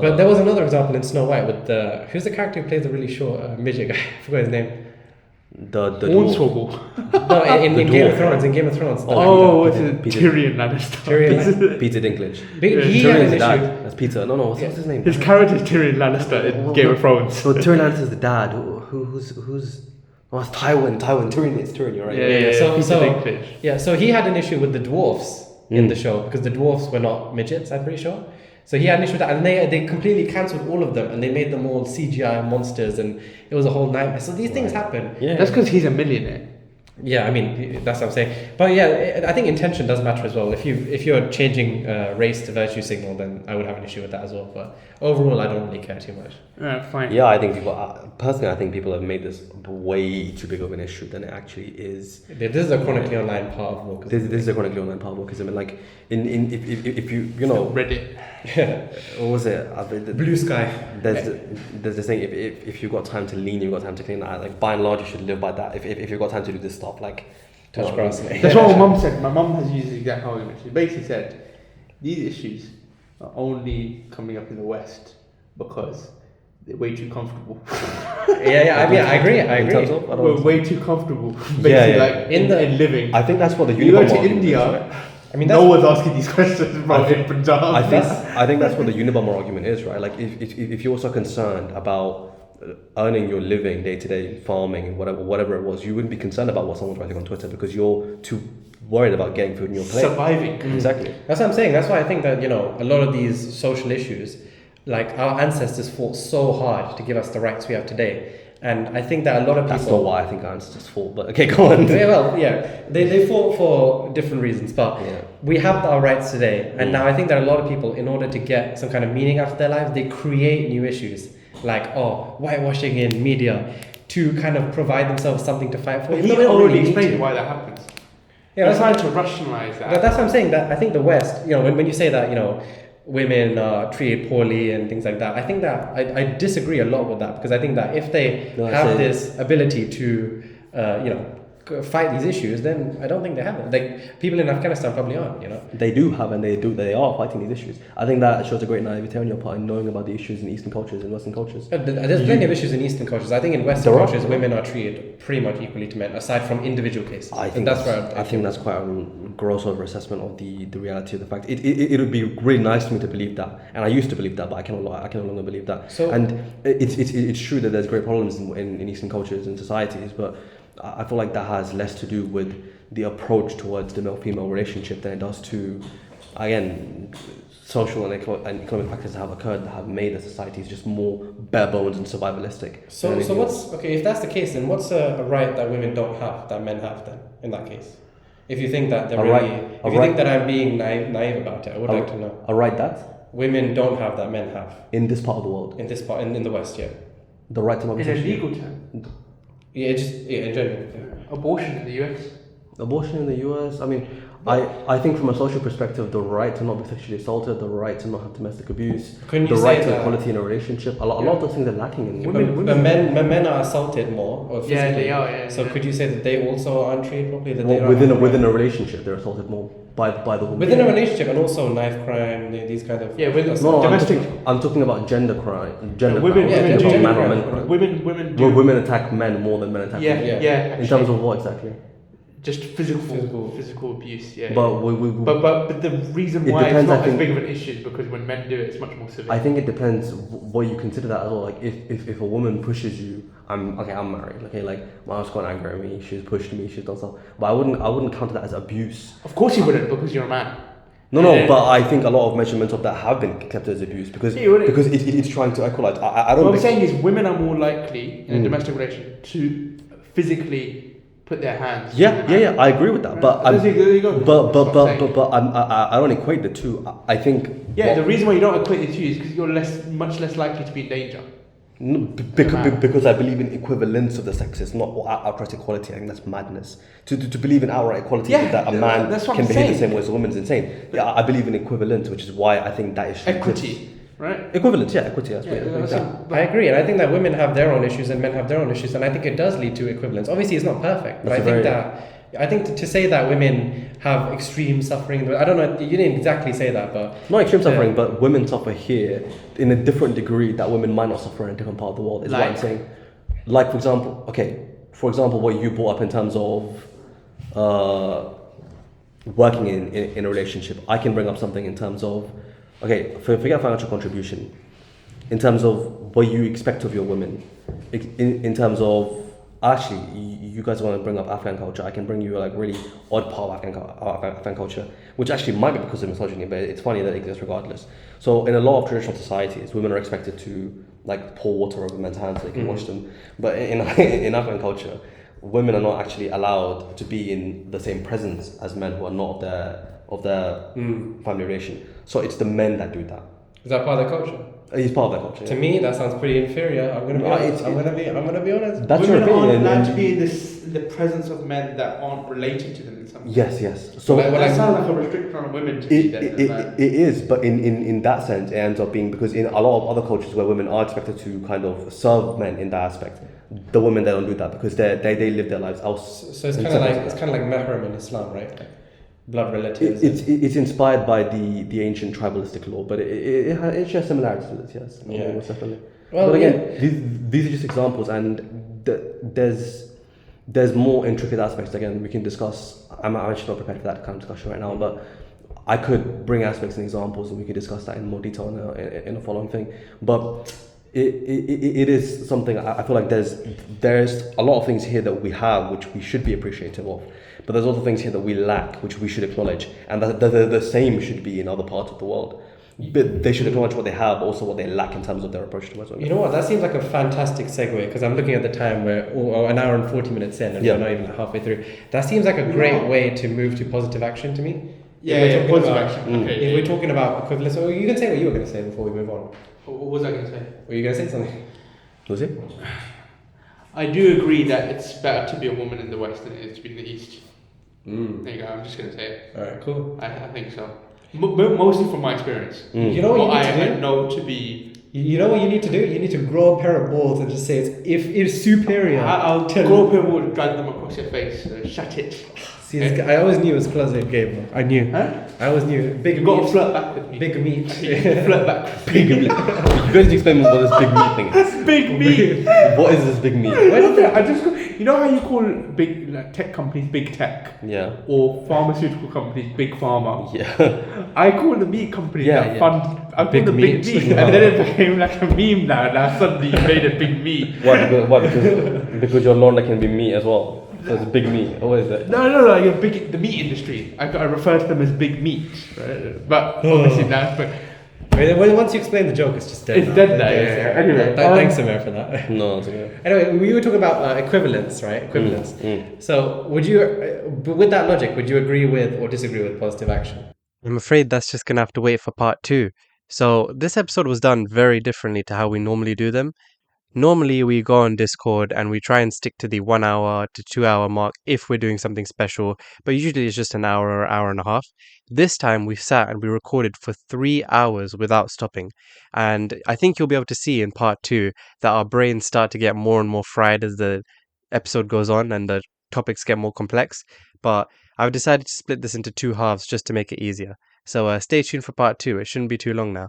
But there was another example in Snow White with who's the character who plays the really short midget guy? I forgot his name. The Hornswoggle. No, in The Game of dwarf. Thrones. In Game of Thrones. Oh, what's Peter- it? Peter- Tyrion Lannister. Tyrion Peter Dinklage. He had Tyrion's an the issue. dad. That's Peter. No, what's his name? His character is Tyrion Lannister in Game of Thrones. So Tyrion Lannister's the dad. Who's Oh, it's Tywin, Tyrion, you're right. Yeah. Peter So Dinklage. so he had an issue with the dwarfs in the show because the dwarfs were not midgets, I'm pretty sure. So he had an issue with that, and they completely cancelled all of them, and they made them all CGI monsters, and it was a whole nightmare. So these things happen. Yeah. That's because he's a millionaire. Yeah, I mean that's what I'm saying. But yeah, I think intention does matter as well. If you're changing race to virtue signal, then I would have an issue with that as well. But overall, I don't really care too much. Fine. Yeah, I think personally, I think people have made this way too big of an issue than it actually is. This is a chronically online part of wokeism. This is a chronically online part of wokeism, and like if you know Reddit. what was it? Blue sky. There's this thing. If you've got time to lean, you've got time to clean. Like by and large, you should live by that. If you've got time to do this stuff, like Touch grass. That's what my mum said. My mum has used the exact argument. She basically said these issues are only coming up in the West because they're way too comfortable. Yeah. I agree. In terms of, We're way too comfortable. Basically, like in living. I think that's what the You go Unibomber to argument is, India. right? I mean, No one's asking these questions, bro. In Punjab. I think that's what the Unibomber argument is, right? Like if you're so concerned about earning your living day to day, farming and whatever it was, you wouldn't be concerned about what someone's writing on Twitter because you're too worried about getting food in your plate. Surviving. Exactly. That's what I'm saying. That's why I think that a lot of these social issues, like our ancestors fought so hard to give us the rights we have today. And I think that a lot of people... That's not why I think our ancestors fought, but okay, go on. They fought for different reasons, but we have our rights today. And now I think that a lot of people, in order to get some kind of meaning out of their lives, they create new issues, like, whitewashing in media, to kind of provide themselves something to fight for. He already explained why that happens. Yeah, they're trying to rationalize that. That's what I'm saying. That I think the West, when you say that, women are treated poorly and things like that, I think that I disagree a lot with that, because I think that if they have this ability to, fight these issues, then I don't think they have it. Like people in Afghanistan probably aren't. They do have, and they are fighting these issues. I think that shows a great naivete on your part in knowing about the issues in Eastern cultures and Western cultures. There's plenty of issues in Eastern cultures. I think in Western cultures, women are treated pretty much equally to men, aside from individual cases. I think that's quite a gross overassessment of the reality of the fact. It would be really nice for me to believe that, and I used to believe that, but I can no longer believe that. So, and it's true that there's great problems in Eastern cultures and societies, but I feel like that has less to do with the approach towards the male-female relationship than it does to, again, social and economic factors that have occurred that have made the societies just more bare bones and survivalistic. So what's okay? If that's the case, then what's a right that women don't have that men have then? In that case, if you think that think that I'm being naive about it, I would like to know. A right that women don't have that men have in this part of the world. In this part, in the West, yeah. The right to in a legal term. Yeah, in general. Yeah. Abortion in the US. Abortion in the US. I mean, I think from a social perspective, the right to not be sexually assaulted, the right to not have domestic abuse, the right to equality in a relationship. A lot of those things are lacking in women. But men are assaulted more, or physically. Yeah, they are. Yeah. So could you say that they also aren't treated properly? That within a relationship, they're assaulted more by the woman. Within a relationship, and also knife crime, these kind of domestic. I'm talking about gender crime. Women attack men more than men attack women. Yeah. In terms of what exactly? Just physical abuse, yeah. But the reason why it's not as big of an issue is because when men do it, it's much more severe. I think it depends what you consider that as well. Like if a woman pushes you, I'm married. Okay, like my wife's got angry at me, she's pushed me, she's done stuff. But I wouldn't count that as abuse. Of course you wouldn't, because you're a man. No, but I think a lot of measurements of that have been accepted as abuse because it's trying to equalize. I don't. What I'm saying is, women are more likely in a domestic relation to physically put their hands. Yeah. I agree with that, right. But I don't equate the two. I think. Yeah, the reason why you don't equate the two is because you're much less likely to be in danger. No, because I believe in equivalence of the sexes, not outright equality. I think that's madness. To believe in outright equality that a man can behave the same way as a woman is insane. Yeah, I believe in equivalence, which is why I think that is equity. Right? Equivalence, equity. I agree, and I think that women have their own issues and men have their own issues, and I think it does lead to equivalence. Obviously, it's not perfect, but I think to say that women have extreme suffering, I don't know, you didn't exactly say that, but not extreme suffering, but women suffer here in a different degree that women might not suffer in a different part of the world. Is what I'm saying. Like for example, what you brought up in terms of working in a relationship, I can bring up something in terms of. Okay, forget financial contribution. In terms of what you expect of your women, in terms of, actually, you guys want to bring up Afghan culture, I can bring you like really odd part of Afghan culture, which actually might be because of misogyny, but it's funny that it exists regardless. So in a lot of traditional societies, women are expected to like pour water over men's hands so they can wash them. But in in Afghan culture, women are not actually allowed to be in the same presence as men who are not of their family relation. So it's the men that do that. Is that part of the culture? It's part of their culture. To Yeah. me, that sounds pretty inferior. I'm gonna be No, honest. I'm gonna be honest. That's Women your opinion. aren't allowed and- to be in the presence of men that aren't related to them in some way. Yes. So Well, That sounds like a restriction on women to be there. it is, but in that sense, it ends up being because in a lot of other cultures where women are expected to kind of serve men in that aspect, the women they don't do that because they live their lives else. So it's kind of like mahram in Islam, right? Like blood relatives. It's inspired by the ancient tribalistic law, but it shares similarities with it. Yes, Yeah. most definitely. Well, but again, these are just examples, and there's more intricate aspects. Again, we can discuss. I'm actually not prepared for that kind of discussion right now, but I could bring aspects and examples, and we could discuss that in more detail in the following thing. But it is something I feel like there's a lot of things here that we have which we should be appreciative of, but there's also things here that we lack which we should acknowledge, and that the same should be in other parts of the world. But they should acknowledge what they have, also what they lack in terms of their approach to women. You know what? That seems like a fantastic segue because I'm looking at the time where an hour and 40 minutes in, and Yeah. we're not even halfway through. That seems like a great way to move to positive action to me. Yeah, If we're talking positive about- action. Okay. If we're talking about equivalence, or you can say what you were going to say before we move on. What was I going to say? Were you going to say something? Was it? I do agree that it's better to be a woman in the West than it is to be in the East. Mm. There you go. I'm just going to say it. All right, cool. I think so. Mostly from my experience. You know what you need to do? I know to be. You know what you need to do? You need to grow a pair of balls and just say it's superior. I'll to- grow people and drag them across your face. So shut it. See, this guy, I always knew it was closet game. I knew. Huh? I always knew. Big You got to meat. flirt back with me. Big meat. Flirt back. Big meat. You guys need to explain what this big meat thing is. Big meat. What is this big meat? I just, you know how you call big like, tech companies big tech, Yeah. or pharmaceutical companies big pharma. Yeah. I call the meat companies Yeah, that yeah. fund. I call Big them big meat. meat, and then it became like a meme now. Now suddenly you made a big meat. What? Because your laundry can be meat as well. So it's big meat. What is it? No, like the meat industry. I refer to them as big meat, right? But obviously now, but Once you explain the joke, it's just dead. It's dead now, yeah. Anyway, thanks, Samir, for that. No, it's okay. Anyway, we were talking about equivalence, right? Equivalence. So, with that logic, would you agree with or disagree with positive action? I'm afraid that's just going to have to wait for part 2. So, this episode was done very differently to how we normally do them. Normally, we go on Discord and we try and stick to the 1 hour to 2 hour mark if we're doing something special, but usually it's just an hour or hour and a half. This time, we sat and we recorded for 3 hours without stopping. And I think you'll be able to see in part 2 that our brains start to get more and more fried as the episode goes on and the topics get more complex. But I've decided to split this into 2 halves just to make it easier. So stay tuned for part 2. It shouldn't be too long now.